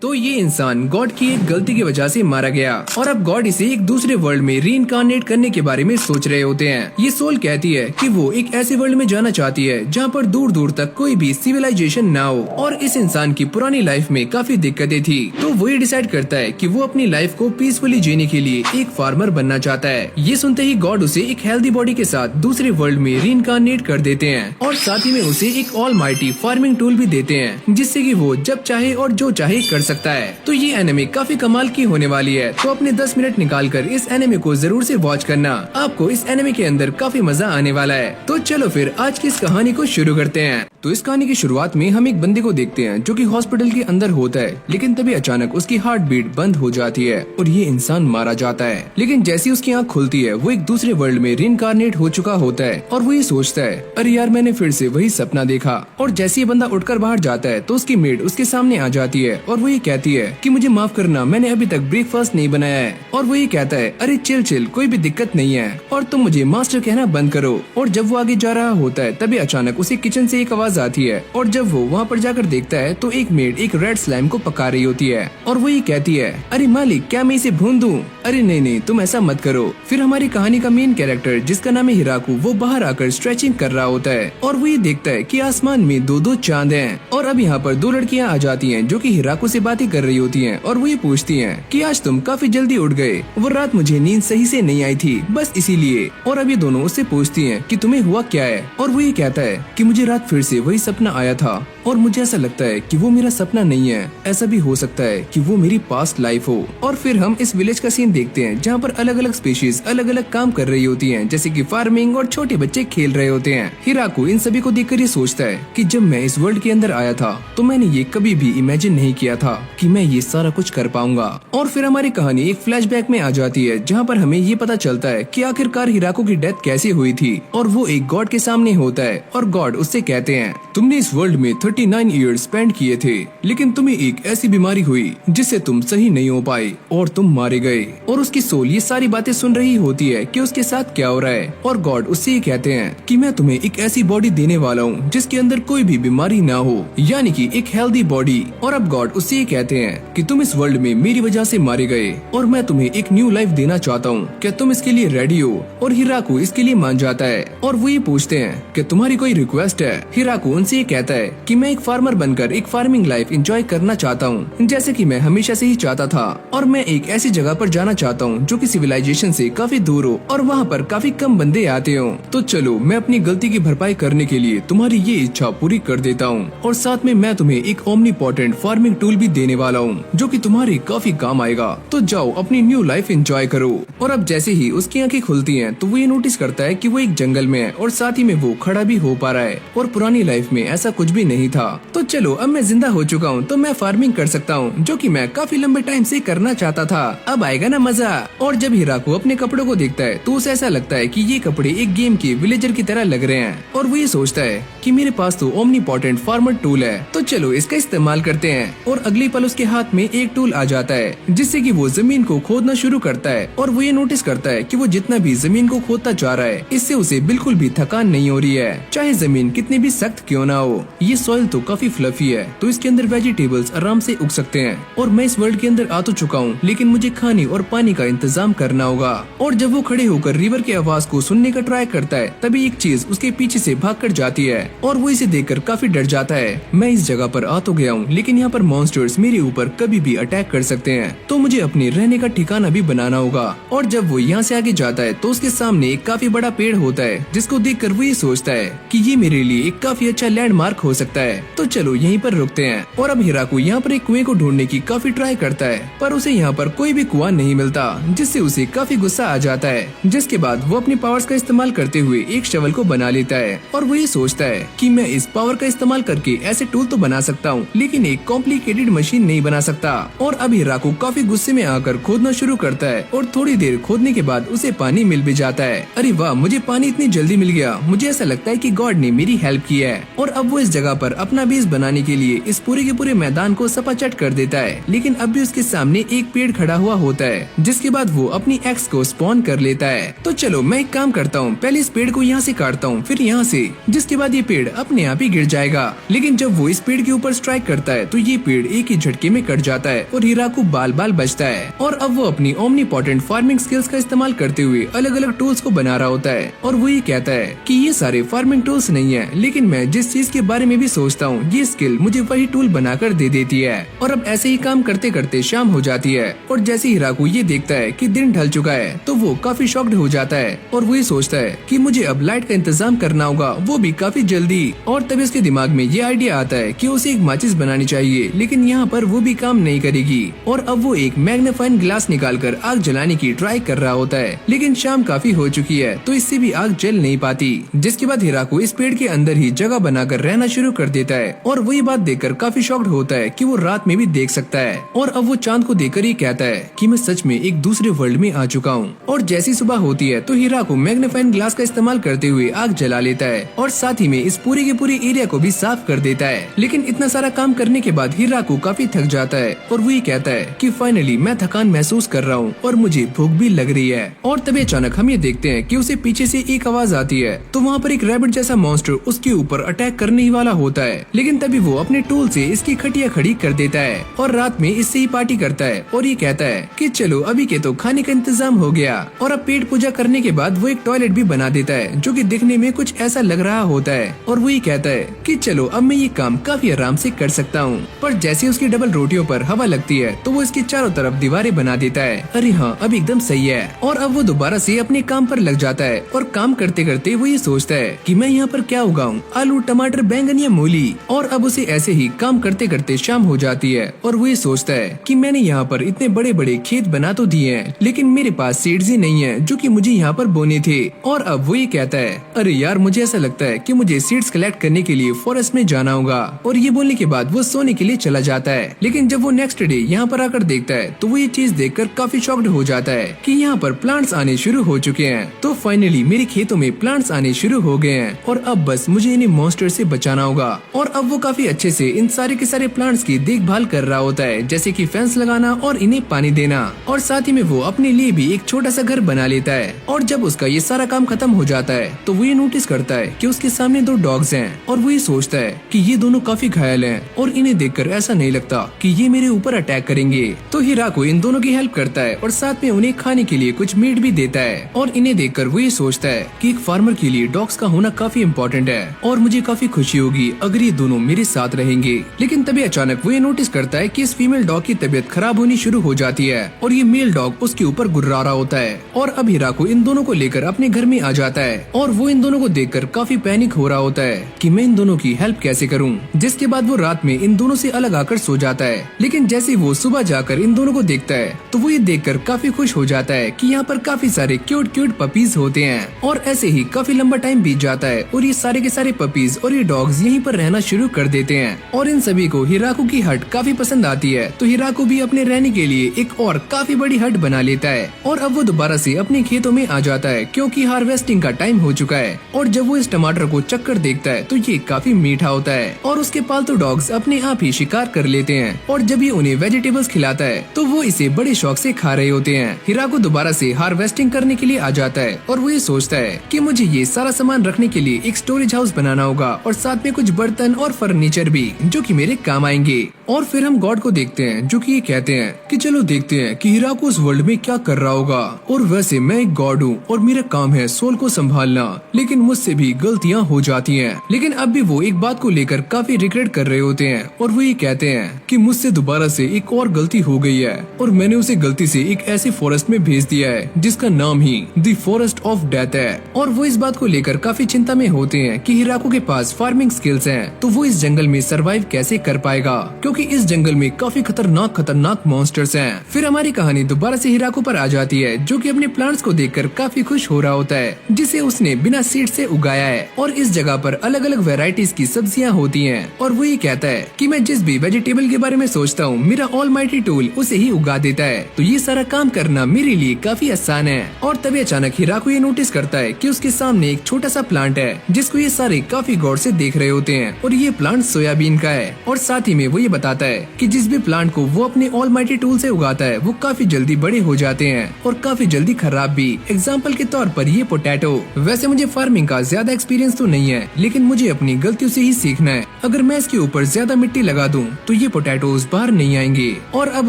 तो ये इंसान गॉड की एक गलती की वजह से मारा गया और अब गॉड इसे एक दूसरे वर्ल्ड में रीइंकार्नेट करने के बारे में सोच रहे होते हैं। ये सोल कहती है कि वो एक ऐसे वर्ल्ड में जाना चाहती है जहाँ पर दूर दूर तक कोई भी सिविलाइजेशन ना हो और इस इंसान की पुरानी लाइफ में काफी दिक्कतें थी। तो वो ये डिसाइड करता है कि वो अपनी लाइफ को पीसफुली जीने के लिए एक फार्मर बनना चाहता है। ये सुनते ही गॉड उसे एक हेल्दी बॉडी के साथ दूसरे वर्ल्ड में रीइंकार्नेट कर देते हैं और साथ ही में उसे एक ऑलमाइटी फार्मिंग टूल भी देते हैं जिससे कि वो जब चाहे और जो चाहे कर सकता है। तो ये एनिमे काफी कमाल की होने वाली है, तो अपने 10 मिनट निकालकर इस एनिमे को जरूर से वॉच करना। आपको इस एनिमे के अंदर काफी मजा आने वाला है। तो चलो फिर आज की इस कहानी को शुरू करते हैं। तो इस कहानी की शुरुआत में हम एक बंदे को देखते हैं जो कि हॉस्पिटल के अंदर होता है, लेकिन तभी अचानक उसकी हार्ट बीट बंद हो जाती है और ये इंसान मारा जाता है। लेकिन जैसी उसकी आंख खुलती है वो एक दूसरे वर्ल्ड में रीइंकार्नेट हो चुका होता है और वो ये सोचता है, अरे यार मैंने फिर से वही सपना देखा। और जैसे ये बंदा उठकर बाहर जाता है तो उसकी मेड उसके सामने आ जाती है और वो ये कहती है कि मुझे माफ करना, मैंने अभी तक ब्रेकफास्ट नहीं बनाया है। और वो ये कहता है, अरे चिल चिल, कोई भी दिक्कत नहीं है और तुम मुझे मास्टर कहना बंद करो। और जब वो आगे जा रहा होता है तभी अचानक उसे किचन से एक आवाज आती है और जब वो वहाँ पर जाकर देखता है तो एक मेड एक रेड स्लाइम को पका रही होती है और वो ये कहती है, अरे मालिक क्या मैं इसे भून दूं? अरे नहीं नहीं तुम ऐसा मत करो। फिर हमारी कहानी का मेन कैरेक्टर जिसका नाम है हिराकू, वो बाहर आकर स्ट्रेचिंग कर रहा होता है और वो ये देखता है कि आसमान में दो चांद हैं। और अब यहाँ पर 2 लड़कियाँ आ जाती हैं जो कि हिराकू से बातें कर रही होती हैं और वो ये पूछती हैं कि आज तुम काफी जल्दी उठ गए, वो रात मुझे नींद सही से नहीं आई थी बस इसीलिए। और अब ये दोनों उससे पूछती हैं कि तुम्हें हुआ क्या है और वो ये कहता है कि मुझे रात फिर से वही सपना आया था और मुझे ऐसा लगता है कि वो मेरा सपना नहीं है, ऐसा भी हो सकता है कि वो मेरी पास्ट लाइफ हो। और फिर हम इस विलेज का सीन देखते हैं जहाँ पर अलग अलग स्पीशीज अलग अलग काम कर रही होती हैं, जैसे कि फार्मिंग और छोटे बच्चे खेल रहे होते हैं। हिराकू इन सभी को देखकर ये सोचता है कि जब मैं इस वर्ल्ड के अंदर आया था तो मैंने ये कभी भी इमेजिन नहीं किया था कि मैं ये सारा कुछ कर पाऊंगा। और फिर हमारी कहानी एक फ्लैशबैक में आ जाती है जहाँ पर हमें ये पता चलता है कि आखिरकार हिराकू की डेथ कैसे हुई थी और वो एक गॉड के सामने होता है और गॉड उससे कहते हैं, तुमने इस वर्ल्ड में 39 ईयर्स स्पेंड किए थे, लेकिन तुम्हें एक ऐसी बीमारी हुई जिससे तुम सही नहीं हो पाए और तुम मारे गए। और उसकी सोल ये सारी बातें सुन रही होती है कि उसके साथ क्या हो रहा है और गॉड उससे ये कहते हैं कि मैं तुम्हें एक ऐसी बॉडी देने वाला हूँ जिसके अंदर कोई भी बीमारी ना हो, यानी कि एक हेल्दी बॉडी। और अब गॉड उससे ये कहते हैं कि तुम इस वर्ल्ड में मेरी वजह से मारे गए और मैं तुम्हें एक न्यू लाइफ देना चाहता हूँ, क्या तुम इसके लिए रेडी हो? और हिराकू इसके लिए मान जाता है और वो ये पूछते हैं कि तुम्हारी कोई रिक्वेस्ट है? हिराकू उनसे ये कहता है कि मैं एक फार्मर बनकर एक फार्मिंग लाइफ एंजॉय करना चाहता हूँ जैसे कि मैं हमेशा से ही चाहता था, और मैं एक ऐसी जगह पर जाना चाहता हूँ जो कि सिविलाइजेशन से काफी दूर हो और वहाँ पर काफी कम बंदे आते हो। तो चलो मैं अपनी गलती की भरपाई करने के लिए तुम्हारी ये इच्छा पूरी कर देता हूँ और साथ में मैं तुम्हें एक ओमनीपोटेंट फार्मिंग टूल भी देने वाला हूँ जो कि तुम्हारे काफी काम आएगा। तो जाओ अपनी न्यू लाइफ एंजॉय करो। और अब जैसे ही उसकी आंखें खुलती हैं तो वो ये नोटिस करता है कि वो एक जंगल में है और साथ ही में वो खड़ा भी हो पा रहा है और पुरानी लाइफ में ऐसा कुछ भी नहीं था। तो चलो अब मैं जिंदा हो चुका हूँ तो मैं फार्मिंग कर सकता हूँ जो कि मैं काफी लंबे टाइम से करना चाहता था, अब आएगा ना मजा। और जब हिराकू अपने कपड़ों को देखता है तो उसे ऐसा लगता है कि ये कपड़े एक गेम के विलेजर की तरह लग रहे हैं और वो ये सोचता है कि मेरे पास तो ओमनीपोटेंट फार्मर टूल है, तो चलो इसका इस्तेमाल करते हैं। और अगले पल उसके हाथ में एक टूल आ जाता है जिससे कि वो जमीन को खोदना शुरू करता है और वो ये नोटिस करता है कि वो जितना भी जमीन को खोदता जा रहा है इससे उसे बिल्कुल भी थकान नहीं हो रही है, चाहे जमीन कितनी भी सख्त क्यों ना हो। ये सॉइल तो काफी फ्लफी है तो इसके अंदर वेजिटेबल्स आराम से उग सकते हैं और मैं इस वर्ल्ड के अंदर आ तो चुका हूँ लेकिन मुझे खाने और पानी का इंतजाम करना होगा। और जब वो खड़े होकर रिवर की आवाज को सुनने का ट्राई करता है तभी एक चीज उसके पीछे से भागकर जाती है और वो इसे देखकर काफी डर जाता है। मैं इस जगह पर आ तो गया हूँ लेकिन यहाँ पर मॉन्स्टर्स मेरे ऊपर कभी भी अटैक कर सकते हैं, तो मुझे अपने रहने का ठिकाना भी बनाना होगा। और जब वो यहाँ से आगे जाता है तो उसके सामने एक काफी बड़ा पेड़ होता है जिसको देखकर वो ये सोचता है कि ये मेरे लिए एक काफी अच्छा लैंडमार्क हो सकता है। तो चलो यहीं पर रुकते हैं। और अब हिराकू यहाँ पर एक कुएं को ढूंढने की काफी ट्राई करता है पर उसे यहाँ पर कोई भी कुआं नहीं मिलता, जिससे उसे काफी गुस्सा आ जाता है। जिसके बाद वो अपनी पावर्स का इस्तेमाल करते हुए एक शवल को बना लेता है और वो ये सोचता है कि मैं इस पावर का इस्तेमाल करके ऐसे टूल तो बना सकता हूँ लेकिन एक कॉम्प्लिकेटेड मशीन नहीं बना सकता। और अब हिराकू काफी गुस्से में आकर खोदना शुरू करता है और थोड़ी देर खोदने के बाद उसे पानी मिल भी जाता है। अरे वाह, मुझे पानी इतनी जल्दी मिल गया, मुझे ऐसा लगता है कि गॉड ने मेरी हेल्प की है। और अब वो इस जगह पर अपना बेस बनाने के लिए इस पूरे के पूरे मैदान को सपाचट कर देता है, लेकिन अब भी उसके सामने एक पेड़ खड़ा हुआ होता है, जिसके बाद वो अपनी एक्स को स्पॉन कर लेता है। तो चलो मैं एक काम करता हूँ, पहले इस पेड़ को यहाँ से काटता हूँ, फिर यहाँ से, जिसके बाद ये पेड़ अपने आप ही गिर जाएगा। लेकिन जब वो इस पेड़ के ऊपर स्ट्राइक करता है तो ये पेड़ एक ही झटके में कट जाता है और हिराकू बाल बाल बचता है। और अब वो अपनी ओमनीपोटेंट फार्मिंग स्किल्स का इस्तेमाल करते हुए अलग अलग टूल्स को बना रहा होता है और वो ये कहता है कि ये सारे फार्मिंग टूल्स नहीं है, लेकिन मैं जिस चीज के बारे में भी सोचता हूँ ये स्किल मुझे वही टूल बनाकर दे देती है। और अब ऐसे ही काम करते करते शाम हो जाती है और जैसे हिराकू ये देखता है कि दिन ढल चुका है तो वो काफी शॉक्ड हो जाता है और वो ये सोचता है कि मुझे अब लाइट का इंतजाम करना होगा, वो भी काफी जल्दी। और तभी उसके दिमाग में ये आइडिया आता है कि उसे एक माचिस बनानी चाहिए, लेकिन यहाँ पर वो भी काम नहीं करेगी। और अब वो एक मैग्नीफाइंग ग्लास निकालकर आग जलाने की ट्राई कर रहा होता है, लेकिन शाम काफी हो चुकी है तो इससे भी आग जल नहीं पाती। जिसके बाद हिराकू इस पेड़ के अंदर ही जगह बनाकर रहना शुरू कर देता है और वही बात देखकर काफी शॉक्ड होता है कि वो रात में भी देख सकता है। और अब वो चांद को देखकर ही कहता है कि मैं सच में एक दूसरे वर्ल्ड में आ चुका हूँ। और जैसी सुबह होती है तो हिराकू मैग्नीफाइंग ग्लास का इस्तेमाल करते हुए आग जला लेता है और साथ ही में इस पूरे के पूरे एरिया को भी साफ कर देता है। लेकिन इतना सारा काम करने के बाद हिराकू काफी थक जाता है और वो ये कहता है कि फाइनली मैं थकान महसूस कर रहा हूँ और मुझे भूख भी लग रही है। और तभी अचानक हम ये देखते हैं कि उसे पीछे से एक आवाज आती है, तो वहाँ पर एक रैबिट जैसा मॉन्स्टर उसके ऊपर अटैक करने ही वाला होता है। लेकिन तभी वो अपने टूल से इसकी खटिया खड़ी कर देता है और रात में इससे ही पार्टी करता है और ये कहता है कि चलो अभी के तो खाने का इंतजाम हो गया। और अब पेट पूजा करने के बाद वो एक टॉयलेट भी बना देता है जो कि दिखने में कुछ ऐसा लग रहा होता है और वो ये कहता है कि चलो अब मैं ये काम काफी आराम से कर सकता हूँ। पर जैसे उसकी डबल रोटियों पर हवा लगती है तो वो इसकी चारों तरफ दीवारें बना देता है। अरे हाँ, अब एकदम सही है। और अब वो दोबारा से अपने काम पर लग जाता है और काम करते करते वो ये सोचता है कि मैं यहाँ पर क्या उगाऊं, आलू, टमाटर, बैंगन या मूली। और अब उसे ऐसे ही काम करते करते शाम हो जाती है और वो ये सोचता है कि मैंने यहाँ पर इतने बड़े बड़े खेत बना तो दिए हैं, लेकिन मेरे पास सीड्स ही नहीं है जो कि मुझे यहाँ पर बोने थे। और अब वो ये कहता है अरे यार, मुझे ऐसा लगता है कि मुझे सीड्स कलेक्ट करने के लिए फॉरेस्ट में जाना होगा। और ये बोलने के बाद वो सोने के लिए चला जाता है। लेकिन जब वो नेक्स्ट डे यहाँ पर आकर देखता है तो वो ये चीज देखकर काफी शॉक्ड हो जाता है कि यहाँ पर प्लांट्स आने शुरू हो चुके हैं। तो फाइनली मेरे खेतों में प्लांट्स आने शुरू हो गए हैं और अब बस मुझे इन्हें मॉन्स्टर से बचाना होगा। और अब वो काफी अच्छे से इन सारे के सारे प्लांट्स की देखभाल कर रहा होता है, जैसे कि फेंस लगाना और इन्हें पानी देना। और साथ ही में वो अपने लिए भी एक छोटा सा घर बना लेता है। और जब उसका ये सारा काम खत्म हो जाता है तो वो ये नोटिस करता है कि उसके सामने दो डॉग्स हैं और वो ये सोचता है कि ये दोनों काफी घायल हैं और इन्हें देखकर ऐसा नहीं लगता कि ये मेरे ऊपर अटैक करेंगे। तो हिराकू इन दोनों की हेल्प करता है और साथ में उन्हें खाने के लिए कुछ मीट भी देता है। और इन्हें देखकर वो ये सोचता है कि एक फार्मर के लिए डॉग्स का होना काफी इम्पोर्टेंट है और मुझे काफी खुशी होगी अगर ये दोनों मेरे साथ रहेंगे। लेकिन तभी अचानक वो ये नोटिस करता है कि इस फीमेल डॉग की तबीयत खराब होनी शुरू हो जाती है और ये मेल डॉग उसके ऊपर गुर्रा रहा होता है। और अब हिराकू इन दोनों को लेकर अपने घर में आ जाता है और वो इन दोनों को देखकर काफी पैनिक हो रहा होता है कि मैं इन दोनों की हेल्प कैसे करूं। जिसके बाद वो रात में इन दोनों से अलग आकर सो जाता है। लेकिन जैसे वो सुबह जाकर इन दोनों को देखता है तो वो ये देखकर काफी खुश हो जाता है कि यहाँ पर काफी सारे क्यूट क्यूट पपीज होते हैं। और ऐसे ही काफी लंबा टाइम बीत जाता है और ये सारे के सारे पपीज और ये डॉग्स यहीं पर रहना शुरू कर देते हैं। और इन सभी को हिराकू की हट काफी पसंद आती है, तो हिराकू भी अपने रहने के लिए एक और काफी बड़ी हट बना लेता है। और अब वो दोबारा से अपने खेतों में आ जाता है क्योंकि हार्वेस्टिंग का टाइम हो चुका है। और जब वो इस टमाटर को चक्कर देखता है तो ये काफी मीठा होता है और उसके पालतू डॉग्स अपने आप ही शिकार कर लेते हैं। और जब ये उन्हें वेजिटेबल्स खिलाता है तो वो इसे बड़े शौक से खा रहे होते हैं। हिराकू दोबारा से हार्वेस्टिंग करने के लिए आ जाता है और वो ये सोचता है कि मुझे ये सारा सामान रखने के लिए एक स्टोरेज हाउस बनाना होगा और साथ में कुछ बर्तन और फर्नीचर भी जो कि मेरे काम आएंगे। और फिर हम गॉड को देखते हैं जो कि ये कहते हैं कि चलो देखते हैं कि हिराकू उस वर्ल्ड में क्या कर रहा होगा। और वैसे मैं एक गॉड हूँ और मेरा काम है सोल को संभालना, लेकिन मुझसे भी गलतियाँ हो जाती हैं। लेकिन अब भी वो एक बात को लेकर काफी रिग्रेट कर रहे होते हैं और वो ये कहते हैं कि मुझसे दोबारा से एक और गलती हो गई है और मैंने उसे गलती से एक ऐसी फॉरेस्ट में भेज दिया है जिसका नाम ही द फॉरेस्ट ऑफ डेथ है। और वो इस बात को लेकर काफी चिंता में होते हैं कि हिराकू के पास फार्मिंग स्किल्स हैं, तो वो इस जंगल में सरवाइव कैसे कर पाएगा क्योंकि इस जंगल में काफी खतरनाक मॉन्स्टर्स हैं। फिर हमारी कहानी दोबारा से हिराकू पर आ जाती है जो कि अपने प्लांट्स को देखकर काफी खुश हो रहा होता है जिसे उसने बिना सीड से उगाया है। और इस जगह पर अलग अलग वेराइटीज की सब्जियां होती हैं और वो ये कहता है कि मैं जिस भी वेजिटेबल के बारे में सोचता हूँ मेरा ऑलमाइटी टूल उसे ही उगा देता है, तो ये सारा काम करना मेरे लिए काफी आसान है। और तभी अचानक हिराकू ये नोटिस करता है कि उसके सामने एक छोटा सा प्लांट है जिसको ये सारे काफी गौर से देख रहे होते हैं हैं और ये प्लांट सोयाबीन का है। और साथ ही में वो ये बताता है कि जिस भी प्लांट को वो अपने ऑलमाइटी टूल से उगाता है वो काफी जल्दी बड़े हो जाते हैं और काफी जल्दी खराब भी। एग्जाम्पल के तौर पर ये पोटैटो। वैसे मुझे फार्मिंग का ज्यादा एक्सपीरियंस तो नहीं है, लेकिन मुझे अपनी गलतियों से ही सीखना है। अगर मैं इसके ऊपर ज्यादा मिट्टी लगा दूं तो ये पोटैटोज बाहर नहीं आएंगे। और अब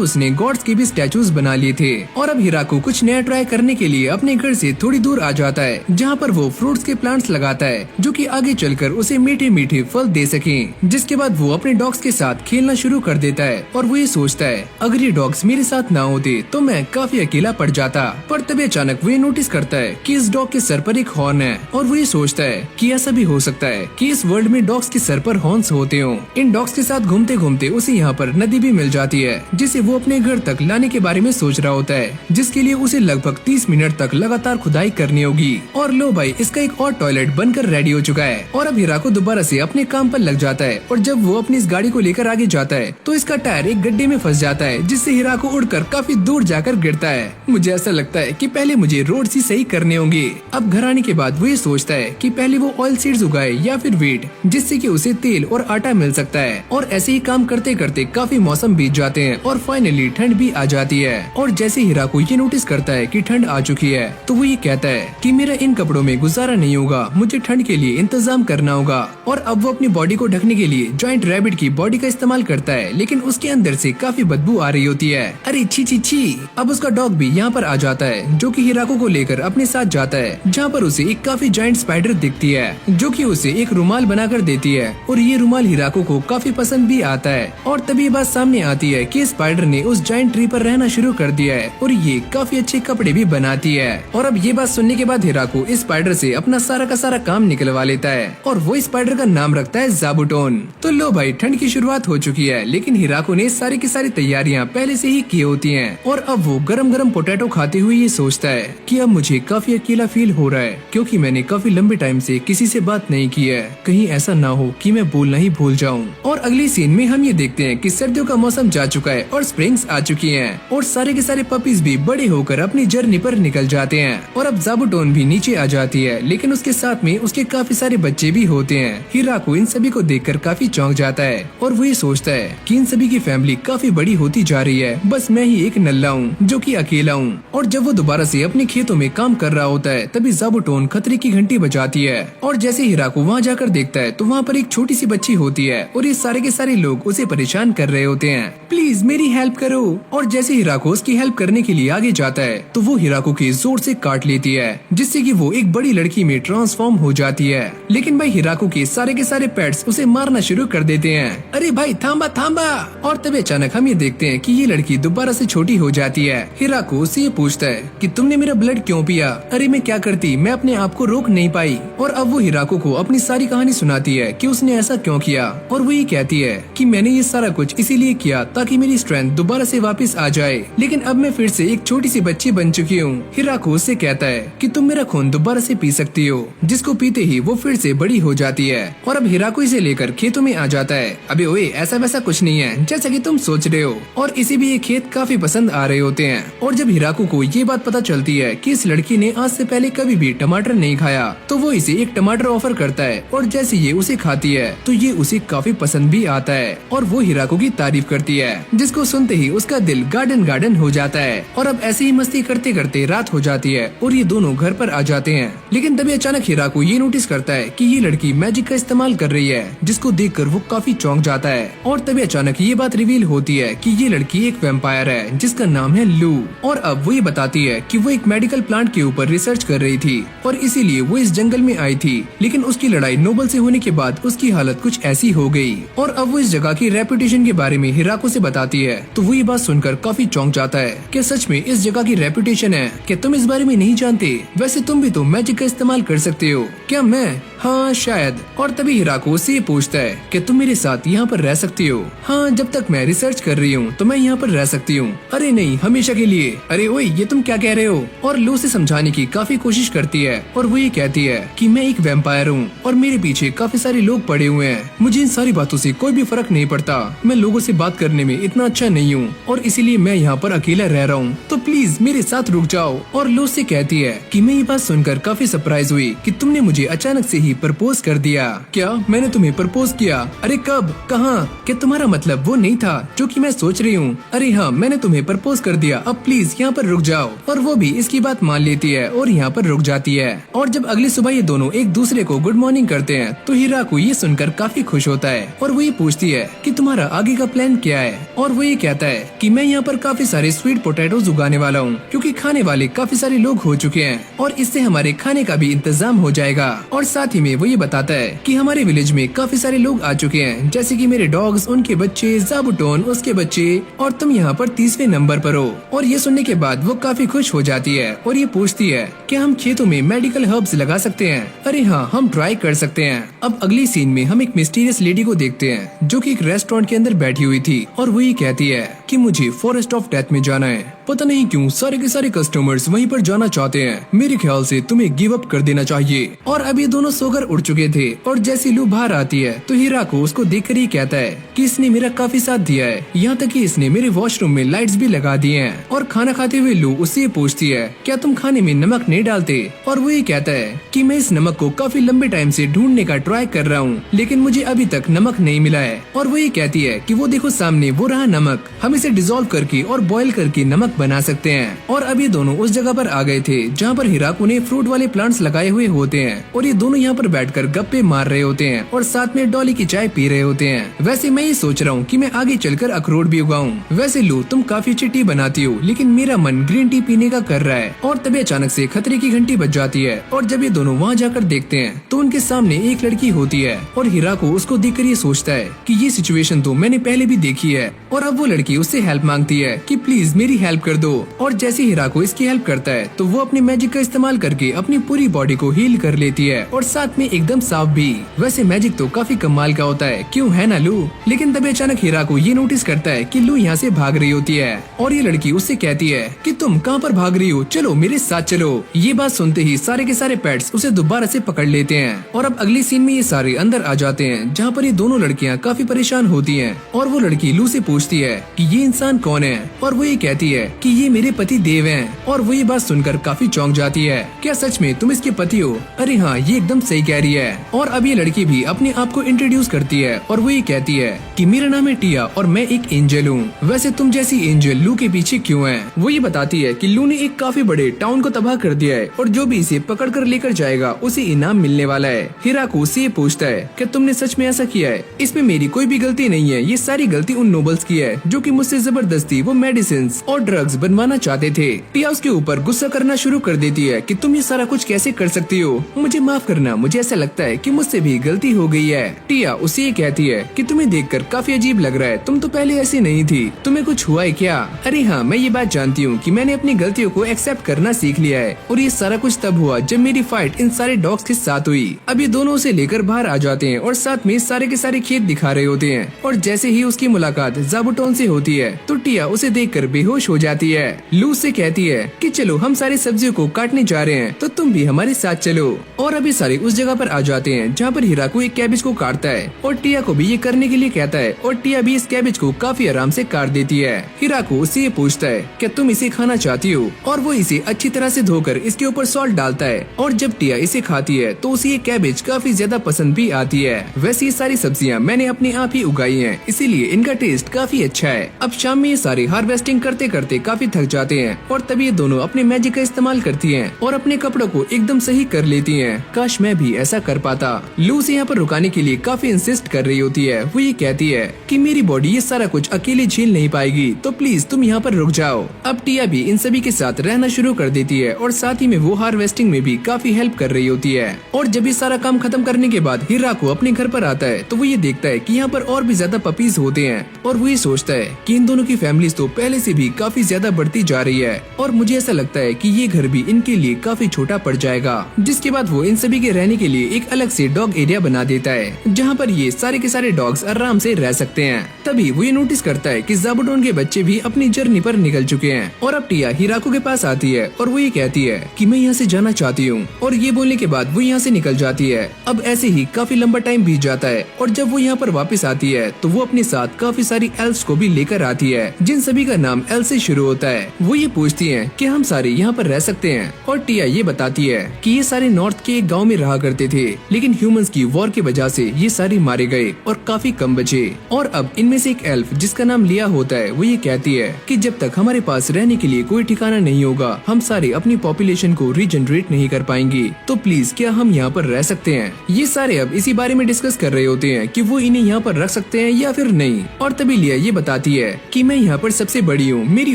उसने गॉड्स के भी स्टैचूज बना लिए थे। और अब हिराको कुछ नया ट्राई करने के लिए अपने घर से थोड़ी दूर आ जाता है, जहाँ पर वो फ्रूट्स के प्लांट्स लगाता है जो कि आगे चलकर उसे मीठे मीठे फल दे सकें। जिसके बाद वो अपने डॉग्स के साथ खेलना शुरू कर देता है और वो ये सोचता है अगर ये डॉग्स मेरे साथ ना होते तो मैं काफी अकेला पड़ जाता। पर तभी अचानक वो ये नोटिस करता है कि इस डॉग के सर पर एक हॉर्न है और वो ये सोचता है कि ऐसा भी हो सकता है कि इस वर्ल्ड में डॉग्स के सर पर हॉर्न्स होते हो। इन डॉग्स के साथ घूमते घूमते उसे यहाँ पर नदी भी मिल जाती है जिसे वो अपने घर तक लाने के बारे में सोच रहा होता है, जिसके लिए उसे लगभग 30 मिनट तक लगातार खुदाई करनी होगी। और लो भाई, इसका एक और टॉयलेट बनकर रेडी हो चुका है। और अब हिराको दोबारा से अपने काम पर लग जाता है और जब वो अपनी इस गाड़ी को लेकर आगे जाता है तो इसका टायर एक गड्ढे में फंस जाता है, जिससे हिराको उड़कर काफी दूर जाकर गिरता है। मुझे ऐसा लगता है कि पहले मुझे रोड ही सही करने होंगे। अब घर आने के बाद वो ये सोचता है कि पहले वो ऑयल सीड्स उगाए या फिर वीट, जिससे कि उसे तेल और आटा मिल सकता है। और ऐसे ही काम करते करते काफी मौसम बीत जाते हैं और फाइनली ठंड भी आ जाती है। और जैसे हिराको ये नोटिस करता है कि ठंड आ चुकी है तो वो ये कहता है कि मेरा इन कपड़ों में गुजारा नहीं होगा, मुझे ठंड के लिए इंतजाम करना होगा। और अब वो अपनी बॉडी को ढकने के लिए जॉइंट रैबिट की बॉडी का इस्तेमाल करता है, लेकिन उसके अंदर से काफी बदबू आ रही होती है। अरे छी छी छी। अब उसका डॉग भी यहाँ पर आ जाता है जो कि हिराको को लेकर अपने साथ जाता है, जहाँ पर उसे एक काफी जॉइंट स्पाइडर दिखती है जो कि उसे एक रुमाल बनाकर देती है। और ये रुमाल हिराको को काफी पसंद भी आता है। और तभी बात सामने आती है कि स्पाइडर ने उस जॉइंट ट्री पर रहना शुरू कर दिया है और ये काफी अच्छे कपड़े भी बनाती है। और अब ये बात सुनने के बाद हिराको इस स्पाइडर से अपना सारा का सारा काम निकलवा लेता है और वो स्पाइडर का नाम रखता है ज़ाबुटोन। तो लो भाई, ठंड की शुरुआत हो चुकी है, लेकिन हिराको ने सारी की सारी तैयारियां पहले से ही की होती हैं। और अब वो गरम गरम पोटैटो खाते हुए ये सोचता है कि अब मुझे काफी अकेला फील हो रहा है, क्योंकि मैंने काफी लंबे टाइम से किसी से बात नहीं की है। कहीं ऐसा ना हो कि मैं बोलना ही भूल जाऊं। और अगली सीन में हम ये देखते हैं कि सर्दियों का मौसम जा चुका है और स्प्रिंग्स आ चुकी हैं और सारे के सारे पपीज भी बड़े होकर अपनी जर्नी पर निकल जाते हैं। और अब ज़ाबुटोन भी नीचे आ जाती है, लेकिन उसके साथ में उसके काफी सारे बच्चे भी होते हैं। हिराको इन सभी को देखकर काफी चौंक जाता है और वो ये सोचता है कि इन सभी की फैमिली काफी बड़ी होती जा रही है, बस मैं ही एक नल्ला हूँ जो कि अकेला हूँ। और जब वो दोबारा से अपने खेतों में काम कर रहा होता है तभी ज़ाबुटोन खतरे की घंटी बजाती है। और जैसे हिराको वहाँ जाकर देखता है तो वहाँ पर एक छोटी सी बच्ची होती है और ये सारे के सारे लोग उसे परेशान कर रहे होते हैं, प्लीज मेरी हेल्प करो। और जैसे हिराको उसकी हेल्प करने के लिए आगे जाता है तो वो हिराको के जोर से काट लेती है, जिससे कि वो एक बड़ी लड़की में ट्रांसफॉर्म हो जाती है। लेकिन भाई हिराको के सारे पेट्स उसे मारना शुरू कर देते हैं। अरे भाई थांबा थांबा। और तभी अचानक हम ये देखते हैं कि ये लड़की दोबारा से छोटी हो जाती है। हिराको उससे ये पूछता है कि तुमने मेरा ब्लड क्यों पिया? अरे मैं क्या करती, मैं अपने आप को रोक नहीं पाई। और अब वो हिराको को अपनी सारी कहानी सुनाती है कि उसने ऐसा क्यों किया। और वो ये कहती है कि मैंने ये सारा कुछ इसीलिए किया ताकि मेरी स्ट्रेंथ दोबारा से वापस आ जाए, लेकिन अब मैं फिर से एक छोटी सी बच्ची बन चुकी हूँ। हिराको उससे कहता है कि तुम मेरा खून दोबारा से पी सकती हो, जिसको पीते ही वो फिर से बड़ी हो जाती है। और अब हिराको इसे लेकर खेतों में आ जाता है। अबे ओए, ऐसा वैसा कुछ नहीं है जैसा कि तुम सोच रहे हो। और इसे भी ये खेत काफी पसंद आ रहे होते हैं। और जब हिराको को ये बात पता चलती है कि इस लड़की ने आज से पहले कभी भी टमाटर नहीं खाया तो वो इसे एक टमाटर ऑफर करता है। और जैसे ये उसे खाती है तो ये उसे काफी पसंद भी आता है और वो हिराको की तारीफ करती है, जिसको सुनते ही उसका दिल गार्डन गार्डन हो जाता है। और अब ऐसे ही मस्ती करते करते रात हो जाती है और ये दोनों घर पर आ जाते हैं। लेकिन तभी अचानक हिराको ये नोटिस करता है कि ये लड़की मैजिक का इस्तेमाल कर रही है, जिसको देखकर वो काफी चौंक जाता है। और तभी अचानक ये बात रिवील होती है कि ये लड़की एक वैम्पायर है जिसका नाम है लू। और अब वो ये बताती है कि वो एक मेडिकल प्लांट के ऊपर रिसर्च कर रही थी और इसीलिए वो इस जंगल में आई थी, लेकिन उसकी लड़ाई नोबल से होने के बाद उसकी हालत कुछ ऐसी हो गई। और अब वो इस जगह की रेपुटेशन के बारे में हिराको से बताती है तो वो ये बात सुनकर काफी चौंक जाता है कि सच में इस जगह की रेपुटेशन है। क्या तुम इस बारे में नहीं जानते? वैसे तुम भी तो मैजिक का इस्तेमाल कर सकते हो। क्या मैं? हाँ शायद। और तभी हिराको उससे पूछता है कि तुम मेरे साथ यहाँ पर रह सकती हो? हाँ, जब तक मैं रिसर्च कर रही हूँ तो मैं यहाँ पर रह सकती हूँ। अरे नहीं, हमेशा के लिए। अरे ओए, ये तुम क्या कह रहे हो? और लू से समझाने की काफी कोशिश करती है और वो ये कहती है कि मैं एक वैम्पायर हूँ और मेरे पीछे काफी सारे लोग पड़े हुए हैं। मुझे इन सारी बातों से कोई भी फर्क नहीं पड़ता। मैं लोगों से बात करने में इतना अच्छा नहीं हूँ और इसीलिए मैं यहाँ पर अकेला रह रहा हूँ, तो प्लीज मेरे साथ रुक जाओ। और लू से कहती है कि मैं ये बात सुनकर काफी सरप्राइज हुई कि तुमने मुझे अचानक से ही ही प्रपोज कर दिया। क्या मैंने तुम्हें प्रपोज किया? अरे कब, कहाँ? क्या तुम्हारा मतलब वो नहीं था जो कि मैं सोच रही हूँ? अरे हाँ, मैंने तुम्हें प्रपोज कर दिया, अब प्लीज यहाँ पर रुक जाओ। और वो भी इसकी बात मान लेती है और यहाँ पर रुक जाती है। और जब अगली सुबह ये दोनों एक दूसरे को गुड मॉर्निंग करते हैं तो हिराको ये सुनकर काफी खुश होता है और वो ये पूछती है कि तुम्हारा आगे का प्लान क्या है? और वो ये कहता है कि मैं यहाँ पर काफी सारे स्वीट पोटैटोज उगाने वाला हूँ क्योंकि खाने वाले काफी सारे लोग हो चुके हैं और इससे हमारे खाने का भी इंतजाम हो जाएगा। और साथ ही में वो ये बताता है कि हमारे विलेज में काफी सारे लोग आ चुके हैं, जैसे कि मेरे डॉग्स, उनके बच्चे, ज़ाबुटोन उसके बच्चे, और तुम यहाँ पर 30वें नंबर पर हो। और ये सुनने के बाद वो काफी खुश हो जाती है और ये पूछती है कि हम खेतों में मेडिकल हर्ब्स लगा सकते हैं? अरे हाँ, हम ट्राई कर सकते हैं। अब अगली सीन में हम एक मिस्टीरियस लेडी को देखते हैं जो कि एक रेस्टोरेंट के अंदर बैठी हुई थी और वो ये कहती है कि मुझे फॉरेस्ट ऑफ डेथ में जाना है। पता नहीं क्यों सारे के सारे कस्टमर्स वहीं पर जाना चाहते हैं। मेरे ख्याल से तुम्हें गिव अप कर देना चाहिए। और अभी दोनों सोकर उड़ चुके थे और जैसी लू बाहर आती है तो हिराको उसको देखकर ही कहता है कि इसने मेरा काफी साथ दिया है, यहाँ तक कि इसने मेरे वॉशरूम में लाइट्स भी लगा दिए हैं। और खाना खाते हुए लू उससे पूछती है क्या तुम खाने में नमक नहीं डालते? और वो ये कहता है कि मैं इस नमक को काफी लंबे टाइम से ढूंढने का ट्राई कर रहा हूँ लेकिन मुझे अभी तक नमक नहीं मिला है। और वो ये कहती है कि वो देखो सामने वो रहा नमक, हम इसे डिसॉल्व करके और बॉईल करके नमक बना सकते हैं। और अभी दोनों उस जगह पर आ गए थे जहाँ पर हिराको ने फ्रूट वाले प्लांट्स लगाए हुए होते हैं और ये दोनों यहाँ पर बैठकर गप्पे मार रहे होते हैं और साथ में डॉली की चाय पी रहे होते हैं। वैसे मैं ये सोच रहा हूँ कि मैं आगे चलकर अखरोट भी उगाऊं। वैसे लू तुम काफी अच्छी टी बनाती हो लेकिन मेरा मन ग्रीन टी पीने का कर रहा है। और तभी अचानक से खतरे की घंटी बज जाती है और जब ये दोनों वहाँ जाकर देखते हैं तो उनके सामने एक लड़की होती है और हिराको उसको देखकर ये सोचता है कि ये सिचुएशन तो मैंने पहले भी देखी है। और अब वो लड़की उससे हेल्प मांगती है कि प्लीज मेरी हेल्प कर दो। और जैसे हिराको इसकी हेल्प करता है तो वो अपने मैजिक का इस्तेमाल करके अपनी पूरी बॉडी को हील कर लेती है और साथ में एकदम साफ भी। वैसे मैजिक तो काफी कमाल का होता है, क्यों है ना लू? लेकिन तभी अचानक हिराको ये नोटिस करता है कि लू यहाँ से भाग रही होती है और ये लड़की उससे कहती है कि तुम कहाँ पर भाग रही हो, चलो मेरे साथ चलो। ये बात सुनते ही सारे के सारे पेट्स उसे दोबारा से पकड़ लेते हैं। और अब अगली सीन में ये सारे अंदर आ जाते हैं जहाँ पर ये दोनों लड़कियाँ काफी परेशान होती हैं और वो लड़की लू से पूछती है कि ये इंसान कौन है? और वो ये कहती है कि ये मेरे पति देव हैं। और वो ये बात सुनकर काफी चौंक जाती है, क्या सच में तुम इसके पति हो? अरे हाँ, ये एकदम सही कह रही है। और अब ये लड़की भी अपने आप को इंट्रोड्यूस करती है और वो ये कहती है कि मेरा नाम है टिया और मैं एक एंजल हूँ। वैसे तुम जैसी एंजल लू के पीछे क्यों है? वो ये बताती है कि लू ने एक काफी बड़े टाउन को तबाह कर दिया है और जो भी इसे पकड़ कर लेकर जाएगा उसे इनाम मिलने वाला है। हिराको उससे पूछता है कि तुमने सच में ऐसा किया है? इसमें मेरी कोई भी गलती नहीं है, ये सारी गलती उन नोबल्स की है जो कि मुझसे जबरदस्ती वो मेडिसिन और ड्रग्स बनवाना चाहते थे। टिया उसके ऊपर गुस्सा करना शुरू कर देती है कि तुम ये सारा कुछ कैसे कर सकती हो, मुझे माफ करना, मुझे ऐसा लगता है कि मुझसे भी गलती हो गई है। टिया उसे ये कहती है कि तुम्हें देखकर काफी अजीब लग रहा है, तुम तो पहले ऐसी नहीं थी, तुम्हें कुछ हुआ है क्या? अरे हाँ, मैं ये बात जानती हूँ कि मैंने अपनी गलतियों को एक्सेप्ट करना सीख लिया है और ये सारा कुछ तब हुआ जब मेरी फाइट इन सारे डॉग्स के साथ हुई। अब ये दोनों उसे लेकर बाहर आ जाते हैं और साथ में सारे के सारे खेत दिखा रहे होते हैं। और जैसे ही उसकी मुलाकात ज़ाबुटोन से होती है तो टिया उसे देखकर बेहोश हो जाती है। लू से कहती है कि चलो हम सारी सब्जियों को काटने जा रहे हैं तो तुम भी हमारे साथ चलो। और अभी सारे उस जगह पर आ जाते हैं जहाँ पर हिराको एक कैबेज को काटता है और टिया को भी ये करने के लिए कहता है और टिया भी इस कैबेज को काफी आराम से काट देती है। हिराको उससे ये पूछता है क्या तुम इसे खाना चाहती हो? और वो इसे अच्छी तरह से धोकर इसके ऊपर सॉल्ट डालता है और जब टिया इसे खाती है तो उसे ये कैबेज काफी ज्यादा पसंद भी आती है। वैसे ये सारी सब्जियाँ मैंने अपने आप ही उगाई हैं, इसीलिए इनका टेस्ट काफी अच्छा है। अब शाम में ये सारी हार्वेस्टिंग करते करते काफी थक जाते हैं और तभी ये दोनों अपने मैजिक का इस्तेमाल करती हैं और अपने कपड़ों को एकदम सही कर लेती हैं। काश मैं भी ऐसा कर पाता। लू से यहाँ पर रुकाने के लिए काफी इंसिस्ट कर रही होती है। वो ये कहती है कि मेरी बॉडी ये सारा कुछ अकेले झेल नहीं पाएगी तो प्लीज तुम यहाँ पर रुक जाओ। अब टिया भी इन सभी के साथ रहना शुरू कर देती है और साथ ही में वो हार्वेस्टिंग में भी काफी हेल्प कर रही होती है। और जब ये सारा काम खत्म करने के बाद हिराको अपने घर पर आता है तो वो ये देखता है कि यहाँ पर और भी ज्यादा पपीज होते हैं और वो ये सोचता है कि इन दोनों की फैमिलीज तो पहले से भी काफी ज्यादा बढ़ती जा रही है और मुझे ऐसा लगता है कि ये घर भी इनके लिए काफी छोटा पड़ जाएगा। जिसके बाद वो इन सभी के रहने के लिए एक अलग से डॉग एरिया बना देता है जहाँ पर ये सारे के सारे डॉग्स आराम से रह सकते हैं। तभी वो ये नोटिस करता है कि ज़ाबुटोन के बच्चे भी अपनी जर्नी पर निकल चुके हैं और अब टिया हिराको के पास आती है और वो ये कहती है कि मैं यहाँ से जाना चाहती हूँ और ये बोलने के बाद वो यहाँ से निकल जाती है। अब ऐसे ही काफी लंबा टाइम बीत जाता है और जब वो यहाँ पर वापस आती है तो वो अपने साथ काफी सारी एल्फ्स को भी लेकर आती है जिन सभी का नाम एल से शुरू शुरू होता है। वो ये पूछती है कि हम सारे यहाँ पर रह सकते हैं, और टिया ये बताती है कि ये सारे नॉर्थ के एक गांव में रहा करते थे, लेकिन ह्यूमंस की वॉर की वजह से ये सारे मारे गए और काफी कम बचे। और अब इनमें से एक एल्फ जिसका नाम लिया होता है, वो ये कहती है कि जब तक हमारे पास रहने के लिए कोई ठिकाना नहीं होगा, हम सारे अपनी पॉपुलेशन को रीजनरेट नहीं कर पाएंगे, तो प्लीज क्या हम यहाँ पर रह सकते हैं। ये सारे अब इसी बारे में डिस्कस कर रहे होते हैं कि वो इन्हें यहाँ पर रख सकते हैं या फिर नहीं। और तभी लिया ये बताती है कि मैं यहाँ पर सबसे बड़ी हूँ, मेरी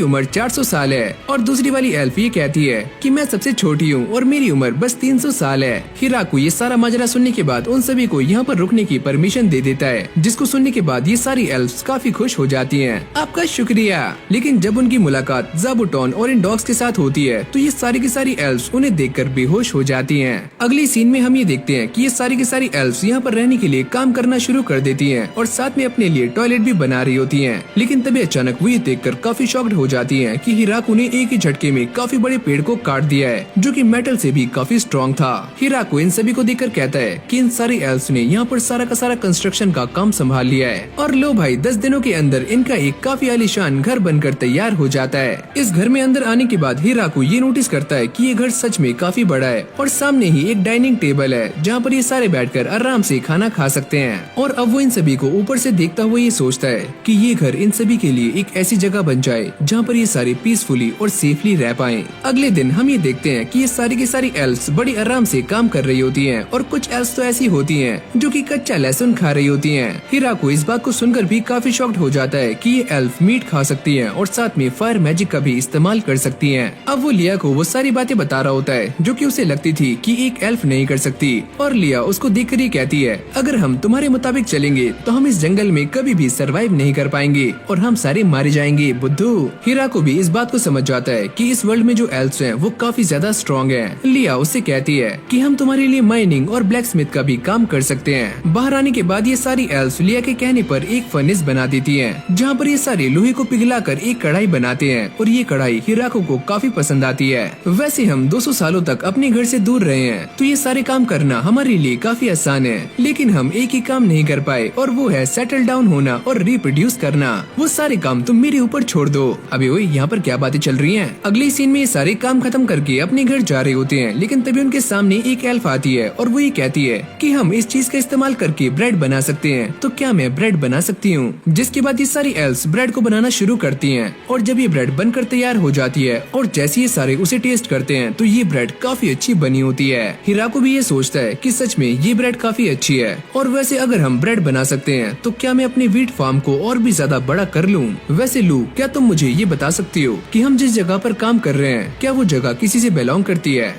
उम्र 400 साल है। और दूसरी वाली एल्फ ये कहती है कि मैं सबसे छोटी हूँ और मेरी उम्र बस 300 साल है। हिराकू ये सारा माजरा सुनने के बाद उन सभी को यहाँ पर रुकने की परमिशन दे देता है, जिसको सुनने के बाद ये सारी एल्फ्स काफी खुश हो जाती हैं। आपका शुक्रिया। लेकिन जब उनकी मुलाकात ज़ाबुटोन और इन डॉग्स के साथ होती है, तो ये सारी की सारी एल्फ्स उन्हें देखकर बेहोश हो जाती हैं। अगली सीन में हम ये देखते हैं कि ये सारी की सारी एल्फ्स यहाँ पर रहने के लिए काम करना शुरू कर देती हैं और साथ में अपने लिए टॉयलेट भी बना रही होती हैं। लेकिन तभी अचानक वो ये देखकर काफी शॉक्ड हो जाती हैं कि हिराकू ने एक ही झटके में काफी बड़े पेड़ को काट दिया है, जो कि मेटल से भी काफी स्ट्रॉन्ग था। हिराकू इन सभी को देखकर कहता है कि इन सारी एल्फ्स ने यहाँ पर सारा का सारा कंस्ट्रक्शन का काम संभाल लिया है, और लो भाई 10 दिनों के अंदर इनका एक काफी आलीशान घर बनकर तैयार हो जाता है। इस घर में अंदर आने के बाद हिराकू ये नोटिस करता है कि ये घर सच में काफी बड़ा है, और सामने ही एक डाइनिंग टेबल है जहाँ पर ये सारे बैठकर आराम से खाना खा सकते हैं। और अब वो इन सभी को ऊपर से देखता हुआ ये सोचता है कि ये घर इन सभी के लिए एक ऐसी जगह बन जाए जहाँ पर ये सारे पीसफुली और सेफली रह पाएं। अगले दिन हम ये देखते हैं कि ये सारी की सारी एल्फ्स बड़ी आराम से काम कर रही होती हैं, और कुछ एल्फ्स तो ऐसी होती हैं जो कि कच्चा लहसुन खा रही होती हैं। हिराकू इस बात को सुनकर भी काफी शॉक्ड हो जाता है कि ये एल्फ मीट खा सकती हैं और साथ में फायर मैजिक का भी इस्तेमाल कर सकती हैं। अब वो लिया को वो सारी बातें बता रहा होता है जो कि उसे लगती थी कि एक एल्फ नहीं कर सकती, और लिया उसको देखकर ही कहती है अगर हम तुम्हारे मुताबिक चलेंगे तो हम इस जंगल में कभी भी सरवाइव नहीं कर पाएंगे और हम सारे मारे जाएंगे बुद्धू। हिराकू भी इस बात को समझ जाता है कि इस वर्ल्ड में जो एल्फ्स हैं वो काफी ज्यादा स्ट्रॉन्ग हैं। लिया उससे कहती है कि हम तुम्हारे लिए माइनिंग और ब्लैक स्मिथ का भी काम कर सकते हैं। बाहर आने के बाद ये सारी एल्फ्स लिया के कहने पर एक फर्नेस बना देती हैं, जहाँ पर ये सारे लोहे को पिघलाकर एक कढ़ाई बनाते हैं, और ये कढ़ाई हिराकू को काफी पसंद आती है। वैसे हम 200 सालों तक अपने घर से दूर रहे हैं, तो ये सारे काम करना हमारे लिए काफी आसान है, लेकिन हम एक ही काम नहीं कर पाए, और वो है सेटल डाउन होना और रिप्रोड्यूस करना। वो सारे काम तुम मेरे ऊपर छोड़ दो। अबे ओए यहाँ पर क्या बातें चल रही हैं? अगले सीन में ये सारे काम खत्म करके अपने घर जा रहे होते हैं, लेकिन तभी उनके सामने एक एल्फ आती है और वो ये कहती है कि हम इस चीज का इस्तेमाल करके ब्रेड बना सकते हैं, तो क्या मैं ब्रेड बना सकती हूँ? जिसके बाद ये सारी एल्फ्स ब्रेड को बनाना शुरू करती हैं, और जब ये ब्रेड बनकर तैयार हो जाती है और जैसे ये सारे उसे टेस्ट करते हैं तो ये ब्रेड काफी अच्छी बनी होती है। हिराकू भी ये सोचता है कि सच में ये ब्रेड काफी अच्छी है, और वैसे अगर हम ब्रेड बना सकते हैं तो क्या मैं अपने व्हीट फार्म को और भी ज्यादा बड़ा कर लूँ? वैसे लू, क्या तुम मुझे ये बता सकती हो कि हम जिस जगह पर काम कर रहे हैं क्या वो जगह किसी से बिलोंग करती है?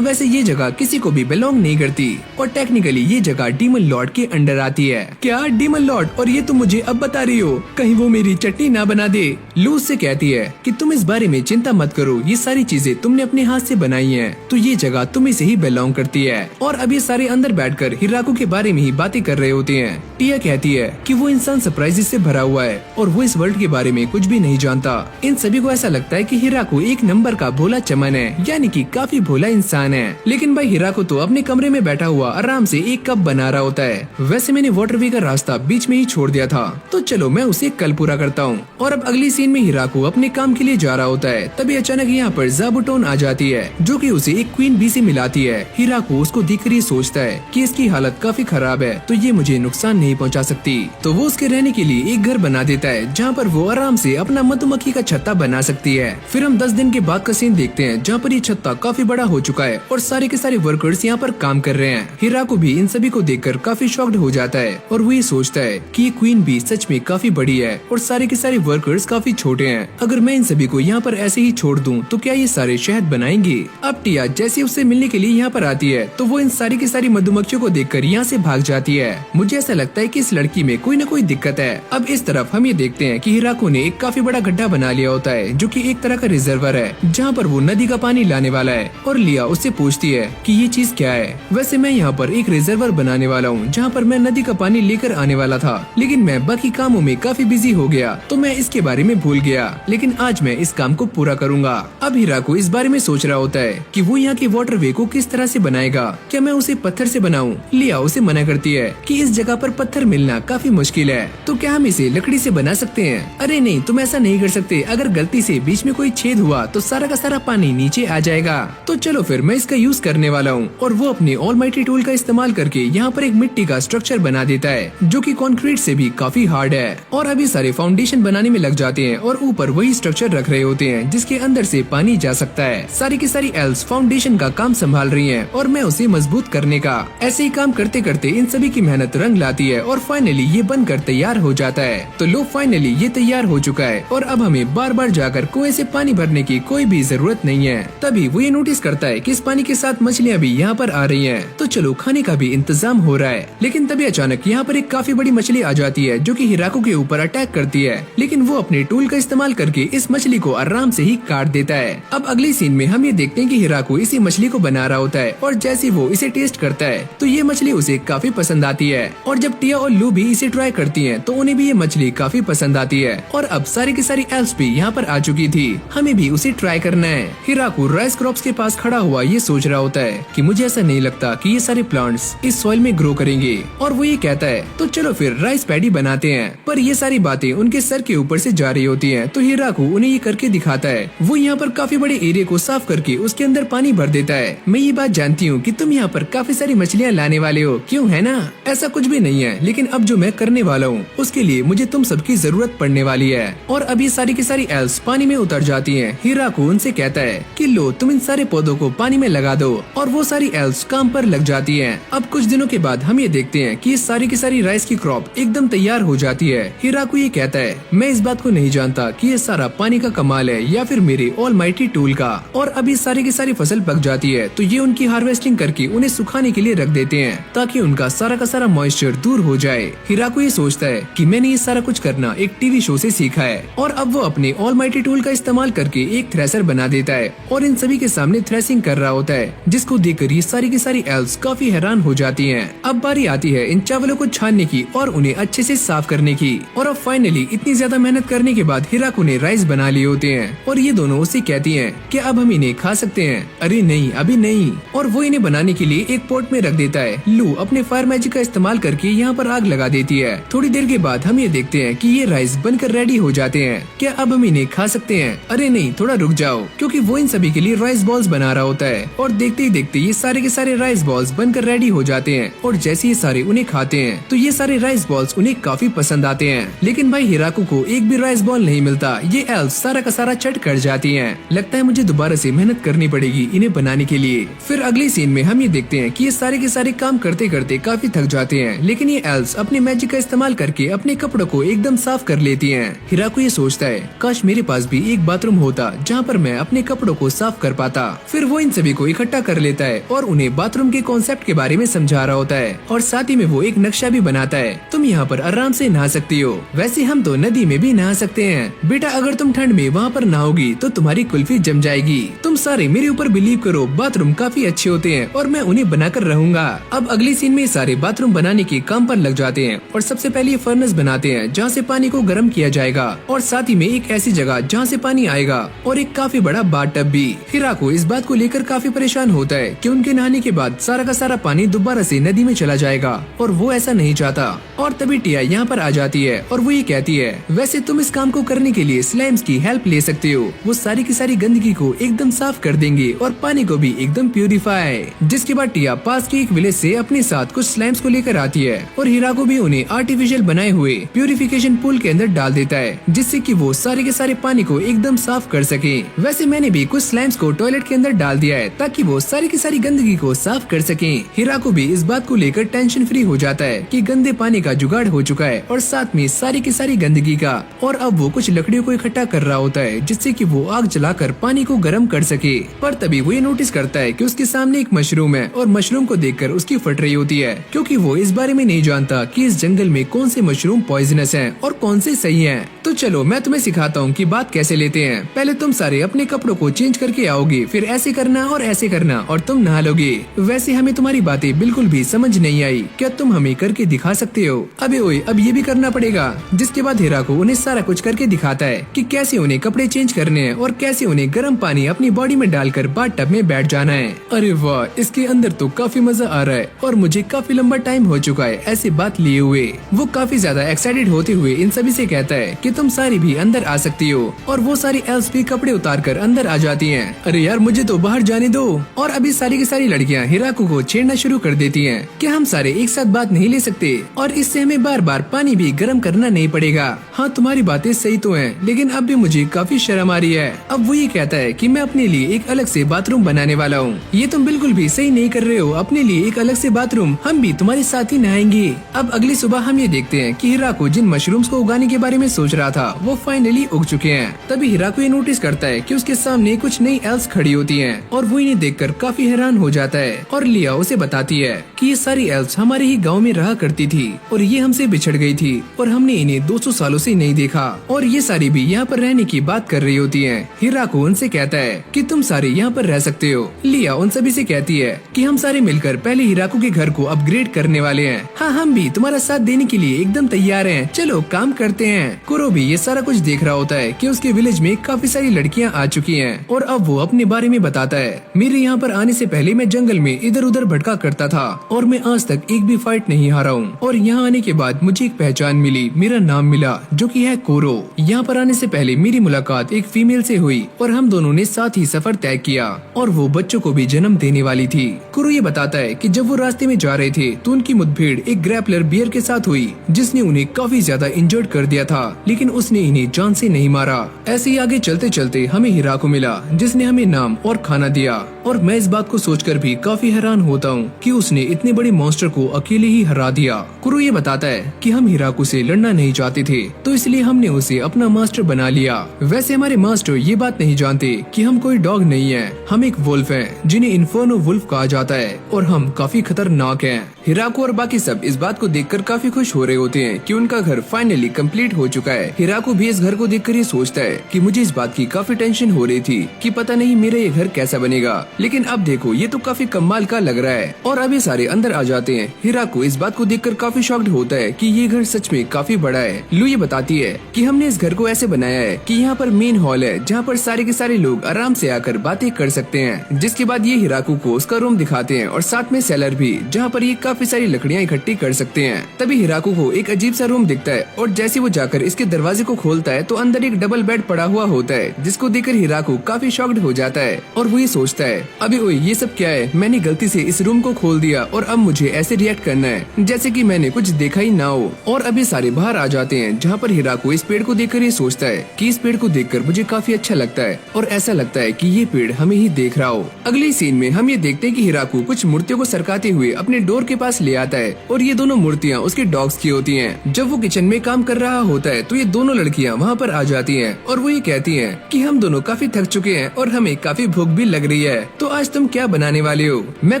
वैसे ये जगह किसी को भी बिलोंग नहीं करती, और टेक्निकली ये जगह डीमन लॉर्ड के अंडर आती है। क्या डीमन लॉर्ड? और ये तुम मुझे अब बता रही हो, कहीं वो मेरी चटनी ना बना दे। लू से कहती है कि तुम इस बारे में चिंता मत करो, ये सारी चीजें तुमने अपने हाथ से बनाई हैं, तो ये जगह तुम्हें से ही बिलोंग करती है। और अब ये सारे अंदर बैठकर हिराकू के बारे में ही बातें कर रहे होते हैं। टिया कहती है कि वो इंसान सरप्राइजेस से भरा हुआ है और वो इस वर्ल्ड के बारे में कुछ भी नहीं जानता। इन सभी को ऐसा लगता है कि हिराकू एक नंबर का भोला चमन है, यानी कि काफी भोला इंसान है। लेकिन भाई हिराकू तो अपने कमरे में बैठा हुआ आराम से एक कप बना रहा होता है। वैसे मैंने वाटरवे का रास्ता बीच में ही छोड़ दिया था, तो चलो मैं उसे कल पूरा करता हूँ। और अब अगली सीन में हिराकू अपने काम के लिए जा रहा होता है, तभी अचानक यहाँ पर ज़ाबुटोन आ जाती है, जो कि उसे एक क्वीन बी से मिलाती है। हिराकू उसको देखकर ये सोचता है कि इसकी हालत काफी खराब है, तो ये मुझे नुकसान नहीं पहुँचा सकती, तो वो उसके रहने के लिए एक घर बना देता है जहाँ पर वो आराम से अपना मधुमक्खी का छत्ता बना सकती है। फिर हम 10 दिन के बाद का सीन देखते हैं जहाँ पर ये छत्ता काफी बड़ा हो चुका है और सारे के सारे वर्कर्स यहाँ पर काम कर रहे हैं। हिराकू भी इन सभी को देखकर काफी शॉक्ड हो जाता है और वो ये सोचता है कि ये क्वीन बी सच में काफी बड़ी है और सारे के सारे वर्कर्स काफी छोटे हैं। अगर मैं इन सभी को यहाँ पर ऐसे ही छोड़ दूं तो क्या ये सारे शहद बनाएंगे? अब टिया जैसे उससे मिलने के लिए यहाँ पर आती है तो वो इन सारी की सारी मधुमक्खियों को देखकर यहाँ से भाग जाती है। मुझे ऐसा लगता है कि इस लड़की में कोई न कोई दिक्कत है। अब इस तरफ हम ये देखते हैं कि हिराकू ने एक काफी बड़ा गड्ढा बना लिया होता है जो कि एक तरह का रिजर्वर है जहाँ पर वो नदी का पानी लाने वाला है और लिया उससे उससे पूछती है कि ये चीज क्या है। वैसे मैं यहाँ पर एक रिजर्वर बनाने वाला हूँ जहाँ पर मैं नदी का पानी लेकर आने वाला था, लेकिन मैं बाकी कामों में काफी बिजी हो गया तो मैं इसके बारे में भूल गया, लेकिन आज मैं इस काम को पूरा करूंगा। अब हिराको इस बारे में सोच रहा होता है कि वो यहाँ के वाटरवे को किस तरह से बनाएगा। क्या मैं उसे पत्थर से बनाऊं? लिया उसे मना करती है कि इस जगह पर पत्थर मिलना काफी मुश्किल है, तो क्या हम इसे लकड़ी से बना सकते हैं? अरे नहीं, तुम ऐसा नहीं कर सकते। अगर गलती से बीच में कोई छेद हुआ तो सारा का सारा पानी नीचे आ जाएगा। तो चलो फिर मैं इसका यूज करने वाला हूँ। और वो अपने ऑलमाइटी टूल का इस्तेमाल करके यहाँ पर एक मिट्टी का स्ट्रक्चर बना देता है जो कि कंक्रीट से भी काफी हार्ड है। और अभी सारे फाउंडेशन बनाने में लग जाते हैं और ऊपर वही स्ट्रक्चर रख रहे होते हैं जिसके अंदर से पानी जा सकता है। सारी की सारी एल्स फाउंडेशन का काम संभाल रही हैं और मैं उसे मजबूत करने का। ऐसे ही काम करते करते इन सभी की मेहनत रंग लाती है और फाइनली ये बनकर तैयार हो जाता है। तो लो फाइनली ये तैयार हो चुका है और अब हमें बार बार जाकर कुएं से पानी भरने की कोई भी जरूरत नहीं है। तभी वो ये नोटिस करता है कि इस पानी के साथ मछलियाँ भी यहाँ पर आ रही हैं, तो चलो खाने का भी इंतजाम हो रहा है। लेकिन तभी अचानक यहाँ पर एक काफी बड़ी मछली आ जाती है जो कि हिराको के ऊपर अटैक करती है, लेकिन वो अपने टूल का इस्तेमाल करके इस मछली को आराम से ही काट देता है। अब अगली सीन में हम ये देखते हैं कि हिराको इसी मछली को बना रहा होता है और जैसे वो इसे टेस्ट करता है तो ये मछली उसे काफी पसंद आती है। और जब टिया और लू भी इसे ट्राई करती हैं तो उन्हें भी ये मछली काफी पसंद आती है। और अब सारी की सारी एल्स भी यहाँ पर आ चुकी थी, हमें भी उसे ट्राई करना है। हिराको राइस क्रॉप्स के पास खड़ा हुआ ये सोच रहा होता है कि मुझे ऐसा नहीं लगता कि ये सारे प्लांट्स इस सॉइल में ग्रो करेंगे। और वो ये कहता है तो चलो फिर राइस पैडी बनाते हैं। पर ये सारी बातें उनके सर के ऊपर से जा रही होती हैं, तो हिराको उन्हें ये करके दिखाता है। वो यहाँ पर काफी बड़े एरिया को साफ करके उसके अंदर पानी भर देता है। मैं ये बात जानती हूँ कि तुम यहाँ पर काफी सारी मछलियाँ लाने वाले हो, क्यों है ना? ऐसा कुछ भी नहीं है, लेकिन अब जो मैं करने वाला हूँ उसके लिए मुझे तुम सबकी जरूरत पड़ने वाली है। और अभी सारी की सारी एल्स पानी में उतर जाती हैं। हिराको उनसे कहता है कि लो तुम इन सारे पौधों को पानी में लगा दो, और वो सारी एल्स काम पर लग जाती हैं। अब कुछ दिनों के बाद हम ये देखते हैं कि सारी की सारी राइस की क्रॉप एकदम तैयार हो जाती है। हिराको ये कहता है मैं इस बात को नहीं जानता कि ये सारा पानी का कमाल है या फिर मेरे ऑलमाइटी टूल का। और अभी सारी की सारी फसल पक जाती है तो ये उनकी हार्वेस्टिंग करके उन्हें सुखाने के लिए रख देते हैं ताकि उनका सारा का सारा मॉइस्चर दूर हो जाए। हिराको ये सोचता है कि मैंने ये सारा कुछ करना एक टीवी शो से सीखा है। और अब वो अपने ऑलमाइटी टूल का इस्तेमाल करके एक थ्रेसर बना देता है और इन सभी के सामने थ्रेसिंग कर रहा होता है, जिसको देखकर ये सारी की सारी एल्स काफी हैरान हो जाती हैं। अब बारी आती है इन चावलों को छानने की और उन्हें अच्छे से साफ करने की। और अब फाइनली इतनी ज्यादा मेहनत करने के बाद हिराको ने राइस बना लिए होते हैं और ये दोनों उससे कहती हैं कि अब हम इन्हें खा सकते हैं। अरे नहीं, अभी नहीं। और वो इन्हें बनाने के लिए एक पॉट में रख देता है। लू अपने फायर मैजिक का इस्तेमाल करके यहाँ पर आग लगा देती है। थोड़ी देर के बाद हम ये देखते हैं कि ये राइस बनकर रेडी हो जाते हैं। क्या अब हम इन्हें खा सकते हैं? अरे नहीं, थोड़ा रुक जाओ, क्योंकि वो इन सभी के लिए राइस बॉल्स बना रहा होता है। और देखते ही देखते ये सारे के सारे राइस बॉल्स बनकर रेडी हो जाते हैं। और जैसे ये सारे उन्हें खाते हैं तो ये सारे राइस बॉल्स उन्हें काफी पसंद आते हैं। लेकिन भाई हिराको को एक भी राइस बॉल नहीं मिलता। ये एल्स सारा का सारा चट कर जाती हैं। लगता है मुझे दोबारा से मेहनत करनी पड़ेगी इन्हें बनाने के लिए। फिर अगली सीन में हम ये देखते हैं कि ये सारे के सारे काम करते करते काफी थक जाते हैं, लेकिन ये एल्स अपने मैजिक का इस्तेमाल करके अपने कपड़ों को एकदम साफ कर लेती हैं। हिराको ये सोचता है काश मेरे पास भी एक बाथरूम होता जहाँ पर मैं अपने कपड़ों को साफ कर पाता। फिर वो इन सभी को इकट्ठा कर लेता है और उन्हें बाथरूम के कॉन्सेप्ट के बारे में समझा रहा होता है और साथ ही में वो एक नक्शा भी बनाता है। तुम यहाँ पर आराम से नहा सकती हो, वैसे हम तो नदी में भी नहा सकते हैं। बेटा अगर तुम ठंड में वहाँ पर नहाओगी तो तुम्हारी कुल्फी जम जाएगी। तुम सारे मेरे ऊपर बिलीव करो, बाथरूम काफी अच्छे होते हैं और मैं उन्हें बनाकर रहूंगा। अब अगली सीन में सारे बाथरूम बनाने के काम पर लग जाते हैं और सबसे पहले फर्नेस बनाते हैं जहाँ से पानी को गर्म किया जाएगा और साथ ही में एक ऐसी जगह जहाँ से पानी आएगा और एक काफी बड़ा बाथटब भी। हिराको इस बात को लेकर काफी परेशान होता है कि उनके नहाने के बाद सारा का सारा पानी दोबारा से नदी में चला जाएगा और वो ऐसा नहीं चाहता। और तभी टिया यहाँ पर आ जाती है और वो ये कहती है वैसे तुम इस काम को करने के लिए स्लाइम्स की हेल्प ले सकते हो। वो सारी की सारी गंदगी को एकदम साफ कर देंगे और पानी को भी एकदम प्यूरिफाई। जिसके बाद टिया पास के एक विलेज से अपने साथ कुछ स्लाइम्स को लेकर आती है और हिराको भी उन्हें आर्टिफिशियल बनाए हुए प्यूरिफिकेशन पूल के अंदर डाल देता है, जिससे कि वो सारे के सारे पानी को एकदम साफ कर सके। वैसे मैंने भी कुछ स्लाइम्स को टॉयलेट के अंदर डाल दिया है ताकि वो सारी की सारी गंदगी को साफ कर सके। हिराको भी इस बात को लेकर टेंशन फ्री हो जाता है कि गंदे पानी का जुगाड़ हो चुका है और साथ में सारी की सारी गंदगी का। और अब वो कुछ लकड़ियों को इकट्ठा कर रहा होता है जिससे कि वो आग जलाकर पानी को गर्म कर सके। पर तभी वो ये नोटिस करता है कि उसके सामने एक मशरूम है और मशरूम को देखकर उसकी फट रही होती है, क्योंकि वो इस बारे में नहीं जानता कि इस जंगल में कौन से मशरूम पॉइजनस हैं और कौन से सही हैं। तो चलो मैं तुम्हें सिखाता हूँ कि बात कैसे लेते हैं। पहले तुम सारे अपने कपड़ों को चेंज करके आओगे, फिर ऐसे करना और ऐसे करना और तुम नहा लोगे। वैसे हमें तुम्हारी बातें बिल्कुल भी समझ नहीं आई, क्या तुम हमें करके दिखा सकते हो? अबे ओए, अब ये भी करना पड़ेगा। जिसके बाद हिराको उन्हें सारा कुछ करके दिखाता है कि कैसे उन्हें कपड़े चेंज करने हैं और कैसे उन्हें गर्म पानी अपनी बॉडी में डालकर बाथटब में बैठ जाना है। अरे वाह, इसके अंदर तो काफी मजा आ रहा है और मुझे काफी लंबा टाइम हो चुका है ऐसी बात लिए हुए। वो काफी ज्यादा एक्साइटेड होते हुए इन सभी से कहता है कि तुम सारी भी अंदर आ सकती हो, और वो सारी एल्स भी कपड़े उतार कर अंदर आ जाती हैं। अरे यार, मुझे तो बाहर जाने दो। और अभी सारी की सारी लड़कियां हिराको को छेड़ना शुरू कर देती हैं कि हम सारे एक साथ बात नहीं ले सकते और इससे हमें बार बार पानी भी गर्म करना नहीं पड़ेगा। हाँ, तुम्हारी बातें सही तो हैं, लेकिन अब भी मुझे काफी शर्म आ रही है। अब वो ये कहता है कि मैं अपने लिए एक अलग से बाथरूम बनाने वाला हूँ। ये तुम बिल्कुल भी सही नहीं कर रहे हो, अपने लिए एक अलग से बाथरूम, हम भी तुम्हारे साथ ही नहाएंगे। अब अगली सुबह हम ये देखते हैं कि हिराको जिन मशरूम्स को उगाने के बारे में सोच रहा था वो फाइनली उग चुके हैं। तभी हिराको ये नोटिस करता है कि उसके सामने कुछ नई एल्स खड़ी होती हैं और वो इन्हें देखकर काफी हैरान हो जाता है। और लिया उसे बताती है कि ये सारी एल्स हमारे ही गांव में रहा करती थी और ये हमसे बिछड़ गई थी और हमने इन्हें 200 सालों से नहीं देखा और ये सारी भी यहाँ पर रहने की बात कर रही होती हैं। हिराको उनसे कहता है कि तुम सारे यहाँ पर रह सकते हो। लिया उन सभी से कहती है कि हम सारे मिलकर पहले हिराको के घर को अपग्रेड करने वाले हैं। हाँ, हम भी तुम्हारा साथ देने के लिए एकदम तैयार हैं, चलो काम करते हैं। कुरो भी ये सारा कुछ देख रहा होता है कि उसके विलेज में काफी सारी लड़कियां आ चुकी हैं और अब वो अपने बारे में बताता है। मेरे यहाँ पर आने से पहले मैं जंगल में इधर उधर भटका करता था और मैं आज तक एक भी फाइट नहीं हारा हूँ, और यहाँ आने के बाद मुझे एक पहचान मिली, मेरा नाम मिला जो कि है कोरो। यहाँ पर आने से पहले मेरी मुलाकात एक फीमेल से हुई और हम दोनों ने साथ ही सफर तय किया और वो बच्चों को भी जन्म देने वाली थी। कुरो ये बताता है कि जब वो रास्ते में जा रहे थे तो उनकी मुठभेड़ एक ग्रैपलर बियर के साथ हुई जिसने उन्हें काफी ज्यादा इंजर्ड कर दिया था, लेकिन उसने इन्हें जान से नहीं मारा। ऐसे ही आगे चलते चलते हमें हिराको मिला जिसने हमें नाम और खाना दिया, और मैं इस बात को सोचकर भी काफी हैरान होता हूँ कि उसने इतने बड़े मॉन्स्टर को अकेले ही हरा दिया। कुरो ये बताता है कि हम हिराको से लड़ना नहीं चाहते थे तो इसलिए हमने उसे अपना मास्टर बना लिया। वैसे हमारे मास्टर ये बात नहीं जानते कि हम कोई डॉग नहीं है, हम एक वुल्फ हैं जिन्हें इन्फर्नो वुल्फ कहा जाता है और हम काफी खतरनाक हैं। हिराको और बाकी सब इस बात को देखकर काफी खुश हो रहे होते हैं कि उनका घर फाइनली कंप्लीट हो चुका है। हिराको भी इस घर को देखकर ये सोचता है कि मुझे इस बात की काफी टेंशन हो रही थी कि पता नहीं मेरा ये घर कैसा बनेगा, लेकिन अब देखो ये तो काफी कमाल का लग रहा है। और अभी सारे अंदर आ जाते हैं। हिराको इस बात को देखकर काफी शॉक्ड होता है कि ये घर सच में काफी बड़ा है। लू ये बताती है कि हमने इस घर को ऐसे बनाया है कि यहाँ पर मेन हॉल है जहाँ पर सारे के सारे लोग आराम से आकर बातें कर सकते हैं। जिसके बाद ये हिराको को उसका रूम दिखाते हैं और साथ में सेलर भी जहाँ पर ये काफी सारी लकड़ियाँ इकट्ठी कर सकते हैं। तभी हिराको को एक अजीब सा रूम दिखता है और जैसे वो जाकर इसके दरवाजे को खोलता है तो अंदर एक डबल बेड पड़ा हुआ होता है, जिसको देखकर हिराको काफी शॉक्ड हो जाता है और वो ये सोचता है अबे ओए ये सब क्या है, मैंने गलती से इस रूम को खोल दिया और अब मुझे ऐसे रिएक्ट करना है जैसे कि मैंने कुछ देखा ही ना हो। और अभी सारे बाहर आ जाते हैं जहाँ पर हिराको इस पेड़ को देखकर ये सोचता है कि इस पेड़ को देखकर मुझे काफी अच्छा लगता है और ऐसा लगता है कि ये पेड़ हमें ही देख रहा हो। अगले सीन में हम ये देखते हैं कि हिराको कुछ मूर्तियों को सरकाते हुए अपने डोर के पास ले आता है और ये दोनों मूर्तियाँ उसके डॉग्स की होती हैं। जब वो किचन में काम कर रहा होता है तो ये दोनों लड़कियाँ वहाँ पर आ जाती हैं और वो ये कहती हैं कि हम दोनों काफी थक चुके हैं और हमें काफी भूख भी लग रही है, तो आज तुम क्या बनाने वाले हो? मैं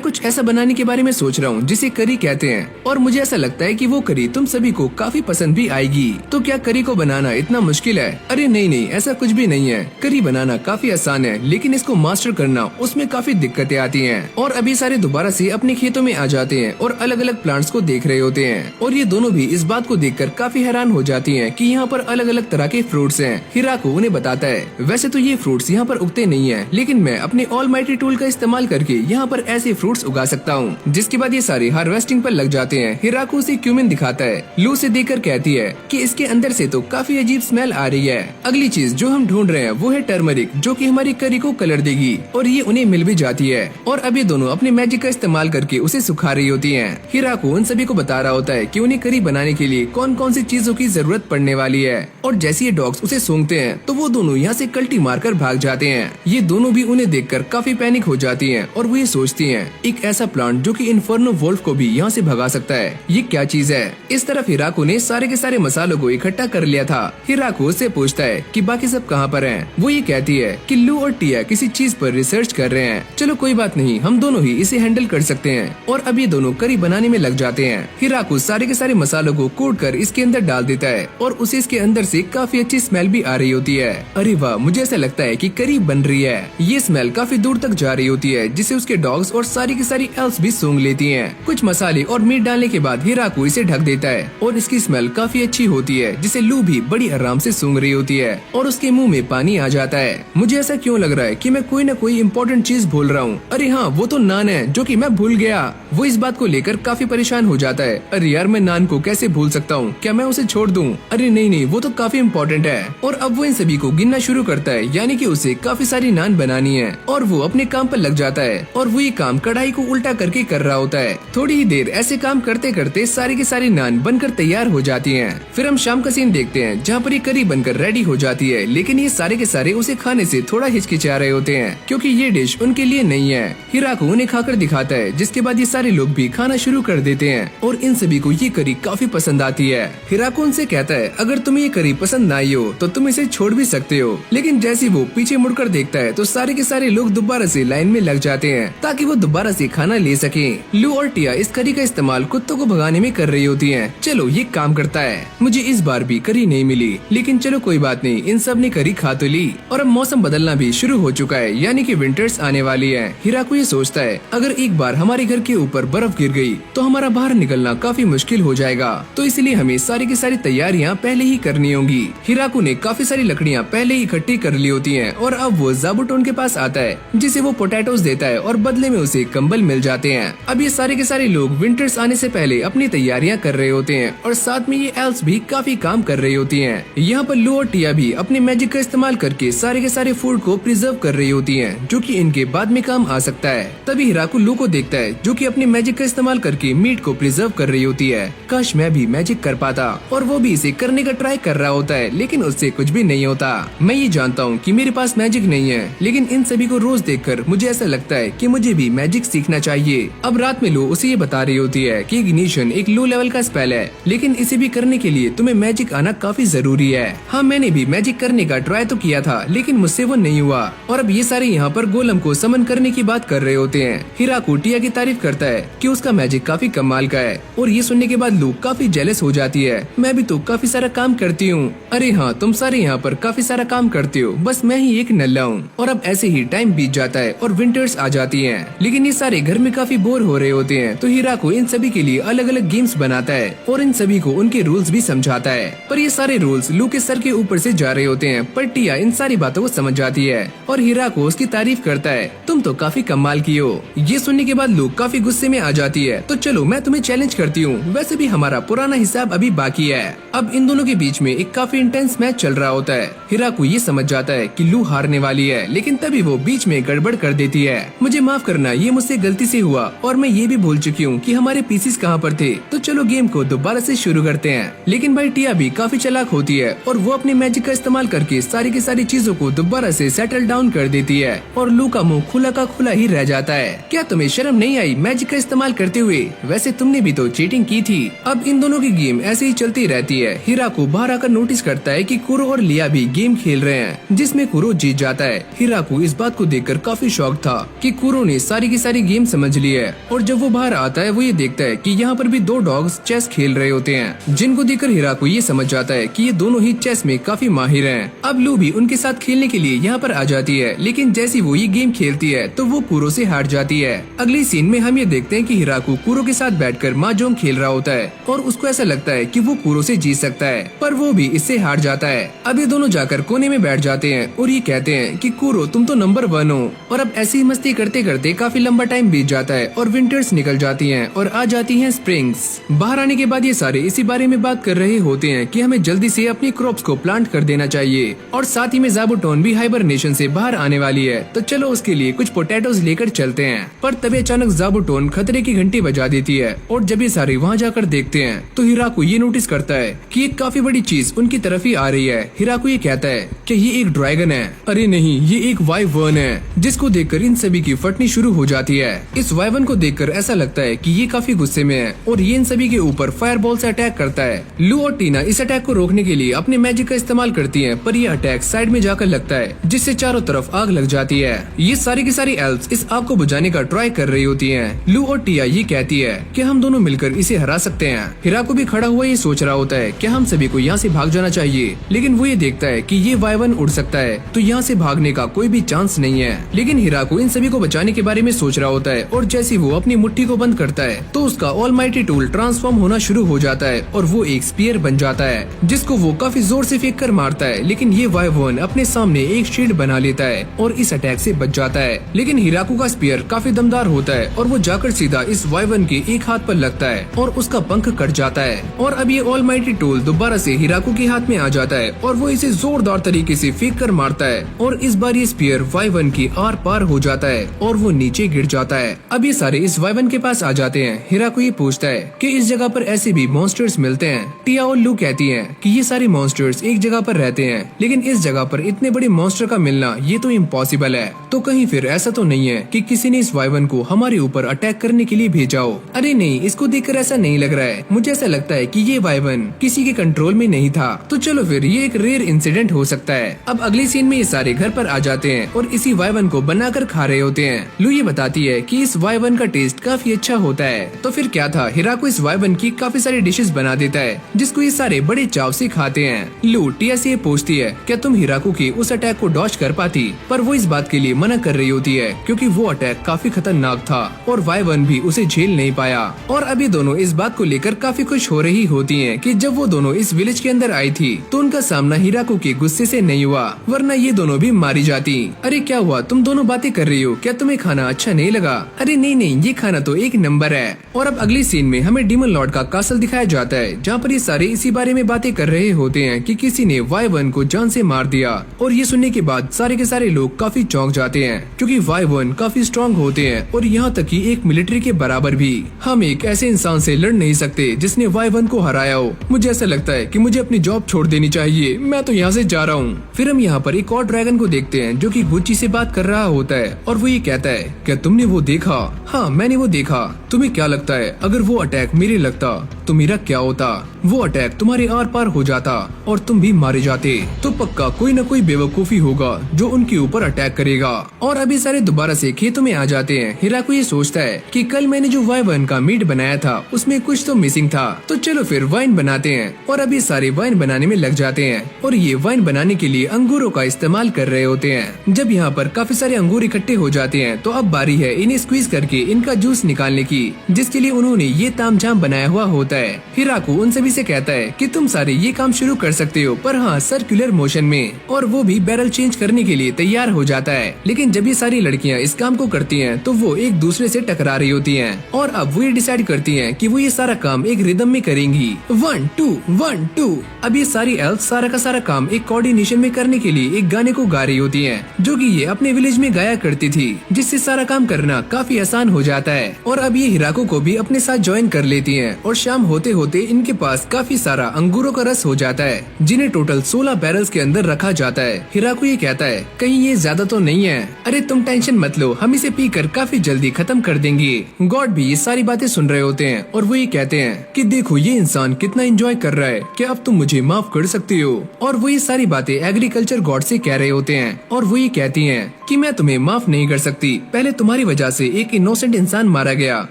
कुछ ऐसा बनाने के बारे में सोच रहा हूँ जिसे करी कहते हैं और मुझे ऐसा लगता है कि वो करी तुम सभी को काफी पसंद भी आएगी। तो क्या करी को बनाना इतना मुश्किल है? अरे नहीं नहीं, ऐसा कुछ भी नहीं है। करी बनाना काफी आसान है, लेकिन इसको मास्टर करना उसमें काफी दिक्कतें आती हैं। और अभी सारे दोबारा से अपने खेतों में आ जाते हैं और अलग अलग प्लांट्स को देख रहे होते हैं और ये दोनों भी इस बात को देखकर काफी हैरान हो जाती हैं कि यहाँ पर अलग अलग तरह के फ्रूट्स हैं। हिराको उन्हें बताता है वैसे तो ये फ्रूट्स यहाँ पर उगते नहीं है, लेकिन मैं अपने ऑलमाइटी टूल का इस्तेमाल करके यहाँ पर ऐसे फ्रूट्स उगा सकता हूँ। जिसके बाद ये सारे हार्वेस्टिंग पर लग जाते हैं। हिराको उसे क्यूमिन दिखाता है। लू से देखकर कहती है कि इसके अंदर से तो काफी अजीब स्मेल आ रही है। अगली चीज जो हम ढूंढ रहे हैं वो है टर्मरिक, जो कि हमारी करी को कलर देगी और ये उन्हें मिल भी जाती है। और अब ये दोनों अपने मैजिक का इस्तेमाल करके उसे सुखा रही होती हैं। हैं। हिराको उन सभी को बता रहा होता है कि उन्हें करी बनाने के लिए कौन कौन सी चीजों की जरूरत पड़ने वाली है। और जैसे ये डॉग्स उसे सूंघते हैं तो वो दोनों यहाँ से कल्टी मारकर भाग जाते हैं। ये दोनों भी उन्हें देखकर काफी पैनिक हो जाती हैं और वो ये सोचती हैं एक ऐसा प्लांट जो कि इन्फर्नो वोल्फ को भी यहाँ से भगा सकता है, ये क्या चीज है। इस तरफ हिराको ने सारे के सारे मसालों को इकट्ठा कर लिया था। हिराको उससे पूछता है कि बाकी सब कहाँ पर हैं। वो ये कहती है कि लू और टिया किसी चीज पर रिसर्च कर रहे हैं। चलो कोई बात नहीं, हम दोनों ही इसे हैंडल कर सकते हैं। और अब ये दोनों करी बनाने में लग जाते हैं। हिराको सारे के सारे मसालों को कूट कर इसके अंदर डाल देता है और उसे इसके अंदर से काफी अच्छी स्मेल भी आ रही होती है। अरे वाह, मुझे ऐसा लगता है कि करी बन रही है। ये स्मेल काफी दूर तक जा रही होती है जिसे उसके डॉग्स और सारी की सारी एल्स भी सूंघ लेती हैं। कुछ मसाले और मीट डालने के बाद हिराको इसे ढक देता है और इसकी स्मेल काफी अच्छी होती है जिसे लू भी बड़ी आराम से सूंघ रही होती है और उसके मुंह में पानी आ जाता है। मुझे ऐसा क्यों लग रहा है कि मैं कोई न कोई इम्पोर्टेंट चीज भूल रहा हूँ। अरे हाँ, वो तो नान है जो कि मैं भूल गया। वो इस बात को लेकर काफी परेशान हो जाता है। अरे यार, मैं नान को कैसे भूल सकता हूँ, क्या मैं उसे छोड़ दूँ? अरे नहीं, वो तो काफी इम्पोर्टेंट है। और अब वो इन सभी को गिनना शुरू करता है, यानी कि उसे काफी सारी नान बनानी है और वो अपने काम पर लग जाता है और वो ये काम कढ़ाई को उल्टा करके कर रहा होता है। थोड़ी ही देर ऐसे काम करते करते सारी की सारी नान बनकर तैयार हो जाती हैं। फिर हम शाम का सीन देखते हैं जहाँ पर ये करी बनकर रेडी हो जाती है, लेकिन ये सारे के सारे उसे खाने से थोड़ा हिचकिचा रहे होते हैं क्योंकि ये डिश उनके लिए नहीं है। हिराको उन्हें खाकर दिखाता है जिसके बाद ये सारे लोग भी खाना शुरू कर देते हैं और इन सभी को ये करी काफी पसंद आती है। हिराको उनसे कहता है अगर तुम्हें ये करी पसंद ना आई हो तो तुम इसे छोड़ भी सकते हो, लेकिन जैसे वो पीछे मुड़कर देखता है तो सारे के सारे लोग दोबारा से लाइन में लग जाते हैं ताकि वो दोबारा से खाना ले सके। लू और टिया इस करी का इस्तेमाल कुत्तों को भगाने में कर रही होती हैं। चलो ये काम करता है। मुझे इस बार भी करी नहीं मिली, लेकिन चलो कोई बात नहीं, इन सब ने करी खा तो ली। और अब मौसम बदलना भी शुरू हो चुका है, यानी कि विंटर्स आने वाली है। हिराको ये सोचता है अगर एक बार हमारे घर के ऊपर बर्फ गिर गई तो हमारा बाहर निकलना काफी मुश्किल हो जाएगा, तो इसलिए हमें सारी की सारी तैयारियाँ पहले ही करनी होंगी। हिराको ने काफी सारी लकड़ियाँ पहले ही इकट्ठी कर ली होती हैं और अब वो ज़ाबुटोन के पास आता है जिसे वो पोटैटोस देता है और बदले में उसे कंबल मिल जाते हैं। अब ये सारे के सारे लोग विंटर्स आने से पहले अपनी तैयारियां कर रहे होते हैं और साथ में ये एल्स भी काफी काम कर रही होती हैं। यहाँ पर लू और टिया भी अपने मैजिक का इस्तेमाल करके सारे के सारे फूड को प्रिजर्व कर रही होती हैं जो कि इनके बाद में काम आ सकता है। तभी हिराको लू को देखता है जो कि अपने मैजिक का इस्तेमाल करके मीट को प्रिजर्व कर रही होती है। काश मैं भी मैजिक कर पाता, और वो भी इसे करने का ट्राई कर रहा होता है लेकिन उससे कुछ भी नहीं होता। मैं ये जानता हूँ कि मेरे पास मैजिक नहीं है, लेकिन इन सभी को रोज देखकर मुझे ऐसा लगता है कि मुझे भी मैजिक सीखना चाहिए। अब रात में लू उसे ये बता रही होती है कि इग्निशन एक लो लेवल का स्पेल है, लेकिन इसे भी करने के लिए तुम्हें मैजिक आना काफी जरूरी है। हाँ, मैंने भी मैजिक करने का ट्राई तो किया था लेकिन मुझसे वो नहीं हुआ। और अब ये सारे यहाँ पर गोलम को समन करने की बात कर रहे होते हैं। हिराको टिया की तारीफ करता है कि उसका मैजिक काफी कमाल का है और ये सुनने के बाद लू काफी जेलस हो जाती है। मैं भी तो काफी सारा काम करती हूँ। अरे हाँ, तुम सारे यहाँ पर काफी सारा काम करते हो, बस मैं ही एक नल्ला हूँ। और अब ऐसे ही टाइम बीत जाता है और विंटर्स आ जाती हैं, लेकिन ये सारे घर में काफी बोर हो रहे होते हैं। तो हिराको इन सभी के लिए अलग अलग गेम्स बनाता है और इन सभी को उनके रूल्स भी समझाता है। पर ये सारे रूल्स लू के सर के ऊपर से जा रहे होते हैं। पर टिया इन सारी बातों को समझ जाती है और हिराको उसकी तारीफ करता है, तुम तो काफी कमाल की हो। ये सुनने के बाद लू काफी गुस्से में आ जाती है। तो चलो मैं तुम्हें चैलेंज करती हूँ, वैसे भी हमारा पुराना हिसाब अभी बाकी है। अब इन दोनों के बीच में एक काफी इंटेंस मैच चल रहा होता है। हिराको ये समझ जाता है कि लू हारने वाली है, लेकिन तभी वो बीच में गड़बड़ कर देती है। मुझे माफ करना, ये मुझसे गलती से हुआ और मैं ये भी भूल चुकी हूँ कि हमारे पीसीस कहाँ पर थे। तो चलो गेम को दोबारा से शुरू करते हैं। लेकिन भाई टिया भी काफी चालाक होती है और वो अपने मैजिक का इस्तेमाल करके सारी की सारी चीजों को दोबारा से सेटल डाउन कर देती है और लू का मुंह खुला का खुला ही रह जाता है। क्या तुम्हें शर्म नहीं आई मैजिक का इस्तेमाल करते हुए? वैसे तुमने भी तो चीटिंग की थी। अब इन दोनों की गेम ऐसे ही चलती रहती है। हिराको बाहर आकर नोटिस करता है कि कुरो और लिया भी गेम खेल रहे हैं जिसमें कुरो जीत जाता है। हिराको इस बात को देखकर काफी शॉक था कि कुरो ने सारी की सारी गेम समझ ली है। और जब वो बाहर आता है वो ये देखता है कि यहाँ पर भी दो डॉग्स चेस खेल रहे होते हैं, जिनको देखकर हिराको ये समझ जाता है कि ये दोनों ही चेस में काफी माहिर हैं। अब लू भी उनके साथ खेलने के लिए यहाँ पर आ जाती है, लेकिन जैसी वो ये गेम खेलती है तो वो कुरो से हार जाती है। अगली सीन में हम ये देखते हैं कि हिराको कुरो के साथ बैठकर mahjong खेल रहा होता है और उसको ऐसा लगता है कि वो कुरो से जीत सकता है, पर वो भी इससे हार जाता है। अब ये दोनों जाकर कोने में बैठ जाते हैं और ये कहते हैं कि कुरो तुम तो नंबर 1 हो। और अब ऐसी मस्ती करते करते काफी लंबा टाइम बीत जाता है और विंटर्स निकल जाती हैं और आ जाती हैं स्प्रिंग्स। बाहर आने के बाद ये सारे इसी बारे में बात कर रहे होते हैं कि हमें जल्दी से अपनी क्रॉप्स को प्लांट कर देना चाहिए और साथ ही में ज़ाबुटोन भी हाइबरनेशन से बाहर आने वाली है, तो चलो उसके लिए कुछ पोटैटोज लेकर चलते हैं। पर तभी अचानक ज़ाबुटोन खतरे की घंटी घंटी बजा देती है। और जब ये सारे वहाँ जाकर देखते हैं तो हिराकू ये नोटिस करता है कि एक काफी बड़ी चीज उनकी तरफ ही आ रही है। हिराकू ये कहता है कि ये एक ड्रैगन है। अरे नहीं, ये एक वाइवर्न है, जिसको देखकर इन सभी की फटनी शुरू हो जाती है। इस वाइवर्न को देखकर ऐसा लगता है कि ये काफी गुस्से में है और ये इन सभी के ऊपर फायरबॉल से अटैक करता है। लू और टीना इस अटैक को रोकने के लिए अपने मैजिक का इस्तेमाल करती हैं, पर ये अटैक साइड में जाकर लगता है, जिससे चारों तरफ आग लग जाती है। ये सारी की सारी एल्फ्स इस आग को बुझाने का ट्राई कर रही होती हैं। लू और टिया ये कहती है कि हम दोनों मिलकर इसे हरा सकते हैं। हिराकू भी खड़ा हुआ ये सोच रहा होता है कि हम सभी को यहाँ से भाग जाना चाहिए, लेकिन वो ये देखता है कि ये वाइवर्न उड़ सकता है, तो यहाँ से भागने का कोई भी चांस नहीं है। लेकिन हिराकू इन सभी को बचाने के बारे में सोच रहा होता है और जैसे वो अपनी मुट्ठी को बंद करता है तो उसका ऑलमाइटी टूल ट्रांसफॉर्म होना शुरू हो जाता है और वो एक स्पीयर बन जाता है, जिसको वो काफी जोर से फेंक कर मारता है। लेकिन ये वाइवर्न अपने सामने एक शील्ड बना लेता है और इस अटैक से बच जाता है। लेकिन हिराकू का स्पीयर काफी दमदार होता है और वो जाकर सीधा इस वाइवर्न के एक हाथ पर लगता है और उसका पंख कट जाता है। और अब ये ऑलमाइटी टूल दोबारा से हिराकू के हाथ में आ जाता है और वो इसे जोरदार तरीके से फेंक कर मारता है और इस बार ये स्पीयर वाइवर्न की आर पार हो जाता है और वो नीचे गिर जाता है। अब ये सारे इस वाइवर्न के पास आ जाते हैं। हिराकू ये पूछता है कि इस जगह पर ऐसे भी मॉन्स्टर्स मिलते हैं। टिया और लू कहती हैं कि ये सारे मॉन्स्टर्स एक जगह पर रहते हैं, लेकिन इस जगह पर इतने बड़े मॉन्स्टर का मिलना ये तो इम्पॉसिबल है। तो कहीं फिर ऐसा तो नहीं है कि किसी ने इस वाइवर्न को हमारे ऊपर अटैक करने के लिए भेजा हो। अरे नहीं, इसको देखकर ऐसा नहीं लग रहा है। मुझे ऐसा लगता है कि ये वाइवर्न किसी के कंट्रोल में नहीं था। तो चलो फिर ये एक रेयर इंसिडेंट हो सकता है। अब अगले सीन में ये सारे घर पर आ जाते हैं और इसी वाइवर्न को बनाकर खा रहे होते हैं। लू ये बताती है कि इस वाइवर्न का टेस्ट काफी अच्छा होता है। तो फिर क्या था, हिराकू इस वाइवर्न की काफी सारी डिशेस बना देता है, जिसको ये सारे बड़े चाव से खाते हैं। लू टिया से ये पूछती है क्या तुम हिराकू की उस अटैक को डॉज कर पाती, पर वो इस बात के लिए मना कर रही होती है क्योंकि वो अटैक काफी खतरनाक था और वाइवर्न भी उसे झेल नहीं पाया। और अभी दोनों इस बात को लेकर काफी खुश हो रही होती हैं कि जब वो दोनों इस विलेज के अंदर आई थी तो उनका सामना हिराकू के गुस्से से नहीं हुआ, वरना ये दोनों भी मारी जाती। अरे क्या हुआ, तुम दोनों बातें कर रही हो, क्या तुम्हें खाना अच्छा नहीं लगा? अरे नहीं नहीं, ये खाना तो एक नंबर है। और अब अगली सीन में हमें डीमन लॉर्ड का कासल दिखाया जाता है, जहाँ पर ये सारे इसी बारे में बातें कर रहे होते हैं कि किसी ने वाइवर्न को जान से मार दिया। और ये सुनने के बाद सारे के सारे लोग काफी चौंक जाते हैं क्योंकि वाइवर्न काफी स्ट्रॉन्ग होते हैं और यहाँ तक कि एक मिलिट्री के बराबर भी। हम एक ऐसे इंसान से लड़ नहीं सकते जिसने वाइवर्न को हराया हो। मुझे ऐसा लगता है कि मुझे अपनी जॉब छोड़ देनी चाहिए, मैं तो यहाँ से जा रहा हूँ। फिर हम यहाँ पर एक और ड्रैगन को देखते हैं जो कि गुच्ची से बात कर रहा होता है और वो ये कहता है क्या तुमने वो देखा? हाँ मैंने वो देखा। तुम्हें क्या लगता है अगर वो अटैक मेरे लगता तो मेरा क्या होता? वो अटैक तुम्हारे आर पार हो जाता और तुम भी मारे जाते। तो पक्का कोई न कोई बेवकूफी होगा जो उनके ऊपर अटैक करेगा। और अभी सारे दोबारा से खेतों में आ जाते हैं। हिराकू ये सोचता है कि कल मैंने जो वाइवर्न का मीट बनाया था उसमें कुछ तो मिसिंग था, तो चलो फिर वाइन बनाते हैं। और अभी सारे वाइन बनाने में लग जाते हैं और ये वाइन बनाने के लिए अंगूरों का इस्तेमाल कर रहे होते हैं। जब यहाँ पर काफी सारे अंगूर इकट्ठे हो जाते हैं तो अब बारी है इन्हें स्क्वीज करके इनका जूस निकालने की, जिसके लिए उन्होंने ये तामझाम बनाया हुआ होता है। हिराकू उन सभी से कहता है कि तुम सारे ये काम शुरू कर सकते हो, पर हाँ सर्कुलर मोशन में। और वो भी बैरल चेंज करने के लिए तैयार हो जाता है। लेकिन जब ये सारी लड़कियाँ इस काम को करती हैं तो वो एक दूसरे से टकरा रही होती हैं और अब वो ये डिसाइड करती हैं कि वो ये सारा काम एक रिदम में करेंगी। 1 2 1 2। अब ये सारी एल्फ सारा का सारा काम एक कोऑर्डिनेशन में करने के लिए एक गाने को गा रही होती हैं, जो कि ये अपने विलेज में गाया करती थी, जिससे सारा काम करना काफी आसान हो जाता है। और अब ये हिराकू को भी अपने साथ ज्वाइन कर लेती हैं और शाम होते होते इनके पास काफी सारा अंगूरों का रस हो जाता है, जिन्हें टोटल 16 बैरल्स के अंदर रखा जाता है। हिराकू ये कहता है कहीं ये ज्यादा तो नहीं है? अरे तुम टेंशन मत लो, हम इसे पीकर काफी जल्दी खत्म कर देंगे। गॉड भी ये सारी बातें सुन रहे होते हैं और वो ये कहते हैं कि देखो ये इंसान कितना एंजॉय कर रहा है, क्या अब तुम मुझे माफ कर सकते हो? और वो ये सारी बातें एग्रीकल्चर गॉड से कह रहे होते हैं और वो ये कहती हैं कि मैं तुम्हें माफ नहीं कर सकती। पहले तुम्हारी वजह से एक इनोसेंट इंसान मारा गया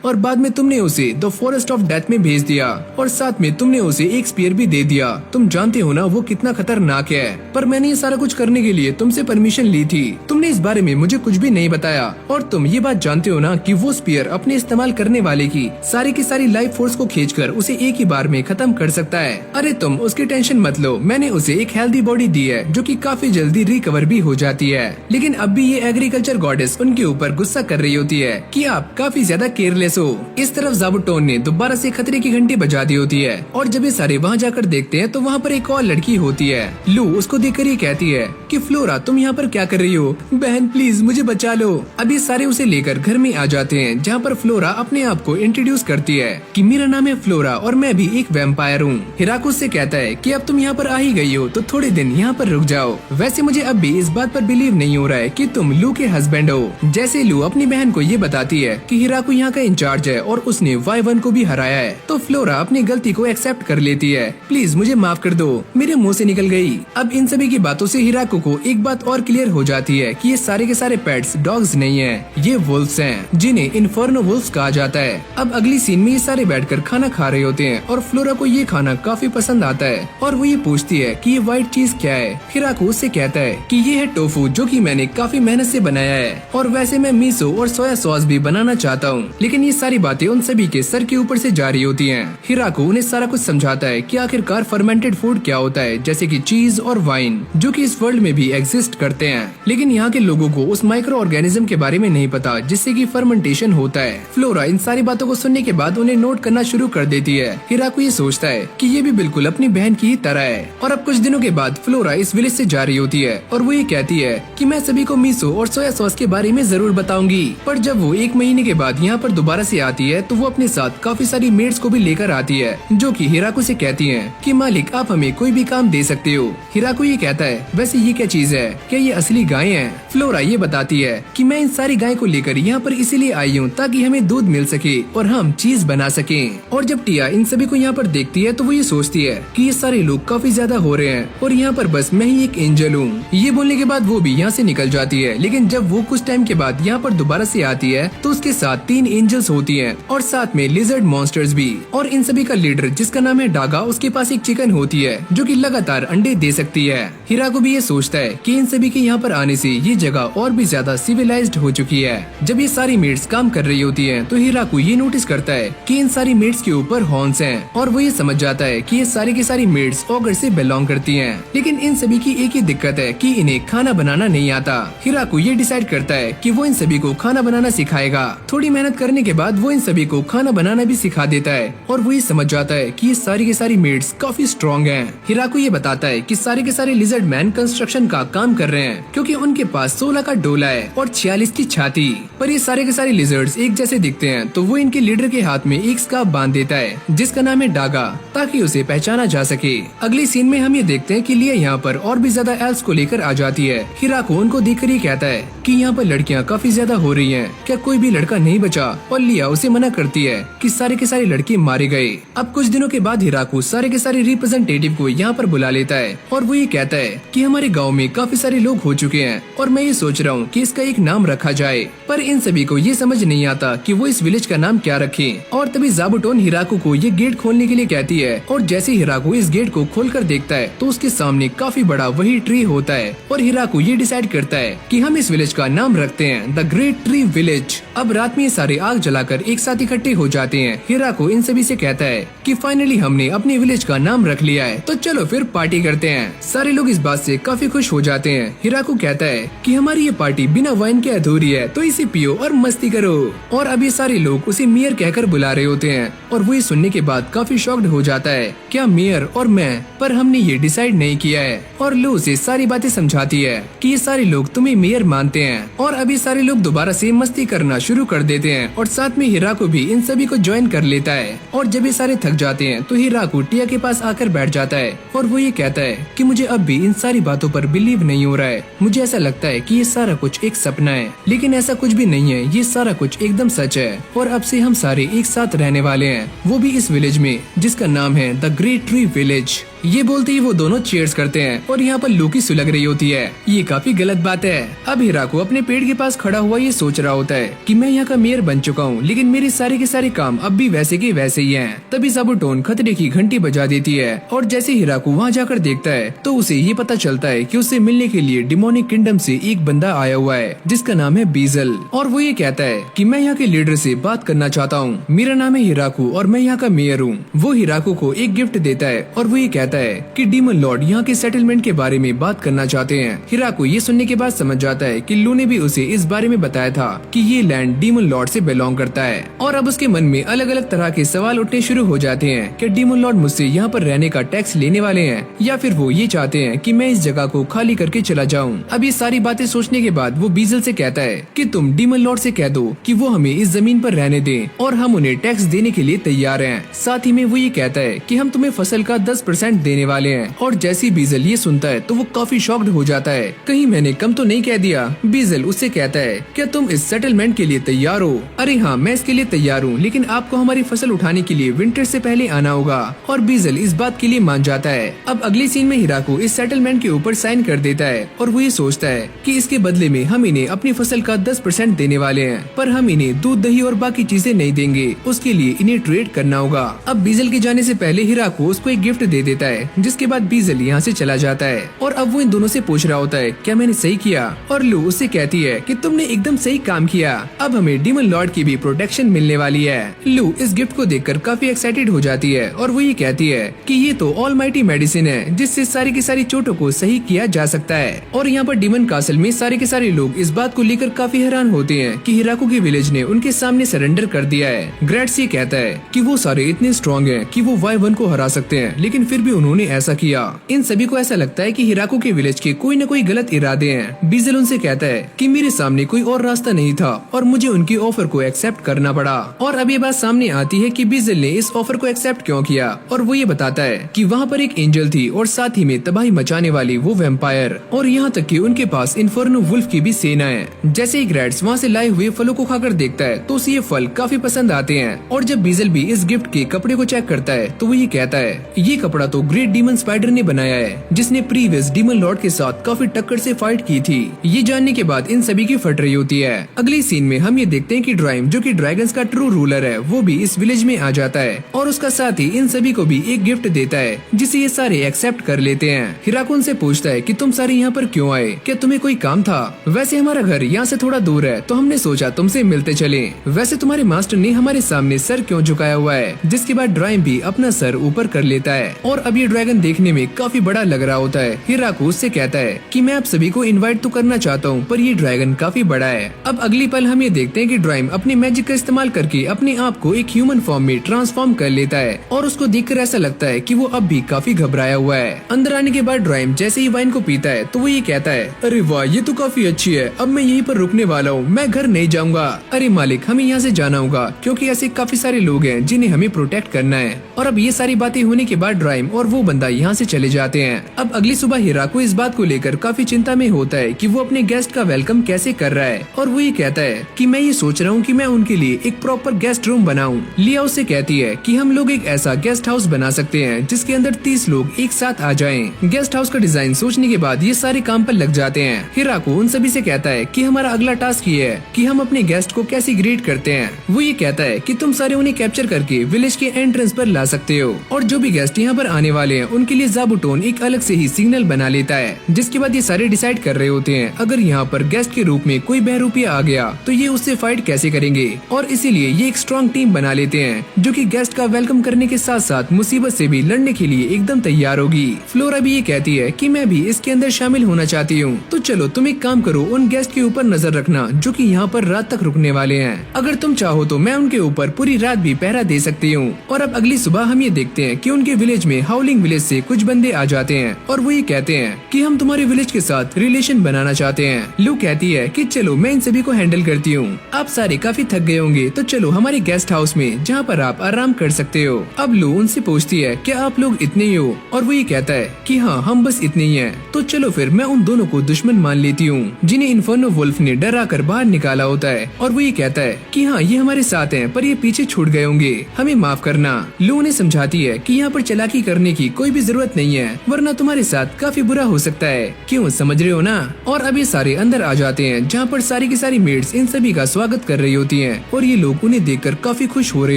और बाद में तुमने उसे द फॉरेस्ट ऑफ डेथ में भेज दिया और साथ में तुमने उसे एक स्पीयर भी दे दिया। तुम जानते हो ना वो कितना खतरनाक है, पर मैंने ये सारा कुछ करने के लिए तुमसे परमिशन ली थी। तुमने इस बारे में मुझे कुछ भी नहीं बताया और तुम ये बात जानते हो ना कि वो स्पीयर अपने इस्तेमाल करने वाले की सारी लाइफ फोर्स को खींचकर उसे एक ही बार में खत्म कर सकता है। अरे तुम उसकी टेंशन मत लो, मैंने उसे एक हेल्दी बॉडी दी है जो कि काफी जल्दी रिकवर भी हो जाती है। लेकिन अब भी ये एग्रीकल्चर गॉडेस उनके ऊपर गुस्सा कर रही होती है कि आप काफी ज्यादा केयरलेस हो। इस तरफ ज़ाबुटोन ने दोबारा से खतरे की घंटी बजा दी होती है और और जब ये सारे वहाँ जाकर देखते हैं तो वहाँ पर एक और लड़की होती है। लू उसको देखकर ये कहती है कि फ्लोरा तुम यहाँ पर क्या कर रही हो, बहन प्लीज मुझे बचा लो। अब ये सारे उसे लेकर घर में आ जाते हैं, जहाँ पर फ्लोरा अपने आप को इंट्रोड्यूस करती है कि मेरा नाम है फ्लोरा और मैं भी एक वैम्पायर हूँ। हिराको उससे कहता है कि अब तुम यहाँ पर आ ही गई हो तो थोड़े दिन यहाँ पर रुक जाओ। वैसे मुझे अब भी इस बात पर बिलीव नहीं हो रहा है कि तुम लू के हस्बैंड हो। जैसे लू अपनी बहन को ये बताती है कि हिराको यहाँ का इंचार्ज है और उसने Y1 को भी हराया है, तो फ्लोरा अपनी गलती को एक्सेप्ट कर लेती है। प्लीज मुझे माफ कर दो, मेरे मुंह से निकल गई। अब इन सभी की बातों से हिराको को एक बात और क्लियर हो जाती है कि ये सारे के सारे पेट्स डॉग्स नहीं है, ये वुल्फ्स हैं, जिन्हें इन्फर्नो वुल्फ्स कहा जाता है। अब अगली सीन में ये सारे बैठकर खाना खा रहे होते हैं और फ्लोरा को ये खाना काफी पसंद आता है और वो ये पूछती है कि ये व्हाइट चीज क्या है। हिराको उससे कहता है कि ये है टोफू, जो कि मैंने काफी मेहनत से बनाया है और वैसे मैं मिसो और सोया सॉस भी बनाना चाहता हूँ। लेकिन ये सारी बातें उन सभी के सर के ऊपर से जारी होती हैं। हिराको उन्हें सारा कुछ समझाता है कि आखिरकार फर्मेंटेड फूड क्या होता है, जैसे कि चीज और वाइन, जो कि इस वर्ल्ड में भी एग्जिस्ट करते हैं। लेकिन यहाँ के लोगों को उस माइक्रो ऑर्गेनिज्म के बारे में नहीं पता जिससे कि फर्मेंटेशन होता है। फ्लोरा इन सारी बातों को सुनने के बाद उन्हें नोट करना शुरू कर देती है। हिराको ये सोचता है कि ये भी बिल्कुल अपनी बहन की ही तरह है। और अब कुछ दिनों के बाद फ्लोरा इस विलेज से जा रही होती है और वो ये कहती है कि मैं सभी को मिसो और सोया सॉस के बारे में जरूर बताऊंगी। पर जब वो 1 महीने के बाद यहाँ पर दोबारा से आती है तो वो अपने साथ काफी सारी मेड्स को भी लेकर आती है, जो कि हिराको से कहती हैं कि मालिक आप हमें कोई भी काम दे सकते हो। हिराको ये कहता है वैसे ये क्या चीज है, क्या ये असली गाय हैं? फ्लोरा ये बताती है कि मैं इन सारी गाय को लेकर यहाँ पर इसीलिए आई हूँ ताकि हमें दूध मिल सके और हम चीज बना सके। और जब टिया इन सभी को यहाँ पर देखती है तो वो ये सोचती है कि ये सारे लोग काफी ज्यादा हो रहे हैं और यहाँ पर बस मैं ही एक एंजल हूँ। ये बोलने के बाद वो भी यहाँ से निकल जाती है। लेकिन जब वो कुछ टाइम के बाद यहाँ पर दोबारा से आती है तो उसके साथ 3 एंजल्स होती हैं और साथ में लिजर्ड मॉन्स्टर्स भी। और इन सभी का लीडर जिसका नाम है डागा, उसके पास एक चिकन होती है जो कि लगातार अंडे दे सकती है। हिराको भी ये सोचता है कि इन सभी के यहाँ पर आने से ये जगह और भी ज्यादा सिविलाइज्ड हो चुकी है। जब ये सारी मेड्स काम कर रही होती हैं तो हिराको ये नोटिस करता है कि इन सारी मेड्स के ऊपर हॉर्न्स हैं और वो ये समझ जाता है कि ये सारी की सारी मेड्स ऑगर से बिलोंग करती हैं। लेकिन इन सभी की एक ही दिक्कत है कि इन्हें खाना बनाना नहीं आता। हिराको ये डिसाइड करता है कि वो इन सभी को खाना बनाना सिखाएगा। थोड़ी मेहनत करने के बाद वो इन सभी को खाना बनाना भी सिखा देता है और वो ये समझ जाता है कि ये सारी के सारी मेड्स काफी स्ट्रॉन्ग हैं। हिराको ये बताता है कि सारे के सारे लिजर्ड मैन कंस्ट्रक्शन का काम कर रहे हैं क्योंकि उनके पास 16 का डोला है और 46 की छाती। पर ये सारे के सारे लिजर्ड्स एक जैसे दिखते हैं तो वो इनके लीडर के हाथ में एक स्कार्फ बांध देता है जिसका नाम है डागा, ताकि उसे पहचाना जा सके। अगली सीन में हम ये देखते हैं कि लिया यहाँ पर और भी ज्यादा एल्फ्स को लेकर आ जाती है। हिराको उनको देखकर ये कहता है कि यहाँ पर लड़कियाँ काफी ज्यादा हो रही हैं, क्या कोई भी लड़का नहीं बचा? और लिया उसे मना करती है कि सारे के सारे लड़के मारे गए। अब कुछ दिनों के बाद हिराको सारे के सारे रिप्रेजेंटेटिव को यहाँ पर बुला लेता है और वो ये कहता है कि हमारे गाँव में काफी सारे लोग हो चुके हैं और मैं ये सोच रहा हूँ कि इसका एक नाम रखा जाए। पर इन सभी को ये समझ नहीं आता कि वो इस विलेज का नाम क्या रखें। और तभी ज़ाबुटोन हिराको को ये गेट खोलने के लिए कहती है और जैसे हिराको इस गेट को खोलकर देखता है तो उसके सामने काफी बड़ा वही ट्री होता है और हिराको ये डिसाइड करता है कि हम इस विलेज का नाम रखते हैं द ग्रेट ट्री विलेज। अब रात में ये सारे आग जलाकर एक साथ इकट्ठे हो जाते हैं। हिराको इन सभी से कहता है कि फाइनली हमने अपने विलेज का नाम रख लिया है, तो चलो फिर पार्टी करते हैं। सारे लोग इस बात से काफी खुश हो जाते हैं। हिराको कहता है कि हमारी ये पार्टी बिना वाइन के अधूरी है, तो इसे पियो और मस्ती करो। और अभी सारे लोग उसे मेयर कहकर बुला रहे होते हैं और वो ये सुनने के बाद काफी शॉक्ड हो जाता है, क्या मेयर और मैं, पर हमने ये डिसाइड नहीं किया है। और लू उसे सारी बातें समझाती है कि ये सारे लोग तुम्हें मेयर मानते हैं। और अभी सारे लोग दोबारा से मस्ती करना शुरू कर देते हैं और साथ में हिराको भी इन सभी को ज्वाइन कर लेता है। और जब ये सारे थक जाते हैं तो हिराको टिया के पास आकर बैठ जाता है और वो ये कहता है कि मुझे अब भी इन सारी बातों पर बिलीव नहीं हो रहा है। मुझे ऐसा लगता है कि ये सारा कुछ एक सपना है, लेकिन ऐसा कुछ भी नहीं है, ये सारा कुछ एकदम सच है। और अब से हम सारे एक साथ रहने वाले हैं, वो भी इस विलेज में जिसका नाम है द ग्रेट ट्री विलेज। ये बोलते ही वो दोनों चीयर्स करते हैं और यहाँ पर लू की सुलग रही होती है। ये काफी गलत बात है। अब हिराको अपने पेड़ के पास खड़ा हुआ ये सोच रहा होता है कि मैं यहाँ का मेयर बन चुका हूँ, लेकिन मेरे सारे के सारे काम अब भी वैसे के वैसे ही हैं। तभी ज़ाबुटोन खतरे की घंटी बजा देती है और जैसे हिराको वहाँ जाकर देखता है तो उसे ये पता चलता है कि उससे मिलने के लिए डिमोनिक किंगडम से एक बंदा आया हुआ है जिसका नाम है बीजल। और वो ये कहता है कि मैं यहाँ के लीडर से बात करना चाहता हूँ, मेरा नाम है हिराको और मैं यहाँ का मेयर हूँ। वो हिराको को एक गिफ्ट देता है और वो ये कहता कहता है कि डीमन लॉर्ड यहाँ के सेटलमेंट के बारे में बात करना चाहते हैं। हिराको ये सुनने के बाद समझ जाता है कि लू ने भी उसे इस बारे में बताया था कि ये लैंड डीमन लॉर्ड से बिलोंग करता है। और अब उसके मन में अलग अलग तरह के सवाल उठने शुरू हो जाते हैं कि डीमन लॉर्ड मुझसे यहाँ पर रहने का टैक्स लेने वाले हैं या फिर वो ये चाहते हैं कि मैं इस जगह को खाली करके चला जाऊँ। अब ये सारी बातें सोचने के बाद वो बीजल से कहता है कि तुम डीमन लॉर्ड से कह दो कि वो हमें इस जमीन पर रहने दें और हम उन्हें टैक्स देने के लिए तैयार हैं। साथ ही में वो ये कहता है कि हम तुम्हें फसल का 10% देने वाले हैं। और जैसे बीजल ये सुनता है तो वो काफी शॉक्ड हो जाता है, कहीं मैंने कम तो नहीं कह दिया। बीजल उससे कहता है क्या तुम इस सेटलमेंट के लिए तैयार हो? अरे हाँ, मैं इसके लिए तैयार हूँ, लेकिन आपको हमारी फसल उठाने के लिए विंटर से पहले आना होगा। और बीजल इस बात के लिए मान जाता है। अब अगले सीन में हिराको इस सेटलमेंट के ऊपर साइन कर देता है और वो ये सोचता है कि इसके बदले में हम इन्हें अपनी फसल का 10% देने वाले हैं, पर हम इन्हें दूध, दही और बाकी चीजें नहीं देंगे, उसके लिए इन्हें ट्रेड करना होगा। अब बीजल के जाने से पहले हिराको उसको एक गिफ्ट दे देता है, जिसके बाद बीजल यहाँ से चला जाता है। और अब वो इन दोनों से पूछ रहा होता है क्या मैंने सही किया? और लू उससे कहती है कि तुमने एकदम सही काम किया, अब हमें डीमन लॉर्ड की भी प्रोटेक्शन मिलने वाली है। लू इस गिफ्ट को देखकर काफी एक्साइटेड हो जाती है और वो ये कहती है कि ये तो ऑलमाइटी मेडिसिन है जिससे सारी की सारी चोटों को सही किया जा सकता है। और यहाँ पर डीमन कासल में सारे के सारे लोग इस बात को लेकर काफी हैरान होते हैं कि हिराको के विलेज ने उनके सामने सरेंडर कर दिया है। ग्रेट्स ये कहता है कि वो सारे इतने स्ट्रॉन्ग हैं कि वो Y1 को हरा सकते हैं, लेकिन फिर भी उन्होंने ऐसा किया। इन सभी को ऐसा लगता है कि हिराको के विलेज के कोई न कोई गलत इरादे हैं। बीजल उनसे कहता है कि मेरे सामने कोई और रास्ता नहीं था और मुझे उनकी ऑफर को एक्सेप्ट करना पड़ा। और अब ये बात सामने आती है कि बीजल ने इस ऑफर को एक्सेप्ट क्यों किया, और वो ये बताता है कि वहाँ पर एक एंजल थी और साथ ही में तबाही मचाने वाली वो वैम्पायर, और यहाँ तक कि उनके पास इन्फर्नो वुल्फ की भी सेना है। जैसे ही ग्रेट्स वहाँ से लाए हुए फलों को खाकर देखता है तो उसे ये फल काफी पसंद आते हैं। और जब बीजल भी इस गिफ्ट के कपड़े को चेक करता है तो वो ये कहता है ये कपड़ा तो ग्रेट डीमन स्पाइडर ने बनाया है, जिसने प्रीवियस डीमन लॉर्ड के साथ काफी टक्कर से फाइट की थी। ये जानने के बाद इन सभी की फट रही होती है। अगले सीन में हम ये देखते हैं कि ड्राइम, जो कि ड्रैगन्स का ट्रू रूलर है, वो भी इस विलेज में आ जाता है और उसका साथी इन सभी को भी एक गिफ्ट देता है, जिसे ये सारे एक्सेप्ट कर लेते हैं। हिराको उनसे पूछता है कि तुम सारे यहाँ पर क्यों आए, क्या तुम्हें कोई काम था? वैसे हमारा घर यहाँ से थोड़ा दूर है तो हमने सोचा तुमसे मिलते चले। वैसे तुम्हारे मास्टर ने हमारे सामने सर क्यों झुकाया हुआ है? जिसके बाद ड्राइम भी अपना सर ऊपर कर लेता है और अब ये ड्रैगन देखने में काफी बड़ा लग रहा होता है। हिराको उससे कहता है कि मैं आप सभी को इनवाइट तो करना चाहता हूँ, पर ये ड्रैगन काफी बड़ा है। अब अगली पल हम ये देखते हैं कि ड्राइम अपने मैजिक का इस्तेमाल करके अपने आप को एक ह्यूमन फॉर्म में ट्रांसफॉर्म कर लेता है और उसको देखकर ऐसा लगता है कि वो अब भी काफी घबराया हुआ है। अंदर आने के बाद ड्राइम जैसे ही वाइन को पीता है तो वो ये कहता है अरे वाह, ये तो काफी अच्छी है, अब मैं यहीं पर रुकने वाला हूँ, मैं घर नहीं जाऊंगा। अरे मालिक, हमें यहाँ से जाना होगा क्योंकि ऐसे काफी सारे लोग हैं जिन्हें हमें प्रोटेक्ट करना है। और अब ये सारी बातें होने के बाद ड्राइम और वो बंदा यहाँ से चले जाते हैं। अब अगली सुबह हिराको इस बात को लेकर काफी चिंता में होता है कि वो अपने गेस्ट का वेलकम कैसे कर रहा है और वो ये कहता है कि मैं ये सोच रहा हूँ कि मैं उनके लिए एक प्रॉपर गेस्ट रूम बनाऊं। लिया उससे कहती है कि हम लोग एक ऐसा गेस्ट हाउस बना सकते हैं जिसके अंदर 30 लोग एक साथ आ जाएं। गेस्ट हाउस का डिजाइन सोचने के बाद ये सारे काम पर लग जाते हैं। हिराको उन सभी से कहता है कि हमारा अगला टास्क ये है कि हम अपने गेस्ट को कैसे ग्रीट करते हैं। वो ये कहता है कि तुम सारे उन्हें कैप्चर करके विलेज के एंट्रेंस पर ला सकते हो और जो भी गेस्ट यहाँ पर आने वाले हैं उनके लिए ज़ाबुटोन एक अलग से ही सिग्नल बना लेता है। जिसके बाद ये सारे डिसाइड कर रहे होते हैं अगर यहाँ पर गेस्ट के रूप में कोई बहरूपिया आ गया तो ये उससे फाइट कैसे करेंगे, और इसीलिए ये एक स्ट्रॉन्ग टीम बना लेते हैं जो कि गेस्ट का वेलकम करने के साथ साथ मुसीबत से भी लड़ने के लिए एकदम तैयार होगी। फ्लोरा भी ये कहती है कि मैं भी इसके अंदर शामिल होना चाहती हूँ, तो चलो तुम एक काम करो, उन गेस्ट के ऊपर नजर रखना जो कि यहाँ पर रात तक रुकने वाले हैं। अगर तुम चाहो तो मैं उनके ऊपर पूरी रात भी पहरा दे सकती हूँ। और अब अगली सुबह हम ये देखते हैं कि उनके विलेज में हाउलिंग विलेज से कुछ बंदे आ जाते हैं और वो ये कहते हैं कि हम तुम्हारे विलेज के साथ रिलेशन बनाना चाहते हैं। लू कहती है कि चलो मैं इन सभी को हैंडल करती हूँ, आप सारे काफी थक गए होंगे तो चलो हमारे गेस्ट हाउस में जहाँ पर आप आराम कर सकते हो। अब लू उनसे पूछती है क्या आप लोग इतने ही हो, और वो ये कहता है कि हाँ हम बस इतने ही हैं। तो चलो फिर मैं उन दोनों को दुश्मन मान लेती हूँ जिन्हें इन्फर्नो वुल्फ ने डरा कर बाहर निकाला होता है। और वो ये कहता है कि हाँ ये हमारे साथ हैं पर ये पीछे छूट गए होंगे, हमें माफ करना। लू उन्हें समझाती है कि यहाँ पर चालाकी करने की कोई भी जरूरत नहीं है वरना तुम्हारे साथ काफी बुरा हो सकता है, क्यों समझ रहे हो ना। और अब ये सारे अंदर आ जाते हैं जहाँ पर सारी की सारी मेड्स इन सभी का स्वागत कर रही होती हैं और ये लोग उन्हें देखकर काफी खुश हो रहे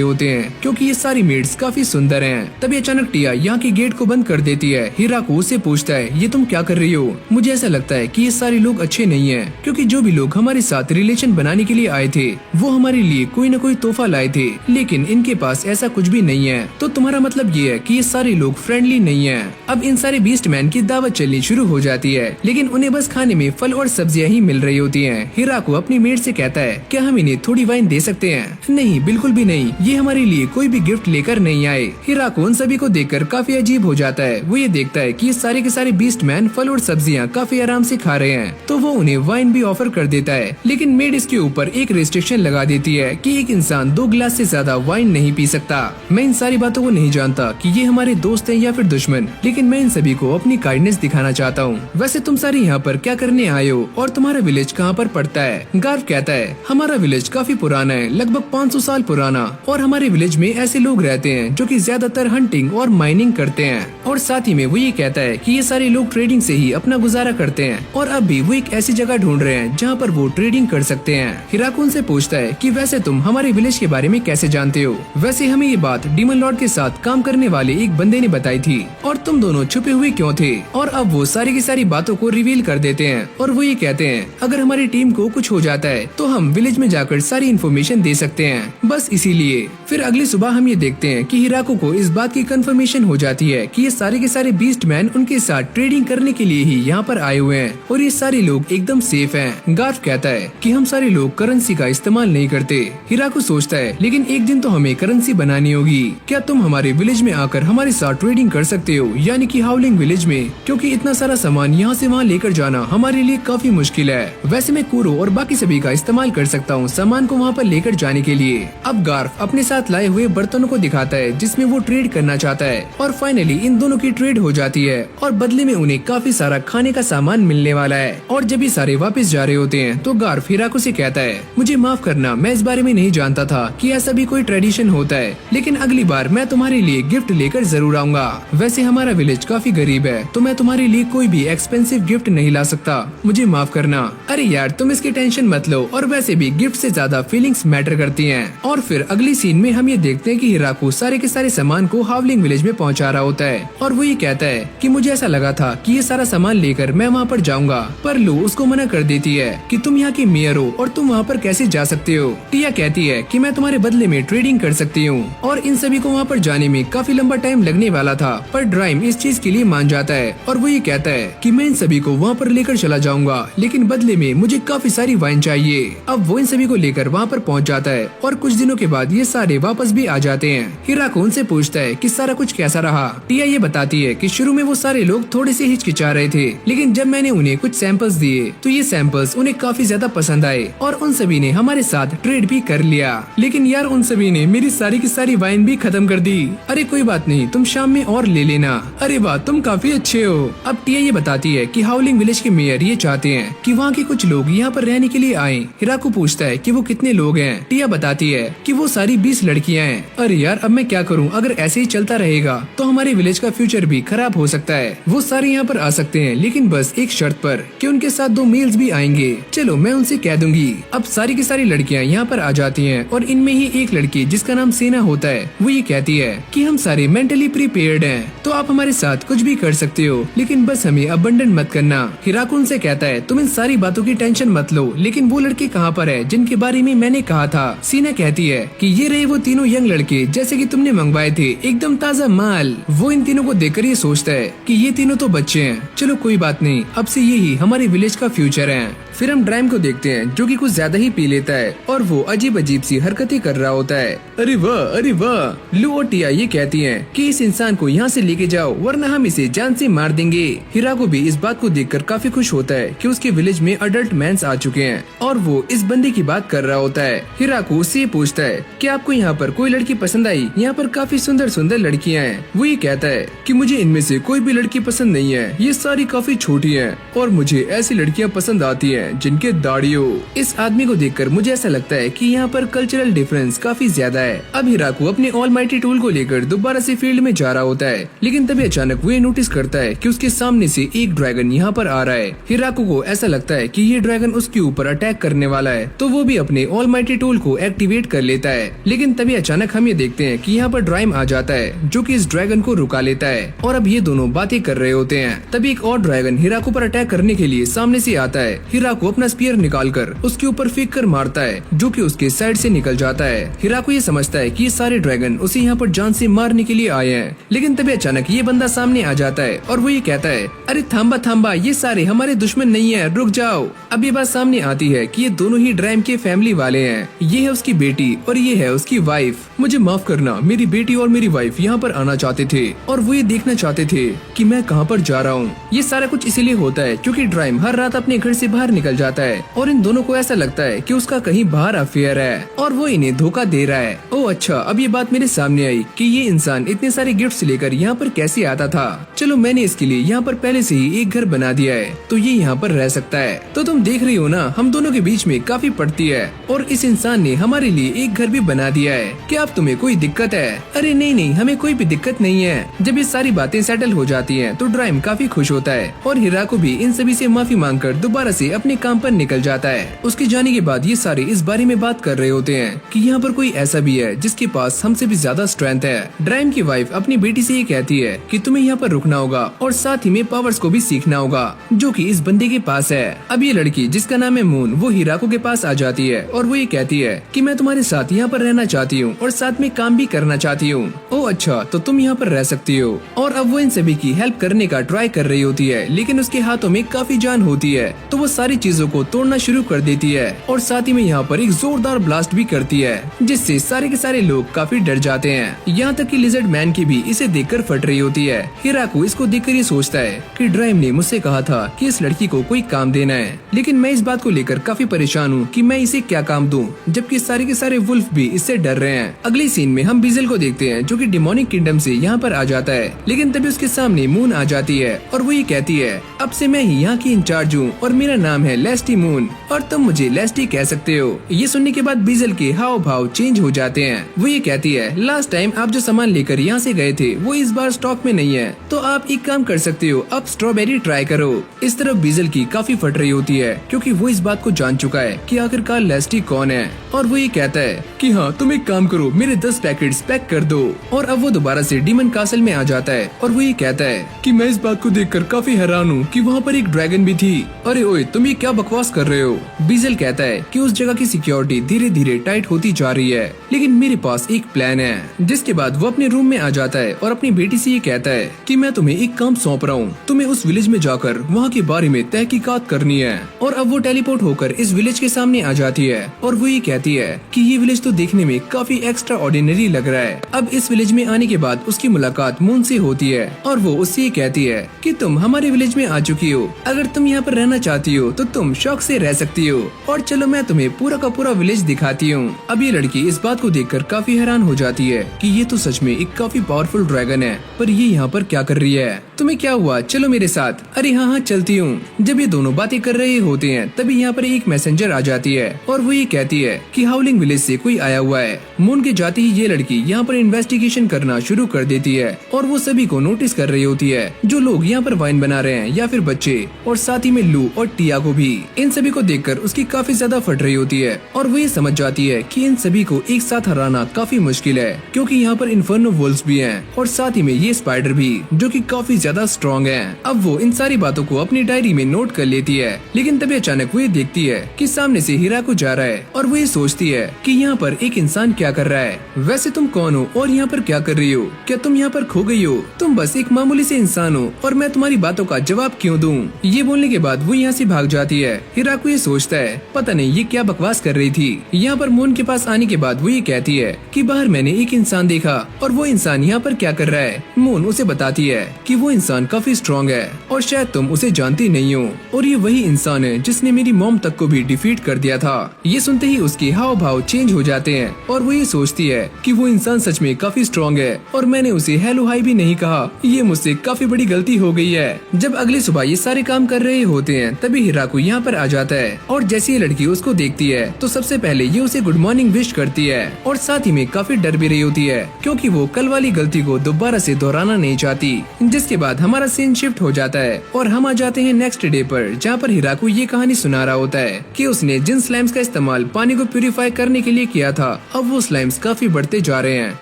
होते हैं क्योंकि ये सारी मेड्स काफी सुंदर हैं। तभी अचानक टिया यहाँ के गेट को बंद कर देती है। हिराको उससे पूछता है ये तुम क्या कर रही हो? मुझे ऐसा लगता है कि ये सारे लोग अच्छे नहीं हैं क्योंकि जो भी लोग हमारे साथ रिलेशन बनाने के लिए आए थे वो हमारे लिए कोई न कोई तोहफा लाए थे, लेकिन इनके पास ऐसा कुछ भी नहीं है। तो तुम्हारा मतलब ये है कि ये सारे लोग फ्रेंडली नहीं है। अब इन सारे बीस्ट मैन की दावत चलनी शुरू हो जाती है, लेकिन उन्हें बस खाने में फल और सब्जियां ही मिल रही होती हैं। हिराको अपनी मेट से कहता है, क्या हम इन्हें थोड़ी वाइन दे सकते हैं? नहीं, बिल्कुल भी नहीं, ये हमारे लिए कोई भी गिफ्ट लेकर नहीं आए। हिराको उन सभी को देखकर काफी अजीब हो जाता है। वो ये देखता है कि ये सारे के सारे बीस्ट मैन फल और सब्जियां काफी आराम से खा रहे हैं, तो वो उन्हें वाइन भी ऑफर कर देता है। लेकिन मेड इसके ऊपर एक रिस्ट्रिक्शन लगा देती है कि एक इंसान 2 गिलास से ज्यादा वाइन नहीं पी सकता। मैं इन सारी बातों को नहीं जानता कि ये हमारे दोस्त हैं या फिर दुश्मन, लेकिन मैं इन सभी को अपनी काइंडनेस दिखाना चाहता हूँ। वैसे तुम सारे यहाँ पर क्या करने आए हो और तुम्हारा विलेज कहाँ पर पड़ता है? गार्व कहता है, हमारा विलेज काफी पुराना है, लगभग 500 साल पुराना, और हमारे विलेज में ऐसे लोग रहते हैं जो कि ज्यादातर हंटिंग और माइनिंग करते हैं। और साथ ही में वो ये कहता है कि ये सारे लोग ट्रेडिंग से ही अपना गुजारा करते हैं, और अब भी वो एक ऐसी जगह ढूंढ रहे हैं जहाँ पर वो ट्रेडिंग कर सकते हैं। हिराको उनसे पूछता है कि वैसे तुम हमारे विलेज के बारे में कैसे जानते हो? वैसे हमें ये बात डीमन लॉर्ड के साथ काम करने वाले एक बंदे ने बताई थी, और तुम दोनों छुपे हुए क्यों थे? और अब वो सारी की सारी बातों को रिवील कर देते हैं, और वो ये कहते हैं, अगर हमारी टीम को कुछ हो जाता है तो हम विलेज में जाकर सारी इन्फॉर्मेशन दे सकते हैं, बस इसीलिए। फिर अगली सुबह हम ये देखते हैं कि हिराको को इस बात की कंफर्मेशन हो जाती है कि ये सारे के सारे बीस्ट मैन उनके साथ ट्रेडिंग करने के लिए ही यहाँ पर आए हुए हैं, और ये सारे लोग एकदम सेफ हैं। गार्व कहता है कि हम सारे लोग करेंसी का इस्तेमाल नहीं करते। हिराको सोचता है, लेकिन एक दिन तो हमें करेंसी बनानी होगी। क्या तुम हमारे विलेज में आकर हमारे साथ ट्रेडिंग कर सकते हो, यानी कि हाउलिंग विलेज में? क्योंकि इतना सारा सामान यहाँ से वहाँ लेकर जाना हमारे लिए काफी मुश्किल है। वैसे मैं कुरो और बाकी सभी का इस्तेमाल कर सकता हूँ सामान को वहाँ पर लेकर जाने के लिए। अब गार्व अपने साथ लाए हुए बर्तनों को दिखाता है जिसमें वो ट्रेड करना चाहता है, और फाइनली इन दोनों की ट्रेड हो जाती है, और बदले में उन्हें काफी सारा खाने का सामान मिलने वाला है। और जब ये सारे वापस जा रहे होते हैं तो गार्व हिराको से कहता है, मुझे माफ करना, मैं इस बारे में नहीं जानता था कि ऐसा भी कोई ट्रेडिशन होता है, लेकिन अगली बार मैं तुम्हारे लिए गिफ्ट लेकर जरूर आऊंगा। वैसे हमारा विलेज काफी गरीब है, तो मैं तुम्हारे लिए कोई भी एक्सपेंसिव गिफ्ट नहीं ला सकता, मुझे माफ करना। अरे यार, तुम इसकी टेंशन मत लो, और वैसे भी गिफ्ट से ज्यादा फीलिंग्स मैटर करती हैं। और फिर अगली सीन में हम ये देखते हैं कि हिराको सारे के सारे सामान को हावलिंग विलेज में पहुंचा रहा होता है, और वो ये कहता है कि मुझे ऐसा लगा था कि ये सारा सामान लेकर मैं वहाँ पर जाऊंगा, पर लो उसको मना कर देती है कि तुम यहाँ की मेयर हो और तुम वहाँ पर कैसे जा सकते हो। टिया कहती है कि मैं तुम्हारे बदले में ट्रेडिंग कर सकती हूँ, और इन सभी को वहाँ पर जाने में काफी लंबा टाइम लगने वाला था, पर ड्राइम इस चीज के लिए मान जाता है, और वो ये कहता है कि मैं इन सभी को वहाँ पर लेकर चला जाऊंगा, लेकिन बदले में मुझे काफी सारी वाइन चाहिए। अब वो इन सभी को लेकर वहाँ पर पहुँच जाता है, और कुछ दिनों के बाद ये सारे वापस भी आ जाते हैं। हिराको उनसे पूछता है कि सारा कुछ कैसा रहा। टिया ये बताती है कि शुरू में वो सारे लोग थोड़े से हिचकिचा रहे थे, लेकिन जब मैंने उन्हें कुछ सैंपल्स दिए तो ये सैंपल्स उन्हें काफी ज्यादा पसंद आए, और उन सभी ने हमारे साथ ट्रेड भी कर लिया। लेकिन यार, उन सभी ने मेरी सारी की सारी वाइन भी खत्म कर दी। अरे कोई बात नहीं, तुम शाम में और ले लेना। अरे वाह, तुम काफी अच्छे हो। अब टिया ये बताती है कि हाउलिंग विलेज के मेयर ये चाहते हैं कि वहाँ के कुछ लोग यहाँ पर रहने के लिए आए। हिराको पूछता है कि वो कितने लोग हैं। टिया बताती है कि वो सारी 20 लड़कियाँ हैं। अरे यार, अब मैं क्या करूँ? अगर ऐसे ही चलता रहेगा तो हमारे विलेज का फ्यूचर भी खराब हो सकता है। वो सारे यहाँ पर आ सकते हैं, लेकिन बस एक शर्त पर कि उनके साथ 2 मेल्स भी आएंगे। चलो, मैं उनसे कह दूंगी। अब सारी की सारी लड़कियाँ यहाँ पर आ जाती हैं, और इनमें ही एक लड़की जिसका नाम सेना होता है, वो ये कहती है कि हम सारे मेंटली प्रिपेयर्ड हैं, तो आप हमारे साथ कुछ भी कर सकते हो, लेकिन बस हमें अबंडन मत करना। हिराको उनसे कहता है, तुम इन सारी बातों की टेंशन मत लो, लेकिन वो लड़के कहाँ पर है जिनके बारे में मैंने कहा था? सीना कहती है कि ये रहे वो तीनों यंग लड़के जैसे कि तुमने मंगवाए थे, एकदम ताजा माल। वो इन तीनों को देखकर ये सोचता है कि ये तीनों तो बच्चे हैं, चलो कोई बात नहीं, अब से यही हमारे विलेज का फ्यूचर है। फिर हम ड्राइम को देखते हैं जो कि कुछ ज्यादा ही पी लेता है, और वो अजीब अजीब सी हरकतें कर रहा होता है। अरे वाह, अरे वाह। लू और टिया ये कहती हैं कि इस इंसान को यहाँ से लेके जाओ, वरना हम इसे जान से मार देंगे। हिराको भी इस बात को देखकर काफी खुश होता है कि उसके विलेज में अडल्ट मैंस आ चुके हैं, और वो इस बंदे की बात कर रहा होता है। हिराको उससे पूछता है कि आपको यहाँ पर कोई लड़की पसंद आई? यहाँ पर काफी सुंदर सुंदर लड़कियाँ हैं। वो ये कहता है कि मुझे इनमें से कोई भी लड़की पसंद नहीं है, ये सारी काफी छोटी है, और मुझे ऐसी लड़कियाँ पसंद आती है जिनके दाढ़ी हो। इस आदमी को देखकर मुझे ऐसा लगता है कि यहाँ पर कल्चरल डिफरेंस काफी ज्यादा है। अब हिराको अपने ऑलमाइटी टूल को लेकर दोबारा से फील्ड में जा रहा होता है, लेकिन तभी अचानक वो नोटिस करता है कि उसके सामने से एक ड्रैगन यहाँ पर आ रहा है। हिराको को ऐसा लगता है कि ये ड्रैगन उसके ऊपर अटैक करने वाला है, तो वो भी अपने ऑलमाइटी टूल को एक्टिवेट कर लेता है। लेकिन तभी अचानक हम ये देखते हैं कि यहाँ पर ड्राइम आ जाता है, जो कि इस ड्रैगन को रुका लेता है, और अब ये दोनों बातें कर रहे होते हैं। तभी एक और ड्रैगन हिराको पर अटैक करने के लिए सामने से आता है। हिराको हिराको अपना स्पीयर निकालकर उसके ऊपर फेंक कर मारता है, जो कि उसके साइड से निकल जाता है। हिराको ये समझता है कि ये सारे ड्रैगन उसे यहाँ पर जान से मारने के लिए आए हैं, लेकिन तभी अचानक ये बंदा सामने आ जाता है और वो ये कहता है, अरे थांबा थांबा, ये सारे हमारे दुश्मन नहीं है, रुक जाओ। अब ये बात सामने आती है कि ये दोनों ही ड्राइम के फैमिली वाले हैं। ये है उसकी बेटी और ये है उसकी वाइफ। मुझे माफ करना, मेरी बेटी और मेरी वाइफ यहाँ पर आना चाहते थे और वो ये देखना चाहते थे कि मैं कहाँ पर जा रहा हूँ। ये सारा कुछ इसीलिए होता है क्योंकि ड्राइम हर रात अपने घर से बाहर निकल जाता है और इन दोनों को ऐसा लगता है कि उसका कहीं बाहर अफेयर है और वो इन्हें धोखा दे रहा है। ओह अच्छा, अब ये बात मेरे सामने आई कि ये इंसान इतने सारे गिफ्ट्स लेकर यहाँ पर कैसे आता था। चलो मैंने इसके लिए यहाँ पर पहले से ही एक घर बना दिया है, तो ये यहाँ पर रह सकता है। तो तुम देख रही हो ना, हम दोनों के बीच में काफी पड़ती है और इस इंसान ने हमारे लिए एक घर भी बना दिया है। क्या अब तुम्हें कोई दिक्कत है? अरे नहीं नहीं, हमें कोई भी दिक्कत नहीं है। जब ये सारी बातें सेटल हो जाती हैं, तो ड्राइम काफी खुश होता है और हिराको भी इन सभी से माफी मांगकर दोबारा से अपने काम पर निकल जाता है। उसके जाने के बाद ये सारे इस बारे में बात कर रहे होते हैं कि यहाँ पर कोई ऐसा भी है जिसके पास हमसे भी ज्यादा स्ट्रेंथ है। ड्राइम की वाइफ अपनी बेटी से ये कहती है कि तुम्हें यहाँ पर रुकना होगा और साथ ही में पावर्स को भी सीखना होगा जो कि इस बंदे के पास है। अब ये लड़की जिसका नाम है मून, वो हिराको के पास आ जाती है और वो ये कहती है कि मैं तुम्हारे साथ यहाँ पर रहना चाहती हूँ और साथ में काम भी करना चाहती हूँ। ओह अच्छा, तो तुम यहाँ पर रह सकती हो। और अब वो इन सभी की हेल्प करने का ट्राई कर रही होती है, लेकिन उसके हाथों में काफी जान होती है, तो वो सारी चीजों को तोड़ना शुरू कर देती है और साथ ही में यहाँ पर एक जोरदार ब्लास्ट भी करती है, जिससे सारे के सारे लोग काफी डर जाते हैं। यहाँ तक कि लिजर्ड मैन की भी इसे देखकर फट रही होती है। हिराको इसको देखकर ये सोचता है कि ड्राइम ने मुझसे कहा था कि इस लड़की को कोई काम देना है, लेकिन मैं इस बात को लेकर काफी परेशान हूँ कि मैं इसे क्या काम दूं, जबकि सारे के सारे वुल्फ भी इससे डर रहे हैं। अगले सीन में हम बीजल को देखते हैं जो कि डिमोनिक किंगडम से यहाँ पर आ जाता है, लेकिन तभी उसके सामने मून आ जाती है और वो ये कहती है, अब से मैं ही यहाँ की इंचार्ज हूँ और मेरा नाम है लेस्टी मून और तुम मुझे लेस्टी कह सकते हो। ये सुनने के बाद बीजल के हाव भाव चेंज हो जाते हैं। वो ये कहती है, लास्ट टाइम आप जो सामान लेकर यहाँ से गए थे वो इस बार स्टॉक में नहीं है, तो आप एक काम कर सकते हो, अब स्ट्रॉबेरी ट्राई करो। इस तरफ बीजल की काफी फट रही होती है क्योंकि वो इस बात को जान चुका है कि आखिरकार लेस्टी कौन है और वो ये कहता है कि हाँ तुम एक काम करो, मेरे 10 पैकेट्स पैक कर दो। और अब वो दोबारा से डीमन कासल में आ जाता है और वो ये कहता है कि मैं इस बात को देखकर काफी हैरान हूँ कि वहाँ पर एक ड्रैगन भी थी। अरे ओए, तुम ये क्या बकवास कर रहे हो? बीजल कहता है कि उस जगह की सिक्योरिटी धीरे धीरे टाइट होती जा रही है, लेकिन मेरे पास एक प्लान है। जिसके बाद वो अपने रूम में आ जाता है और अपनी बेटी से ये कहता है कि मैं तुम्हें एक काम सौंप रहा हूँ, तुम्हें उस विलेज में जाकर वहाँ के बारे में तहकीकात करनी है। और अब वो टेलीपोर्ट होकर इस विलेज के सामने आ जाती है और वो ये कहती है कि ये विलेज तो देखने में काफी एक्स्ट्रा ऑर्डिनरी लग रहा है। अब इस विलेज में आने के बाद उसकी मुलाकात मून से होती है और वो उससे ये कहती है कि तुम हमारे विलेज में आ चुकी हो, अगर तुम यहाँ पर रहना चाहती हो तो तुम शौक से रह सकती हो और चलो मैं तुम्हें पूरा का पूरा विलेज दिखाती हूँ। अब ये लड़की इस बात को देखकर काफी हैरान हो जाती है कि ये तो सच में एक काफी पावरफुल ड्रैगन है, पर ये यहाँ पर क्या कर रही है? तुम्हें क्या हुआ? चलो मेरे साथ। अरे हाँ हाँ चलती हूँ। जब ये दोनों बातें कर रहे होते हैं तभी यहाँ पर एक मैसेंजर आ जाती है और वो ये कहती है कि हाउलिंग विलेज से कोई आया हुआ है। मून के जाते ही ये लड़की यहाँ पर इन्वेस्टिगेशन करना शुरू कर देती है और वो सभी को नोटिस कर रही होती है, जो लोग यहाँ पर वाइन बना रहे हैं या फिर बच्चे, और साथ ही में लू और टिया को भी। इन सभी को देखकर उसकी काफी ज्यादा फट रही होती है और वो ये समझ जाती है कि इन सभी को एक साथ हराना काफी मुश्किल है, क्योंकि यहाँ पर इन्फर्नो वुल्व्स भी हैं और साथ ही में ये स्पाइडर भी, जो कि काफी ज्यादा स्ट्रॉन्ग है। अब वो इन सारी बातों को अपनी डायरी में नोट कर लेती है, लेकिन तभी अचानक वो ये देखती है कि सामने से हिराको जा रहा है और वो ये सोचती है कि यहाँ पर एक इंसान क्या कर रहा है। वैसे तुम कौन हो और यहाँ पर क्या कर रही हो? क्या तुम यहाँ पर खो गई हो? तुम बस एक मामूली से इंसान हो और मैं तुम्हारी बातों का जवाब क्यों दूं? ये बोलने के बाद वो यहाँ से भाग जाती है। हिराको ये सोचता है पता नहीं ये क्या बकवास कर रही थी। यहाँ पर मून के पास आने के बाद वो ये कहती है कि बाहर मैंने एक इंसान देखा और वो इंसान यहाँ पर क्या कर रहा है। मून उसे बताती है कि वो इंसान काफी स्ट्रॉन्ग है और शायद तुम उसे जानती नहीं हो, और ये वही इंसान है जिसने मेरी मॉम तक को भी डिफीट कर दिया था। ये सुनते ही उसके हाव भाव चेंज हो जाते हैं और वो ये सोचती है कि वो इंसान सच में काफी स्ट्रॉन्ग है और मैंने उसे हेलो हाई भी नहीं कहा। ये मुझसे काफी बड़ी गलती हो गई है। जब अगली सुबह ये सारे काम कर रहे होते हैं तभी हिराको यहाँ पर आ जाता है और जैसे ये लड़की उसको देखती है तो सबसे पहले ये उसे गुड मॉर्निंग विश करती है और साथ ही में काफी डर भी रही होती है, क्योंकि वो कल वाली गलती को दोबारा से दोहराना नहीं चाहती। जिसके बाद बाद हमारा सीन शिफ्ट हो जाता है और हम आ जाते हैं नेक्स्ट डे पर, जहाँ पर हिराकू ये कहानी सुना रहा होता है कि उसने जिन स्लाइम्स का इस्तेमाल पानी को प्यूरिफाई करने के लिए किया था, अब वो स्लाइम्स काफी बढ़ते जा रहे हैं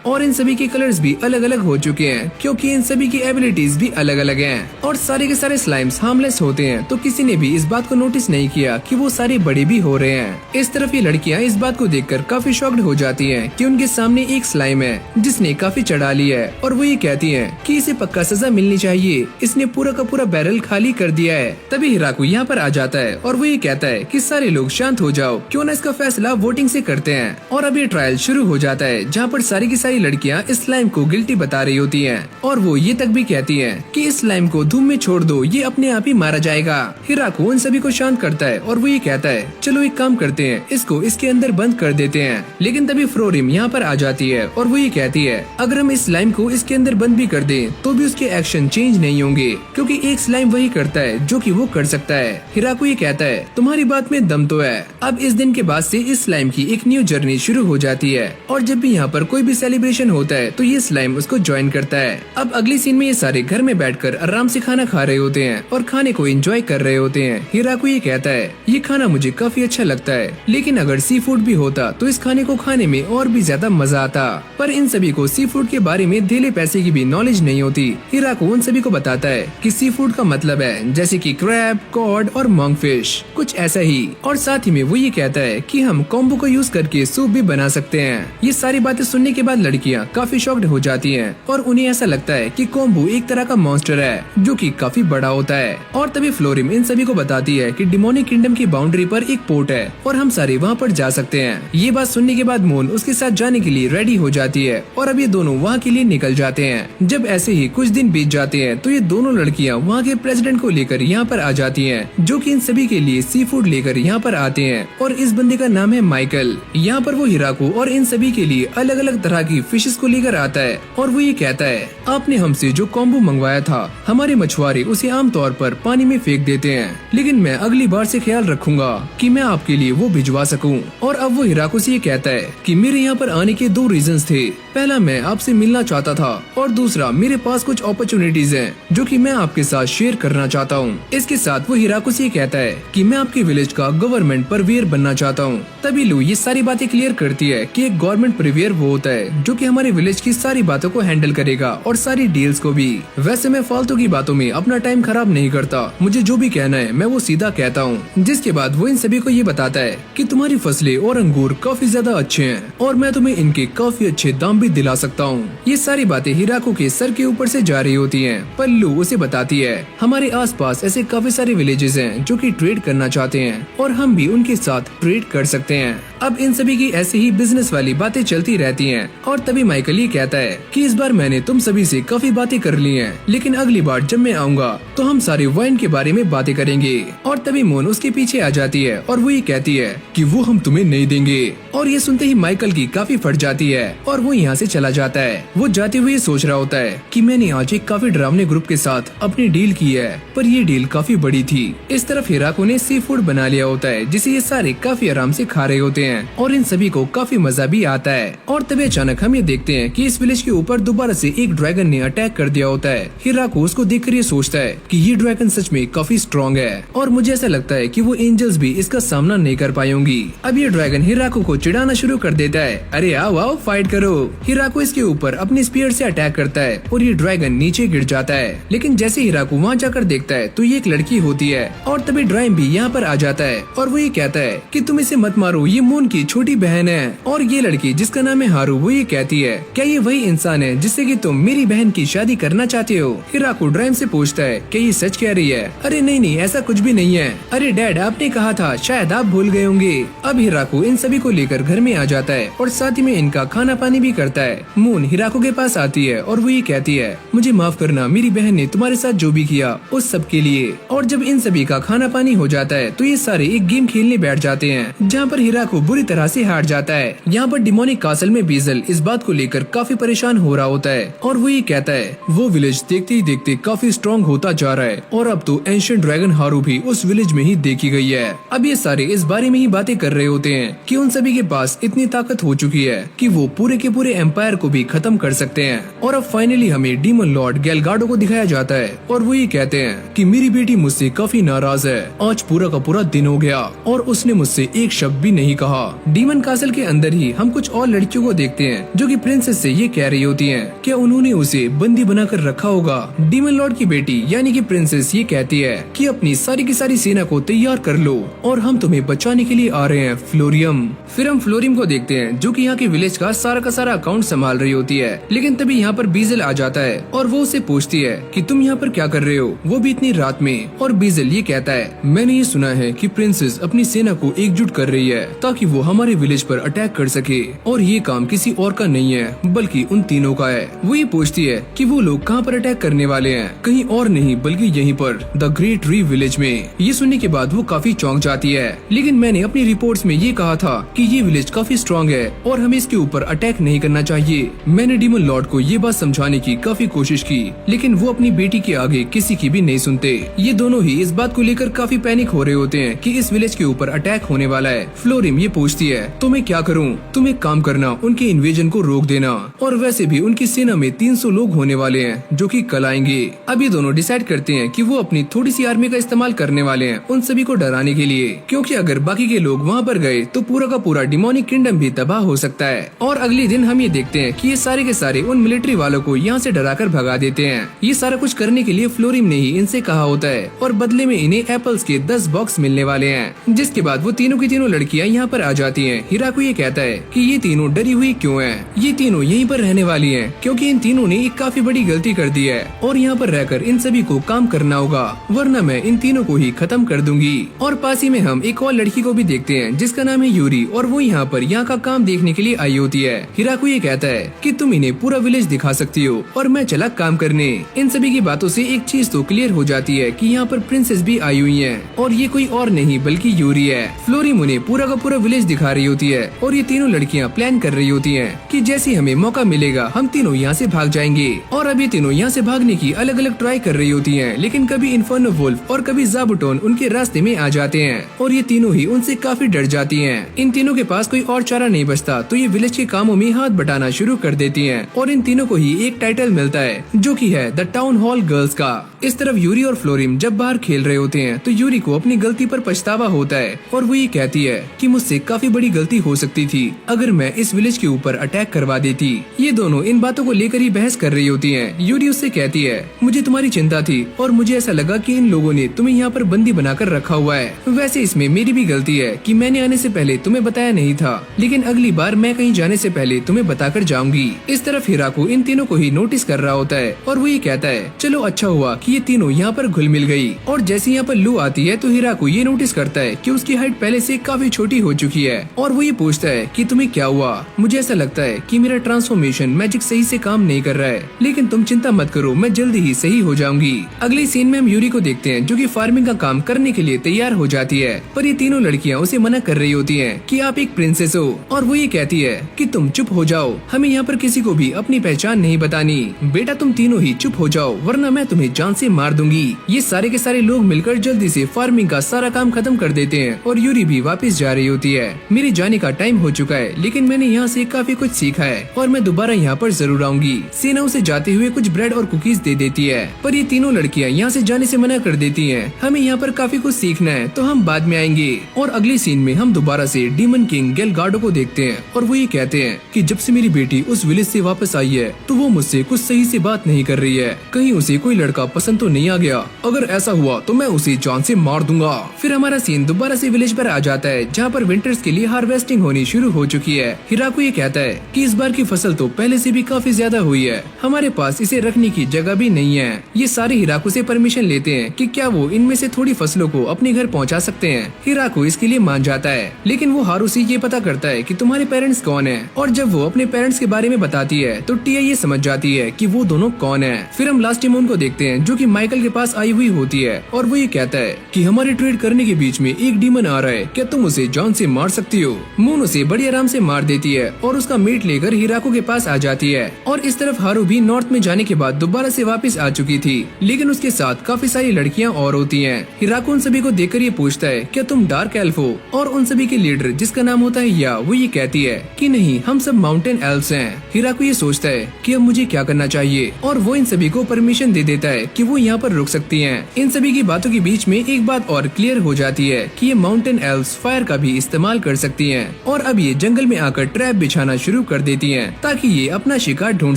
और इन सभी के कलर्स भी अलग अलग हो चुके हैं, क्योंकि इन सभी की एबिलिटीज भी अलग अलग हैं और सारे के सारे स्लाइम्स हार्मलेस होते हैं। तो किसी ने भी इस बात को नोटिस नहीं किया कि वो सारे बड़े भी हो रहे हैं। इस तरफ ये लड़कियां इस बात को देखकर काफी शॉक्ड हो जाती हैं कि उनके सामने एक स्लाइम है जिसने काफी चढ़ा ली है और वो ये कहती हैं कि इसे पक्का सजा मिलनी चाहिए, इसने पूरा का पूरा बैरल खाली कर दिया है। तभी हिराकू यहाँ पर आ जाता है और वो ये कहता है कि सारे लोग शांत हो जाओ, क्यों ना इसका फैसला वोटिंग से करते हैं। और अब ये ट्रायल शुरू हो जाता है, जहाँ पर सारी की सारी लड़कियाँ इस स्लाइम को गिल्टी बता रही होती हैं और वो ये तक भी कहती हैं कि इस स्लाइम को धूम में छोड़ दो, ये अपने आप ही मारा जाएगा। हिराकू उन सभी को शांत करता है और वो ये कहता है चलो एक काम करते हैं, इसको इसके अंदर बंद कर देते हैं। लेकिन तभी फ्लोरिम यहाँ पर आ जाती है और वो ये कहती है अगर हम इस स्लाइम को इसके अंदर बंद भी कर दें तो भी उसके एक्शन चेंज नहीं होंगे, क्योंकि एक स्लाइम वही करता है जो कि वो कर सकता है। हिराकू ये कहता है तुम्हारी बात में दम तो है। अब इस दिन के बाद से इस स्लाइम की एक न्यू जर्नी शुरू हो जाती है और जब भी यहाँ पर कोई भी सेलिब्रेशन होता है तो ये स्लाइम उसको ज्वाइन करता है। अब अगली सीन में ये सारे घर में बैठकर आराम से खाना खा रहे होते हैं और खाने को एंजॉय कर रहे होते हैं। हिराकू ये कहता है ये खाना मुझे काफी अच्छा लगता है, लेकिन अगर सी फूड भी होता तो इस खाने को खाने में और भी ज्यादा मजा आता। पर इन सभी को सी फूड के बारे में धेले पैसे की भी नॉलेज नहीं होती। हिराकू उन सभी को बताता है कि सी फूड का मतलब है जैसे कि क्रैब, कॉड और मॉन्गफिश, कुछ ऐसा ही। और साथ ही में वो ये कहता है कि हम कॉम्बो को यूज करके सूप भी बना सकते हैं। ये सारी बातें सुनने के बाद लड़कियां काफी शॉक्ड हो जाती हैं और उन्हें ऐसा लगता है कि कॉम्बो एक तरह का मॉन्स्टर है जो कि काफी बड़ा होता है। और तभी फ्लोरिम इन सभी को बताती है कि डिमोनिक किंगडम की बाउंड्री पर एक पोर्ट है और हम सारे वहाँ पर जा सकते हैं। ये बात सुनने के बाद मून उसके साथ जाने के लिए रेडी हो जाती है और अब ये दोनों वहाँ के लिए निकल जाते हैं। जब ऐसे ही कुछ दिन बीत जाते हैं तो ये दोनों लड़कियाँ वहाँ के प्रेसिडेंट को लेकर यहाँ पर आ जाती हैं, जो कि इन सभी के लिए सी फूड लेकर यहाँ पर आते हैं और इस बंदे का नाम है माइकल। यहाँ पर वो हिराकू और इन सभी के लिए अलग अलग तरह की फिशेस को लेकर आता है और वो ये कहता है आपने हमसे जो कॉम्बो मंगवाया था हमारे मछुआरे उसे आमतौर पर पानी में फेंक देते हैं, लेकिन मैं अगली बार से ख्याल रखूंगा कि मैं आपके लिए वो भिजवा सकूं। और अब वो हिराकू से ये कहता है कि मेरे यहाँ पर आने के 2 रीजंस थे, पहला मैं आपसे मिलना चाहता था और दूसरा मेरे पास कुछ अपॉर्चुनिटीज हैं जो कि मैं आपके साथ शेयर करना चाहता हूँ। इसके साथ वो हिराकू से ये कहता है कि मैं आपके विलेज का गवर्नमेंट परवेयर बनना चाहता हूँ। तभी लू ये सारी बातें क्लियर करती है कि एक गवर्नमेंट परवेयर वो होता है जो कि हमारे विलेज की सारी बातों को हैंडल करेगा और सारी डील्स को भी। वैसे मैं फालतू की बातों में अपना टाइम खराब नहीं करता, मुझे जो भी कहना है मैं वो सीधा कहता हूँ। जिसके बाद वो इन सभी को ये बताता है कि तुम्हारी फसलें और अंगूर काफी ज्यादा अच्छे हैं और मैं तुम्हें इनके काफी अच्छे दाम भी दिला सकता हूँ। ये सारी बातें हिराकू के सर के ऊपर से जा रही होती हैं, पर लू उसे बताती है हमारे आसपास ऐसे काफी सारे विलेजेस हैं जो कि ट्रेड करना चाहते हैं और हम भी उनके साथ ट्रेड कर सकते हैं। अब इन सभी की ऐसे ही बिजनेस वाली बातें चलती रहती हैं और तभी माइकल ये कहता है कि इस बार मैंने तुम सभी से काफी बातें कर ली हैं, लेकिन अगली बार जब मैं आऊंगा तो हम सारे वाइन के बारे में बातें करेंगे। और तभी मोन उसके पीछे आ जाती है और वो ये कहती है कि वो हम तुम्हें नहीं देंगे। और ये सुनते ही माइकल की काफी फट जाती है और वो यहाँ से चला जाता है। वो जाते हुए सोच रहा होता है कि मैंने आज एक काफी डरावने ग्रुप के साथ अपनी डील की है, पर ये डील काफी बड़ी थी। इस तरफ हिराकू ने सी फूड बना लिया होता है जिसे ये सारे काफी आराम से खा रहे होते हैं और इन सभी को काफी मजा भी आता है। और तभी अचानक हम ये देखते हैं कि इस विलेज के ऊपर दोबारा से एक ड्रैगन ने अटैक कर दिया होता है। हिराकू उसको देखकर ये सोचता है कि ये ड्रैगन सच में काफी स्ट्रॉन्ग है और मुझे ऐसा लगता है कि वो एंजल्स भी इसका सामना नहीं कर पाएंगी। अब ये ड्रैगन हिराकू को चिढ़ाना शुरू कर देता है, अरे आओ आओ फाइट करो। हिराकू इसके ऊपर अपनी स्पीयर से अटैक करता है और ये ड्रैगन नीचे गिर जाता है। लेकिन जैसे हिराकू वहाँ जाकर देखता है तो ये एक लड़की होती है और तभी ड्राइम भी यहाँ पर आ जाता है और वो ये कहता है कि तुम इसे मत मारो, ये मून की छोटी बहन है। और ये लड़की जिसका नाम है हारू वो ये कहती है क्या ये वही इंसान है जिससे कि तुम मेरी बहन की शादी करना चाहते हो। हिराकू ड्राइम से पूछता है क्या ये सच कह रही है। अरे नहीं नहीं ऐसा कुछ भी नहीं है, अरे डैड आपने कहा था, शायद आप भूल गए होंगे। अब हिराकू इन सभी को लेकर घर में आ जाता है और साथ ही में इनका खाना पानी भी करता है। मून हिराकू के पास आती है और वो ये कहती है मुझे माफ करना, मेरी बहन ने तुम्हारे साथ जो भी किया उस सब के लिए। और जब इन सभी का खाना पानी हो जाता है तो ये सारे एक गेम खेलने बैठ जाते हैं जहाँ पर हिराकू बुरी तरह से हार जाता है। यहाँ पर डिमोनिक कासल में बीजल इस बात को लेकर काफी परेशान हो रहा होता है और वो ये कहता है वो विलेज देखते ही देखते काफी स्ट्रॉन्ग होता जा रहा है और अब तो एंशिएंट ड्रैगन हारू भी उस विलेज में ही देखी गई है। अब ये सारे इस बारे में ही बातें कर रहे होते हैं कि उन सभी के पास इतनी ताकत हो चुकी है कि वो पूरे के पूरे एम्पायर को भी खत्म कर सकते हैं। और अब फाइनली हमें डीमन लॉर्ड गार्डो को दिखाया जाता है और वो ये कहते हैं कि मेरी बेटी मुझसे काफी नाराज है, आज पूरा का पूरा दिन हो गया और उसने मुझसे एक शब्द भी नहीं कहा। डीमन कासल के अंदर ही हम कुछ और लड़कियों को देखते हैं जो कि प्रिंसेस से ये कह रही होती हैं क्या उन्होंने उसे बंदी बनाकर रखा होगा। डीमन लॉर्ड की बेटी यानी कि प्रिंसेस ये कहती है कि अपनी सारी की सारी सेना को तैयार कर लो और हम तुम्हें बचाने के लिए आ रहे हैं फ्लोरियम। फिर हम फ्लोरियम को देखते हैं जो कि यहाँ के विलेज का सारा अकाउंट संभाल रही होती है, लेकिन तभी यहाँ पर बीजल आ जाता है और वो उसे पूछती है कि तुम यहाँ पर क्या कर रहे हो, वो भी इतनी रात में। और बीजल ये कहता है मैंने ये सुना है कि प्रिंसेस अपनी सेना को एकजुट कर रही है ताकि वो हमारे विलेज पर अटैक कर सके और ये काम किसी और का नहीं है बल्कि उन तीनों का है। वो ये पूछती है कि वो लोग कहाँ पर अटैक करने वाले हैं, कहीं और नहीं बल्कि यहीं पर द ग्रेट ट्री विलेज में। ये सुनने के बाद वो काफी चौंक जाती है, लेकिन मैंने अपनी रिपोर्ट्स में ये कहा था कि ये विलेज काफी स्ट्रॉन्ग है और हमें इसके ऊपर अटैक नहीं करना चाहिए। मैंने डीमन लॉर्ड को ये बात समझाने की काफी कोशिश की, लेकिन वो अपनी बेटी के आगे किसी की भी नहीं सुनते। ये दोनों ही इस बात को लेकर काफी पैनिक हो रहे होते हैं कि इस विलेज के ऊपर अटैक होने वाला है। फ्लोरिम ये पूछती है तो मैं क्या करूँ, तुम एक काम करना, उनके इन्वेजन को रोक देना और वैसे भी उनकी सेना में 300 लोग होने वाले हैं जो कि कल आएंगे। अब ये दोनों डिसाइड करते हैं कि वो अपनी थोड़ी सी आर्मी का इस्तेमाल करने वाले हैं उन सभी को डराने के लिए, क्योंकि अगर बाकी के लोग वहाँ पर गए तो पूरा का पूरा डिमोनिक किंगडम भी तबाह हो सकता है। और अगले दिन हम ये देखते हैं कि ये सारे के सारे उन मिलिट्री वालों को यहाँ से डराकर भगा देते हैं। ये सारा कुछ करने के लिए फ्लोरिम ने ही इनसे कहा होता है और बदले में इन्हें एप्पल्स के 10 बॉक्स मिलने वाले हैं। जिसके बाद वो तीनों की तीनों लड़कियाँ यहाँ पर आ जाती हैं। हिराको ये कहता है कि ये तीनों डरी हुई क्यों हैं? ये तीनों यहीं पर रहने वाली हैं क्योंकि इन तीनों ने एक काफी बड़ी गलती कर दी है और यहाँ पर रहकर इन सभी को काम करना होगा, वरना मैं इन तीनों को ही खत्म कर दूंगी। और पास ही में हम एक और लड़की को भी देखते हैं जिसका नाम है यूरी और वो यहाँ पर यहाँ का काम देखने के लिए आई होती है। हिराको ये कहता है कि तुम इन्हें पूरा विलेज दिखा सकती हो और मैं चला काम करने। इन सभी की बातों से एक चीज तो क्लियर हो जाती है कि यहाँ पर प्रिंसेस भी आई हुई है और ये कोई और नहीं बल्कि यूरी है। फ्लोरिम उन्हें पूरा का पूरा विलेज दिखा रही होती है और ये तीनों लड़कियाँ प्लान कर रही होती है कि जैसे हमें मौका मिलेगा हम तीनों यहाँ से भाग जाएंगे। और अभी तीनों यहाँ से भागने की अलग अलग ट्राई कर रही होती हैं, लेकिन कभी इन्फर्नो वुल्फ और कभी ज़ाबुटोन उनके रास्ते में आ जाते हैं और ये तीनों ही उनसे काफी डर जाती हैं। इन तीनों के पास कोई और चारा नहीं बचता तो ये विलेज के कामों में हाथ बटाना शुरू कर देती हैं और इन तीनों को ही एक टाइटल मिलता है जो कि है द टाउन हॉल गर्ल्स का। इस तरफ यूरी और फ्लोरिम जब बाहर खेल रहे होते हैं तो यूरी को अपनी गलती पर पछतावा होता है और वो ये कहती है कि मुझसे काफी बड़ी गलती हो सकती थी अगर मैं इस विलेज के ऊपर अटैक करवा देती। ये दोनों इन बातों को लेकर ही बहस कर रही होती हैं। यूरी उससे कहती है मुझे तुम्हारी चिंता थी और मुझे ऐसा लगा कि इन लोगों ने तुम्हें यहाँ पर बंदी बनाकर रखा हुआ है। वैसे इसमें मेरी भी गलती है कि मैंने आने से पहले तुम्हें बताया नहीं था, लेकिन अगली बार मैं कहीं जाने से पहले तुम्हें बताकर जाऊंगी। इस तरफ हिराको इन तीनों को ही नोटिस कर रहा होता है और वो ये कहता है चलो अच्छा हुआ कि ये तीनों यहाँ पर घुल मिल गई। और जैसे यहाँ पर लू आती है तो हिराको ये नोटिस करता है कि उसकी हाइट पहले से काफी छोटी हो चुकी है और वो ये पूछता है कि तुम्हें क्या हुआ? मुझे ऐसा लगता है कि मेरा ट्रांसफॉर्मेशन मैजिक सही से काम नहीं कर रहा है, लेकिन तुम चिंता मत करो, मैं जल्दी ही सही हो जाऊंगी। अगले सीन में हम यूरी को देखते हैं जो कि फार्मिंग का काम करने के लिए तैयार हो जाती है, पर ये तीनों लड़कियां उसे मना कर रही होती हैं कि आप एक प्रिंसेस हो और वो ये कहती है कि तुम चुप हो जाओ, हमें यहाँ पर किसी को भी अपनी पहचान नहीं बतानी। बेटा तुम तीनों ही चुप हो जाओ वरना मैं तुम्हें जान से मार दूंगी। ये सारे के सारे लोग मिलकर जल्दी से फार्मिंग का सारा काम खत्म कर देते हैं और यूरी भी वापस जा रही होती है। मेरे जाने का टाइम हो चुका है, लेकिन मैंने यहाँ से काफी कुछ सीखा है और मैं दोबारा यहाँ पर जरूर आऊंगी। सेना उसे जाते हुए कुछ ब्रेड और कुकीज दे देती है, पर ये तीनों लड़कियाँ यहाँ से जाने से मना कर देती हैं। हमें यहाँ पर काफी कुछ सीखना है तो हम बाद में आएंगे। और अगले सीन में हम दोबारा से डीमन किंग गेलगार्डो को देखते हैं और वो ये कहते हैं कि जब से मेरी बेटी उस विलेज से वापस आई है तो वो मुझसे कुछ सही से बात नहीं कर रही है, कहीं उसे कोई लड़का पसंद तो नहीं आ गया, अगर ऐसा हुआ तो मैं उसे जान से मार दूंगा। फिर हमारा सीन दोबारा से विलेज पर आ जाता है जहाँ पर विंटर्स के लिए हार्वेस्टिंग होनी शुरू हो चुकी है। हिराको ये कहता है कि इस बार की फसल तो पहले से भी काफी ज्यादा हुई है, हमारे पास इसे रखने की जगह भी नहीं है। ये सारे हिराको से परमिशन लेते हैं कि क्या वो इनमें से थोड़ी फसलों को अपने घर पहुँचा सकते हैं। हिराको इसके लिए मान जाता है, लेकिन वो हारू से ये पता करता है कि तुम्हारे पेरेंट्स कौन है, और जब वो अपने पेरेंट्स के बारे में बताती है तो टिया ये समझ जाती है कि वो दोनों कौन है। फिर हम लास्ट टाइम उनको देखते हैं जो कि माइकल के पास आई हुई होती है और वो ये कहता है कि हमारे ट्रेड करने के बीच में एक डीमन आ रहा है, क्या तुम उसे जान से मार सकती हो। मून उसे बड़ी आराम से मार देती है और उसका मीट लेकर हिराको के पास आ जाती है। और इस तरफ हारू भी नॉर्थ में जाने के बाद दोबारा से वापस आ चुकी थी, लेकिन उसके साथ काफी सारी लड़कियां और होती हैं। हिराको उन सभी को देखकर ये पूछता है, क्या तुम डार्क एल्फ हो? और उन सभी के लीडर जिसका नाम होता है या, वो ये कहती है कि नहीं, हम सब माउंटेन एल्फ्स हैं। हिराको ये सोचता है कि अब मुझे क्या करना चाहिए और वो इन सभी को परमिशन दे देता है कि वो यहाँ पर रुक सकती हैं। इन सभी की बातों के बीच में एक बात और क्लियर हो जाती है कि ये माउंटेन एल्फ्स फायर का भी इस्तेमाल कर सकती हैं और अब ये जंगल में आकर ट्रैप बिछाना शुरू कर देती हैं ताकि ये अपना शिकार ढूंढ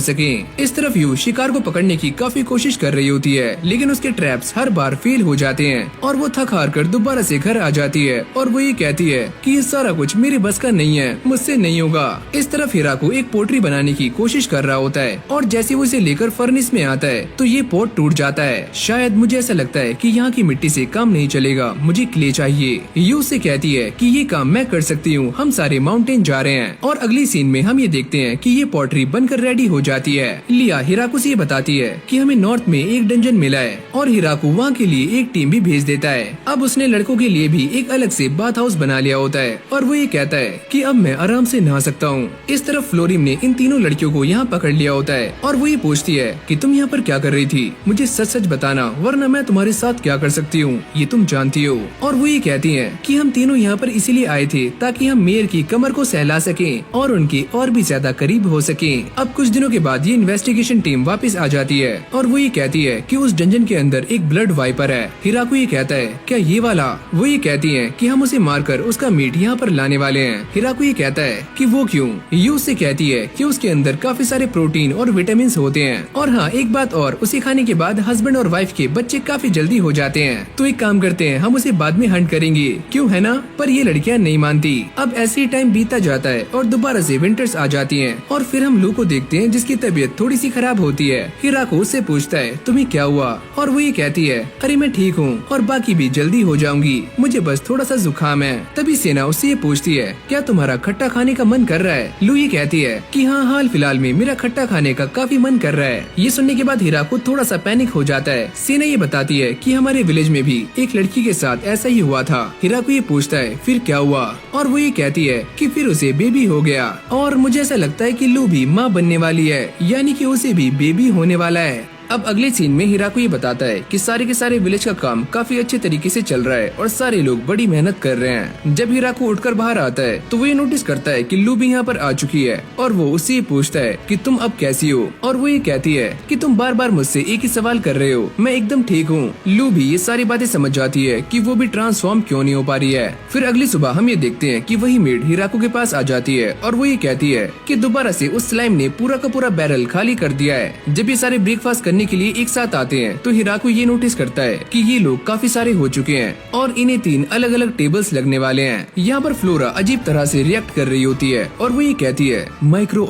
सकें। इस तरफ यू शिकार को पकड़ने की काफी कोशिश कर रही होती है, लेकिन उसके ट्रैप्स हर बार फेल हो जाते हैं और वो थक हार कर दोबारा से घर आ जाती है और वो ये कहती है कि ये सारा कुछ मेरे बस का नहीं है, मुझसे नहीं होगा। इस तरफ हिराको एक पोट्री बनाने की कोशिश कर रहा होता है और जैसे वो इसे लेकर फर्नेस में आता है तो ये पोट टूट जाता है। शायद मुझे ऐसा लगता है कि यहाँ की मिट्टी से काम नहीं चलेगा, मुझे क्ले चाहिए। यू से कहती है कि ये काम मैं कर सकती हूँ, हम सारे माउंटेन जा रहे हैं। और अगली सीन में हम ये देखते हैं कि ये पोट्री बनकर रेडी हो जाती है। लिया हिराको से ये बताती है कि हमें नॉर्थ में एक डंजन मिला है और हिराको वहाँ के लिए एक टीम भी भेज देता है। अब उसने लड़कों के लिए भी एक अलग से बाथ हाउस बना लिया होता है और वो ये कहता है कि अब मैं आराम से नहा सकता हूँ। इस तरफ फ्लोरिम ने इन तीनों लड़कियों को यहाँ पकड़ लिया होता है और वो ये पूछती है कि तुम यहाँ पर क्या कर रही थी, मुझे सच सच बताना वरना मैं तुम्हारे साथ क्या कर सकती हूँ, ये तुम जानती हो। और वो ये कहती है कि हम तीनों यहाँ पर इसीलिए आए थे ताकि हम मेयर की कमर को सहला सकें और उनके और भी ज्यादा करीब हो सकें। अब कुछ दिनों के बाद ये इन्वेस्टिगेशन टीम वापस आ जाती है और वो ये कहती है कि उस डंजन के अंदर एक ब्लड वाइपर है। हिराको ये कहता है क्या ये वाला? वो ये कहती है कि हम उसे मारकर उसका मीट यहाँ पर लाने वाले हैं। हिराको ये कहता है कि वो क्यों? यू से कहती है कि उसके अंदर काफी सारे प्रोटीन और विटामिन होते हैं और हाँ एक बात और, उसे खाने के बाद हस्बैंड और वाइफ के बच्चे काफी जल्दी हो जाते हैं। तो एक काम करते हैं, हम उसे बाद में हंट करेंगे, क्यों है ना? पर ये लड़कियां नहीं मानती। अब ऐसे ही टाइम बीतता जाता है और दोबारा से विंटर्स आ जाती हैं और फिर हम लू को देखते हैं जिसकी तबीयत थोड़ी सी खराब होती है। हिराको उससे पूछता है तुम्हें क्या हुआ? और वो ये कहती है अरे मैं ठीक हूँ और बाकी भी जल्दी हो जाऊंगी, मुझे बस थोड़ा सा जुकाम है। तभी सेना उससे ये पूछती है क्या तुम्हारा खट्टा खाने का मन कर रहा है? लू ये कहती है कि हाँ हाल फिलहाल में मेरा खट्टा खाने का काफी मन कर रहा है। ये सुनने के बाद हिराको थोड़ा सा पैनिक हो जाता है। सेना ये बताती है कि हमारे विलेज में भी एक लड़की के साथ ऐसा ही हुआ था। हिराको ये पूछता है फिर क्या हुआ? और वो ये कहती है कि फिर उसे बेबी हो गया और मुझे ऐसा लगता है कि लू भी माँ बनने वाली है, यानी कि उसे भी बेबी होने वाला है। अब अगले सीन में हिराको ये बताता है कि सारे के सारे विलेज का काम काफी अच्छे तरीके से चल रहा है और सारे लोग बड़ी मेहनत कर रहे हैं। जब हिराको उठकर बाहर आता है तो वो ये नोटिस करता है कि लू भी यहाँ पर आ चुकी है और वो उससे पूछता है कि तुम अब कैसी हो? और वो ये कहती है कि तुम बार बार मुझसे एक ही सवाल कर रहे हो, मैं एकदम ठीक हूँ। लू भी ये सारी बातें समझ जाती है कि वो भी ट्रांसफॉर्म क्यों नहीं हो पा रही है। फिर अगली सुबह हम ये देखते हैं कि वही मेड हिराको के पास आ जाती है और वो ये कहती है कि दोबारा से उस स्लाइम ने पूरा का पूरा बैरल खाली कर दिया है। जब ये सारे ब्रेकफास्ट करने के लिए एक साथ आते हैं तो हिराको ये नोटिस करता है कि ये लोग काफी सारे हो चुके हैं और इन्हें 3 अलग अलग टेबल्स लगने वाले हैं। यहाँ पर फ्लोरा अजीब तरह से रिएक्ट कर रही होती है और वो ये कहती है माइक्रो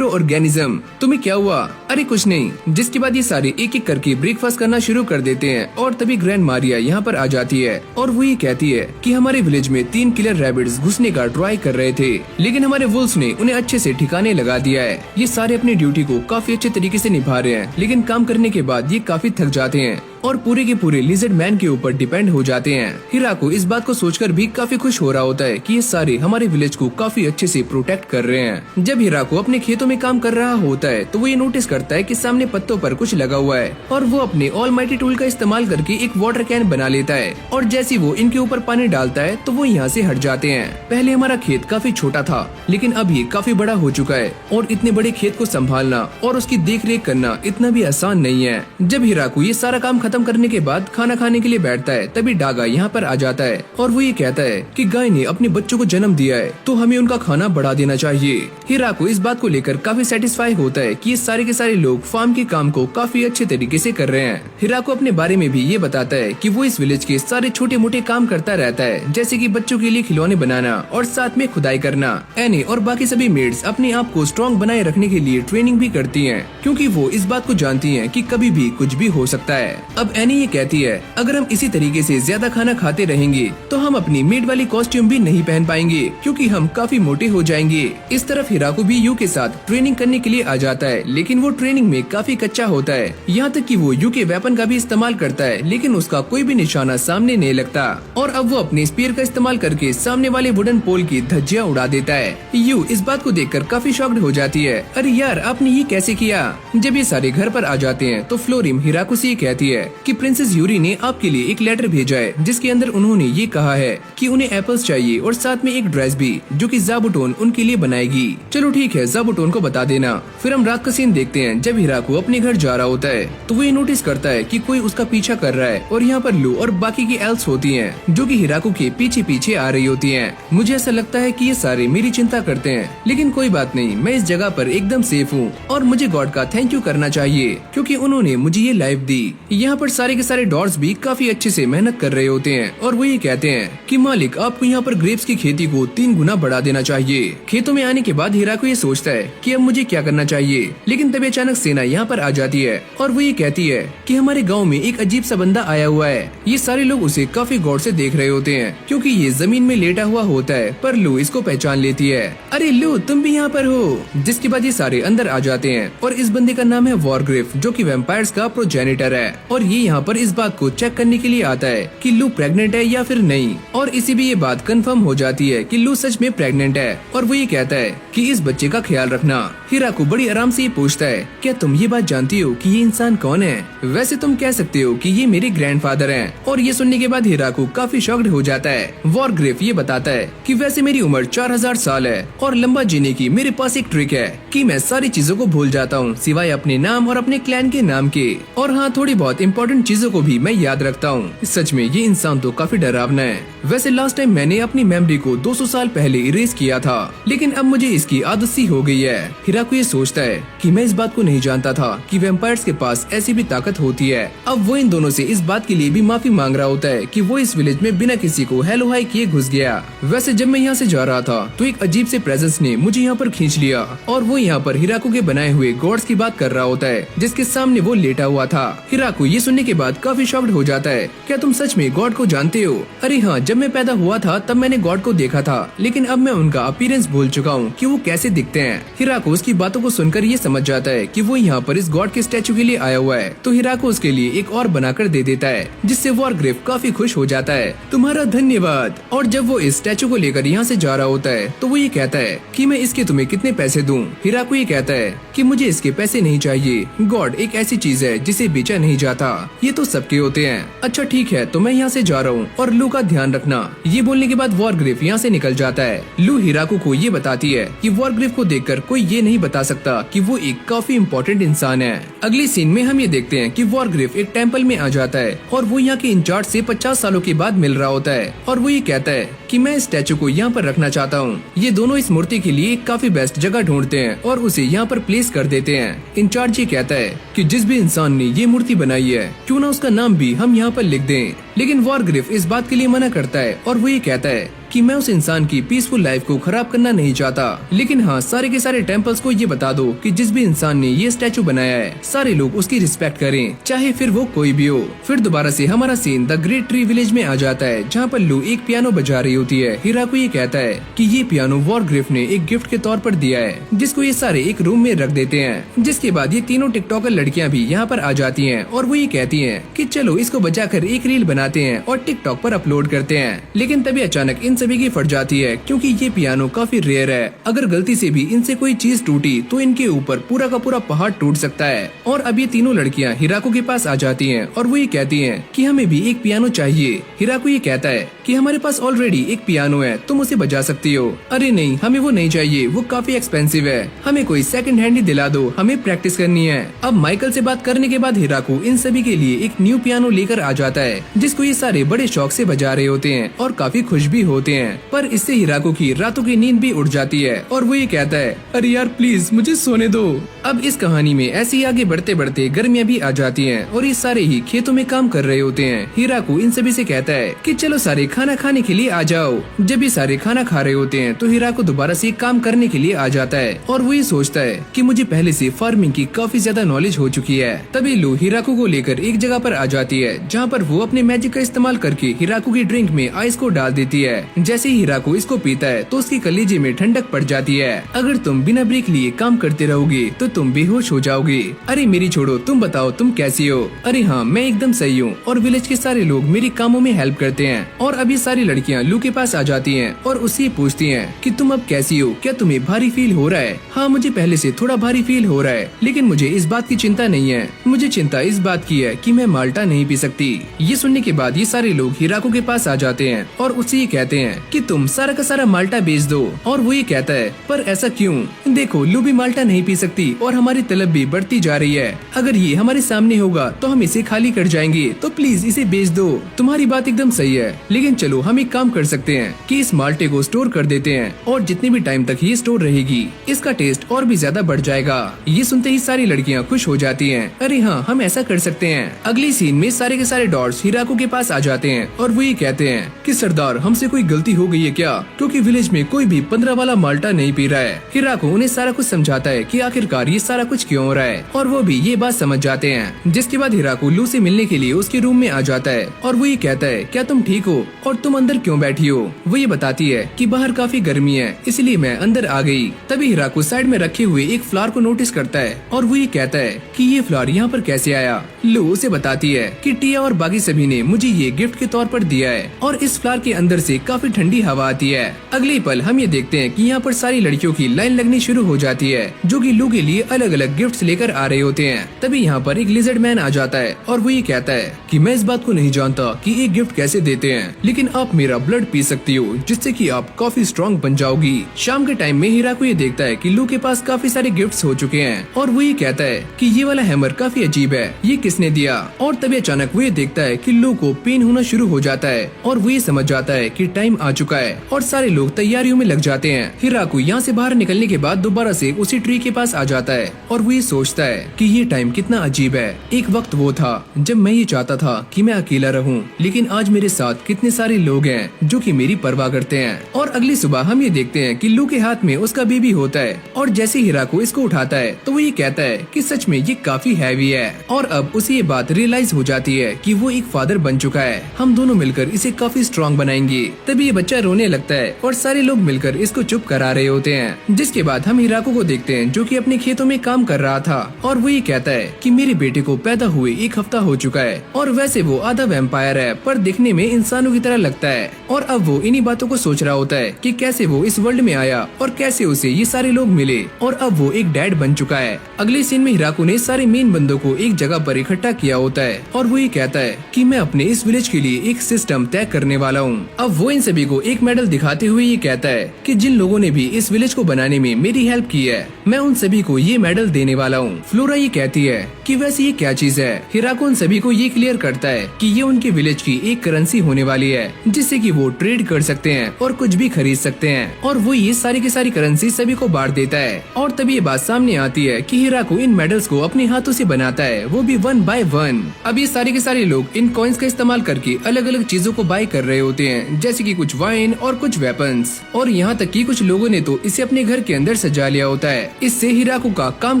ऑर्गेनिज्म तुम्हें क्या हुआ? अरे कुछ नहीं। जिसके बाद ये सारे एक एक करके ब्रेकफास्ट करना शुरू कर देते हैं और तभी ग्रैंड मारिया यहाँ पर आ जाती है और वो ये कहती है कि हमारे विलेज में 3 किलर रैबिट्स घुसने का ट्राई कर रहे थे, लेकिन हमारे वुल्फ्स ने उन्हें अच्छे से ठिकाने लगा दिया है। ये सारे अपनी ड्यूटी को काफी अच्छे तरीके से निभा रहे हैं, लेकिन काम करने के बाद ये काफी थक जाते हैं और पूरे के पूरे लिजर्ड मैन के ऊपर डिपेंड हो जाते हैं। हिराको इस बात को सोचकर भी काफी खुश हो रहा होता है कि ये सारे हमारे विलेज को काफी अच्छे से प्रोटेक्ट कर रहे हैं। जब हिराको अपने खेतों में काम कर रहा होता है तो वो ये नोटिस करता है कि सामने पत्तों पर कुछ लगा हुआ है और वो अपने ऑलमाइटी टूल का इस्तेमाल करके एक वाटर कैन बना लेता है और जैसे वो इनके ऊपर पानी डालता है तो वो यहाँ से हट जाते हैं। पहले हमारा खेत काफी छोटा था, लेकिन अब ये काफी बड़ा हो चुका है और इतने बड़े खेत को संभालना और उसकी देख रेख करना इतना भी आसान नहीं है। जब हिराको ये सारा काम खत्म करने के बाद खाना खाने के लिए बैठता है तभी डागा यहाँ पर आ जाता है और वो ये कहता है कि गाय ने अपने बच्चों को जन्म दिया है तो हमें उनका खाना बढ़ा देना चाहिए। हिराको इस बात को लेकर काफी सेटिस्फाई होता है कि ये सारे के सारे लोग फार्म के काम को काफी अच्छे तरीके से कर रहे हैं। हिराको अपने बारे में भी ये बताता है कि वो इस विलेज के सारे छोटे मोटे काम करता रहता है, जैसे कि बच्चों के लिए खिलौने बनाना और साथ में खुदाई करना। एनी और बाकी सभी मेड्स अपने आप को स्ट्रॉन्ग बनाए रखने के लिए ट्रेनिंग भी करती हैं, क्योंकि वो इस बात को जानती हैं कि कभी भी कुछ भी हो सकता है। अब एनी ये कहती है अगर हम इसी तरीके से ज्यादा खाना खाते रहेंगे तो हम अपनी मेड वाली कॉस्ट्यूम भी नहीं पहन पाएंगे क्योंकि हम काफी मोटे हो जाएंगे। इस तरफ हिराकू भी यू के साथ ट्रेनिंग करने के लिए आ जाता है, लेकिन वो ट्रेनिंग में काफी कच्चा होता है। यहाँ तक कि वो यू के वेपन का भी इस्तेमाल करता है, लेकिन उसका कोई भी निशाना सामने नहीं लगता। और अब वो अपने स्पीयर का इस्तेमाल करके सामने वाले वुडन पोल की धज्जियां उड़ा देता है। यू इस बात को देखकर काफी शॉक्ड हो जाती है। अरे यार, आपने ये कैसे किया? जब ये सारे घर पर आ जाते हैं तो फ्लोरिम हिराकू से कहती है कि प्रिंसेस यूरी ने आपके लिए एक लेटर भेजा है जिसके अंदर उन्होंने ये कहा है कि उन्हें एप्पल्स चाहिए और साथ में एक ड्रेस भी जो कि ज़ाबुटोन उनके लिए बनाएगी। चलो ठीक है, ज़ाबुटोन को बता देना। फिर हम रात का सीन देखते हैं। जब हिराकू अपने घर जा रहा होता है तो वो ये नोटिस करता है कि कोई उसका पीछा कर रहा है और यहाँ पर लू और बाकी की एल्स होती हैं जो कि हिराकू के पीछे पीछे आ रही होती हैं। मुझे ऐसा लगता है कि ये सारे मेरी चिंता करते हैं, लेकिन कोई बात नहीं, मैं इस जगह पर एकदम सेफ हूँ और मुझे गॉड का थैंक यू करना चाहिए क्योंकि उन्होंने मुझे ये लाइफ दी। यहाँ पर सारे के सारे डॉट्स भी काफी अच्छे से मेहनत कर रहे होते हैं और वो ये कहते हैं कि मालिक, आपको यहाँ पर ग्रेप्स की खेती को 3 गुना बढ़ा देना चाहिए। खेतों में आने के बाद हिराकू ये सोचता है कि अब मुझे क्या करना चाहिए, लेकिन तभी अचानक सेना यहाँ पर आ जाती है और वो ये कहती है कि हमारे गाँव में एक अजीब सा बंदा आया हुआ है। ये सारे लोग उसे काफी गौर से देख रहे होते हैं क्योंकि ये जमीन में लेटा हुआ होता है, पर लू इसको पहचान लेती है। अरे लू, तुम भी यहाँ पर हो? जिसके बाद ये सारे अंदर आ जाते हैं और इस बंदे का नाम है वॉरग्रिफ जो कि वैम्पायर्स का प्रोजेनिटर है और ये यहाँ पर इस बात को चेक करने के लिए आता है कि लू प्रेग्नेंट है या फिर नहीं। और इसी भी ये बात कंफर्म हो जाती है कि लू सच में प्रेग्नेंट है और वो ये कहता है कि इस बच्चे का ख्याल रखना। हिराकू बड़ी आराम से ये पूछता है, क्या तुम ये बात जानती हो कि ये इंसान कौन है? वैसे तुम कह सकते हो कि ये मेरे ग्रैंडफादर हैं। और ये सुनने के बाद हिराकू काफी शॉक्ड हो जाता है। वॉरग्रिफ ये बताता है कि वैसे मेरी उम्र 4000 साल है और लंबा जीने की मेरे पास एक ट्रिक है कि मैं सारी चीजों को भूल जाता हूँ सिवाय अपने नाम और अपने क्लैन के नाम के। और हाँ, थोड़ी बहुत इम्पोर्टेंट चीजों को भी मैं याद रखता हूँ। सच में ये इंसान तो काफी डरावना है। वैसे लास्ट टाइम मैंने अपनी मेमोरी को 200 साल पहले इरेज किया था, लेकिन अब मुझे इसकी आदत सी हो गई है। हिराकू ये सोचता है कि मैं इस बात को नहीं जानता था कि वैम्पायर्स के पास ऐसी भी ताकत होती है। अब वो इन दोनों से इस बात के लिए भी माफी मांग रहा होता है कि वो इस विलेज में बिना किसी को हेलो हाई किए घुस गया। वैसे जब मैं यहाँ से जा रहा था तो एक अजीब से प्रेजेंस ने मुझे यहाँ पर खींच लिया और वो यहाँ पर हिराकू के बनाए हुए गॉड्स की बात कर रहा होता है जिसके सामने वो लेटा हुआ था। हिराकू ये सुनने के बाद काफी शॉक्ड हो जाता है। क्या तुम सच में गॉड को जानते हो? अरे हाँ, जब मैं पैदा हुआ था तब मैंने गॉड को देखा था, लेकिन अब मैं उनका अपीयरेंस भूल चुका हूँ कि वो कैसे दिखते हैं। हिराकू उसकी बातों को सुनकर ये समझ जाता है कि वो यहाँ पर इस गॉड के स्टैचू के लिए आया हुआ है, तो हिराकू उसके लिए एक और बनाकर दे देता है जिससे वॉरग्रिफ काफी खुश हो जाता है। तुम्हारा धन्यवाद। और जब वो इस स्टैचू को लेकर यहाँ से जा रहा होता है तो वो ये कहता है कि मैं इसके तुम्हें कितने पैसे दूं? हिराकू ये कहता है कि मुझे इसके पैसे नहीं चाहिए। गॉड एक ऐसी चीज है जिसे बेचा नहीं जाता, ये तो सबके होते हैं। अच्छा ठीक है, तो मैं यहाँ से जा रहा हूँ और लू का ध्यान रखना। ये बोलने के बाद वॉरग्रिफ यहाँ से निकल जाता है। लू हिराकू को ये बताती है कि वॉरग्रिफ को देखकर कोई ये नहीं बता सकता कि वो एक काफी इम्पोर्टेंट इंसान है। अगली सीन में हम ये देखते हैं कि वॉरग्रिफ एक टेम्पल में आ जाता है और वो यहाँ के इंचार्ज से 50 सालों के बाद मिल रहा होता है और वो ये कहता है कि मैं इस स्टैचू को यहाँ पर रखना चाहता हूँ। ये दोनों इस मूर्ति के लिए एक काफी बेस्ट जगह ढूंढते हैं और उसे यहाँ पर प्लेस कर देते हैं। इंचार्ज ये कहता है कि जिस भी इंसान ने ये मूर्ति बनाई है क्यों ना उसका नाम भी हम यहाँ पर लिख दें, लेकिन वॉरग्रिफ इस बात के लिए मना करता है और वो ये कहता है कि मैं उस इंसान की पीसफुल लाइफ को खराब करना नहीं चाहता, लेकिन हाँ, सारे के सारे टेम्पल्स को ये बता दो कि जिस भी इंसान ने ये स्टैचू बनाया है सारे लोग उसकी रिस्पेक्ट करें, चाहे फिर वो कोई भी हो। फिर दोबारा से हमारा seen the great tree village में आ जाता है जहाँ पर लू एक पियानो बजा रही होती है। हिराकू ये कहता है कि ये पियानो वॉरग्रिफ ने एक गिफ्ट के तौर पर दिया है जिसको ये सारे एक रूम में रख देते हैं। जिसके बाद ये तीनों टिकटॉकर लड़कियाँ भी यहाँ पर आ जाती है और वो ये कहती है कि चलो इसको बजाकर एक रील बनाते हैं और टिकटॉक पर अपलोड करते हैं। लेकिन तभी अचानक इन सभी की फट जाती है क्योंकि ये पियानो काफी रेयर है। अगर गलती से भी इनसे कोई चीज टूटी तो इनके ऊपर पूरा का पूरा पहाड़ टूट सकता है। और अब ये तीनों लड़कियां हिराकू के पास आ जाती हैं और वो ये कहती हैं कि हमें भी एक पियानो चाहिए। हिराकू ये कहता है कि हमारे पास ऑलरेडी एक पियानो है, तुम उसे बजा सकती हो। अरे नहीं, हमें वो नहीं चाहिए, वो काफी एक्सपेंसिव है, हमें कोई सेकंड हैंड ही दिला दो, हमें प्रैक्टिस करनी है। अब माइकल से बात करने के बाद हिराकू इन सभी के लिए एक न्यू पियानो लेकर आ जाता है जिसको ये सारे बड़े शौक से बजा रहे होते हैं और काफी खुश भी होते होते हैं, पर इससे हिराको की रातों की नींद भी उड़ जाती है और वो ये कहता है, अरे यार प्लीज मुझे सोने दो। अब इस कहानी में ऐसे ही आगे बढ़ते बढ़ते गर्मियाँ भी आ जाती हैं और ये सारे ही खेतों में काम कर रहे होते हैं। हिराको इन सभी से कहता है कि चलो सारे खाना खाने के लिए आ जाओ। जब ये सारे खाना खा रहे होते हैं तो हिराको दोबारा से काम करने के लिए आ जाता है और वो ये सोचता है कि मुझे पहले से फार्मिंग की काफी ज्यादा नॉलेज हो चुकी है। तभी लू हिराको को लेकर एक जगह पर आ जाती है जहाँ पर वो अपने मैजिक का इस्तेमाल करके हिराको की ड्रिंक में आइस को डाल देती है। जैसे ही हिराको इसको पीता है तो उसकी कलेजे में ठंडक पड़ जाती है। अगर तुम बिना ब्रेक लिए काम करते रहोगे तो तुम बेहोश हो जाओगे। अरे मेरी छोड़ो, तुम बताओ तुम कैसी हो? अरे हाँ, मैं एकदम सही हूँ और विलेज के सारे लोग मेरे कामों में हेल्प करते हैं। और अभी सारी लड़कियाँ लू के पास आ जाती हैं और उससे पूछती हैं कि तुम अब कैसी हो, क्या तुम्हें भारी फील हो रहा है? हाँ, मुझे पहले से थोड़ा भारी फील हो रहा है, लेकिन मुझे इस बात की चिंता नहीं है। मुझे चिंता इस बात की है कि मैं माल्टा नहीं पी सकती। ये सुनने के बाद ये सारे लोग हिराको के पास आ जाते हैं और उससे ये कहते हैं कि तुम सारा का सारा माल्टा बेच दो। और वो ये कहता है, पर ऐसा क्यों? देखो, लू भी माल्टा नहीं पी सकती और हमारी तलब भी बढ़ती जा रही है। अगर ये हमारे सामने होगा तो हम इसे खाली कर जाएंगे, तो प्लीज इसे बेच दो। तुम्हारी बात एकदम सही है, लेकिन चलो हम एक काम कर सकते हैं कि इस माल्टे को स्टोर कर देते हैं और जितने भी टाइम तक ये स्टोर रहेगी इसका टेस्ट और भी ज्यादा बढ़ जाएगा। ये सुनते ही सारी लड़कियाँ खुश हो जाती हैं। अरे हाँ, हम ऐसा कर सकते हैं। अगली सीन में सारे के सारे डॉट्स हिराको के पास आ जाते हैं और वो ये कहते हैं कि सरदार, हमसे कोई गलती हो गई है क्या? क्योंकि विलेज में कोई भी 15 वाला माल्टा नहीं पी रहा है। हिराको उन्हें सारा कुछ समझाता है कि आखिरकार ये सारा कुछ क्यों हो रहा है और वो भी ये बात समझ जाते हैं। जिसके बाद हिराको लू से मिलने के लिए उसके रूम में आ जाता है और वो ये कहता है, क्या तुम ठीक हो और तुम अंदर क्यों बैठी हो? वो ये बताती है कि बाहर काफी गर्मी है, इसलिए मैं अंदर आ गई। तभी हिराको साइड में रखे हुए एक फ्लावर को नोटिस करता है और वो ये कहता है कि ये फ्लावर यहाँ पर कैसे आया? लू उसे बताती है कि टिया और बाकी सभी ने मुझे ये गिफ्ट के तौर पर दिया है और इस फ्लावर के अंदर से काफी ठंडी हवा आती है। अगले पल हम ये देखते हैं कि यहाँ पर सारी लड़कियों की लाइन लगनी शुरू हो जाती है जो कि लू के लिए अलग अलग गिफ्ट्स लेकर आ रहे होते हैं। तभी यहाँ पर एक लिजर्ड मैन आ जाता है और वो ये कहता है कि मैं इस बात को नहीं जानता कि एक गिफ्ट कैसे देते हैं, लेकिन आप मेरा ब्लड पी सकती हो जिससे कि आप काफी स्ट्रॉन्ग बन जाओगी। शाम के टाइम में हिराको ये देखता है कि लू के पास काफी सारे गिफ्ट्स हो चुके हैं और वो ये कहता है कि ये वाला हैमर काफी अजीब है, ये किसने दिया? और तभी अचानक वो ये देखता है कि लू को पेन होना शुरू हो जाता है और वो ये समझ जाता है कि टाइम आ चुका है और सारे लोग तैयारियों में लग जाते हैं। हिराको यहाँ से बाहर निकलने के बाद दोबारा से उसी ट्री के पास आ जाता है और वो ये सोचता है कि ये टाइम कितना अजीब है। एक वक्त वो था जब मैं ये चाहता था कि मैं अकेला रहूं, लेकिन आज मेरे साथ कितने सारे लोग हैं जो कि मेरी परवाह करते हैं। और अगली सुबह हम ये देखते हैं कि लू के हाथ में उसका बेबी होता है और जैसे हिराको इसको उठाता है तो वो ये कहता है कि सच में ये काफी हैवी है। और अब उसे ये बात रियलाइज हो जाती है कि वो एक फादर बन चुका है। हम दोनों मिलकर इसे काफी स्ट्रॉन्ग बनाएंगे। तभी ये बच्चा रोने लगता है और सारे लोग मिलकर इसको चुप करा रहे होते हैं। जिसके बाद हम हिराको को देखते हैं जो कि अपने खेतों में काम कर रहा था और वो ये कहता है कि मेरे बेटे को पैदा हुए 1 हफ्ता हो चुका है और वैसे वो आधा वैम्पायर है पर दिखने में इंसानों की तरह लगता है। और अब वो इन्हीं बातों को सोच रहा होता है कि कैसे वो इस वर्ल्ड में आया और कैसे उसे ये सारे लोग मिले और अब वो एक डैड बन चुका है। अगले सीन में हिराको ने सारे मेन बंदों को एक जगह पर इकट्ठा किया होता है और वो ये कहता है कि मैं अपने इस विलेज के लिए एक सिस्टम तय करने वाला हूँ। अब वो इन सभी को एक मेडल दिखाते हुए ये कहता है कि जिन लोगों ने भी इस विलेज को बनाने में मेरी हेल्प की है मैं उन सभी को ये मेडल देने वाला हूँ। फ्लोरा ये कहती है कि वैसे ये क्या चीज है? हिराको उन सभी को ये क्लियर करता है कि ये उनके विलेज की एक करेंसी होने वाली है जिससे कि वो ट्रेड कर सकते हैं और कुछ भी खरीद सकते हैं। और वो ये सारी की सारी करेंसी सभी को बांट देता है। और तभी ये बात सामने आती है कि हिराको इन मेडल्स को अपने हाथों से बनाता है, वो भी 1 by 1। अब ये सारे के सारे लोग इन कॉइन्स का इस्तेमाल करके अलग अलग चीजों को बाय कर रहे होते हैं जैसे कि कुछ वाइन और कुछ वेपन्स। और यहाँ तक कि कुछ लोगों ने तो इसे अपने घर के अंदर सजा लिया होता है। इससे हिराको का काम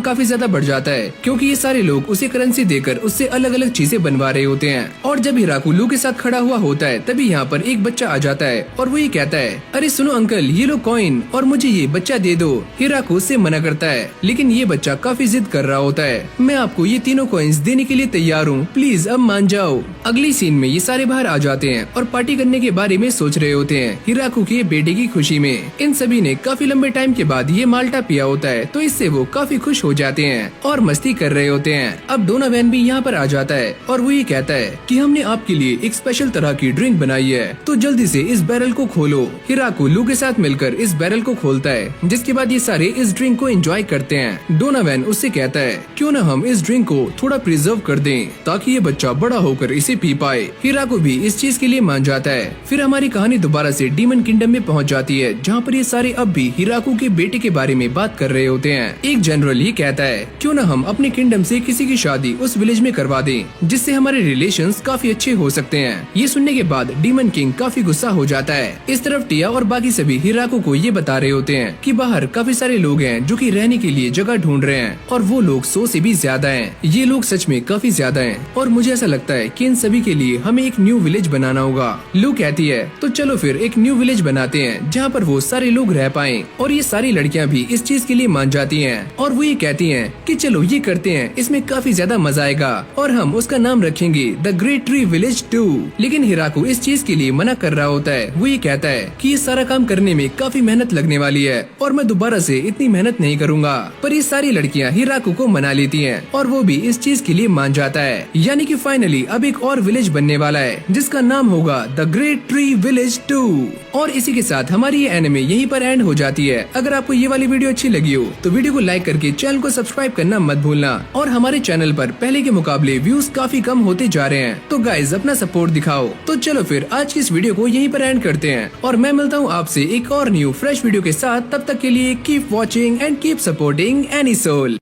काफी ज्यादा बढ़ जाता है क्योंकि ये सारे लोग उसे करेंसी देकर उससे अलग अलग चीजें बनवा रहे होते हैं। और जब हिराको लू के साथ खड़ा हुआ होता है तभी यहाँ पर एक बच्चा आ जाता है और वो ये कहता है, अरे सुनो अंकल, ये लो कॉइन और मुझे ये बच्चा दे दो। हिराको उससे मना करता है लेकिन ये बच्चा काफी जिद कर रहा होता है। मैं आपको ये तीनों कॉइन्स देने के लिए तैयार हूँ, प्लीज अब मान जाओ। अगली सीन में ये सारे बाहर आ जाते हैं और पार्टी करने के बारे में सोच रहे होते हैं हिराको के बेटे की खुशी में। इन सभी ने काफी लंबे टाइम के बाद ये माल्टा पिया होता है तो इससे वो काफी खुश हो जाते हैं और मस्ती कर रहे होते हैं। अब डोनावेन भी यहाँ पर आ जाता है और वो ये कहता है कि हमने आपके लिए एक स्पेशल तरह की ड्रिंक बनाई है तो जल्दी से इस बैरल को खोलो। हिराको लू के साथ मिलकर इस बैरल को खोलता है जिसके बाद ये सारे इस ड्रिंक को एंजॉय करते हैं। डोनावेन उससे कहता है क्यों न हम इस ड्रिंक को थोड़ा प्रिजर्व प्रिजर्व कर दें ताकि ये बच्चा बड़ा होकर इसे पी पाए। हिराको भी इस चीज के लिए मान जाता है। फिर हमारी कहानी दोबारा से डीमन किंगडम में पहुंच जाती है, जहाँ पर ये सारे अब भी हिराको के बेटे के बारे में बात कर रहे होते हैं। एक जनरल ये कहता है क्यों न हम अपने किंगडम से किसी की शादी उस विलेज में करवा दें, जिससे हमारे रिलेशंस काफी अच्छे हो सकते हैं। ये सुनने के बाद डीमन किंग काफी गुस्सा हो जाता है। इस तरफ टिया और बाकी सभी हिराको को ये बता रहे होते हैं कि बाहर काफी सारे लोग हैं जो कि रहने के लिए जगह ढूंढ रहे हैं और वो लोग 100 से भी ज्यादा हैं। ये लोग सच में काफी ज्यादा हैं और मुझे ऐसा लगता है कि इन सभी के लिए हमें एक न्यू विलेज बनाना होगा। लू कहती है तो चलो फिर एक न्यू विलेज बनाते हैं जहाँ पर वो सारे लोग रह पाएं। और ये सारी लड़कियाँ भी इस चीज के लिए मान जाती हैं और वो ये कहती हैं कि चलो ये करते हैं, इसमें काफी ज्यादा मजा आएगा और हम उसका नाम रखेंगे द ग्रेट ट्री विलेज 2। लेकिन हिराको इस चीज के लिए मना कर रहा होता है। वो ये कहता है कि ये सारा काम करने में काफी मेहनत लगने वाली है और मैं दोबारा से इतनी मेहनत नहीं करूँगा। पर ये सारी लड़कियाँ हिराको को मना लेती हैं और वो भी इस चीज के लिए मान जाता है। यानी कि फाइनली अब एक और विलेज बनने वाला है जिसका नाम होगा द ग्रेट ट्री विलेज 2। और इसी के साथ हमारी ये एनिमे यहीं पर एंड हो जाती है। अगर आपको ये वाली वीडियो अच्छी लगी हो तो वीडियो को लाइक करके चैनल को सब्सक्राइब करना मत भूलना। और हमारे चैनल पर पहले के मुकाबले व्यूज काफी कम होते जा रहे हैं, तो गाइज अपना सपोर्ट दिखाओ। तो चलो फिर आज की इस वीडियो को यहीं पर एंड करते हैं और मैं मिलता हूँ आपसे एक और न्यू फ्रेश वीडियो के साथ। तब तक के लिए keep watching and keep supporting anisole.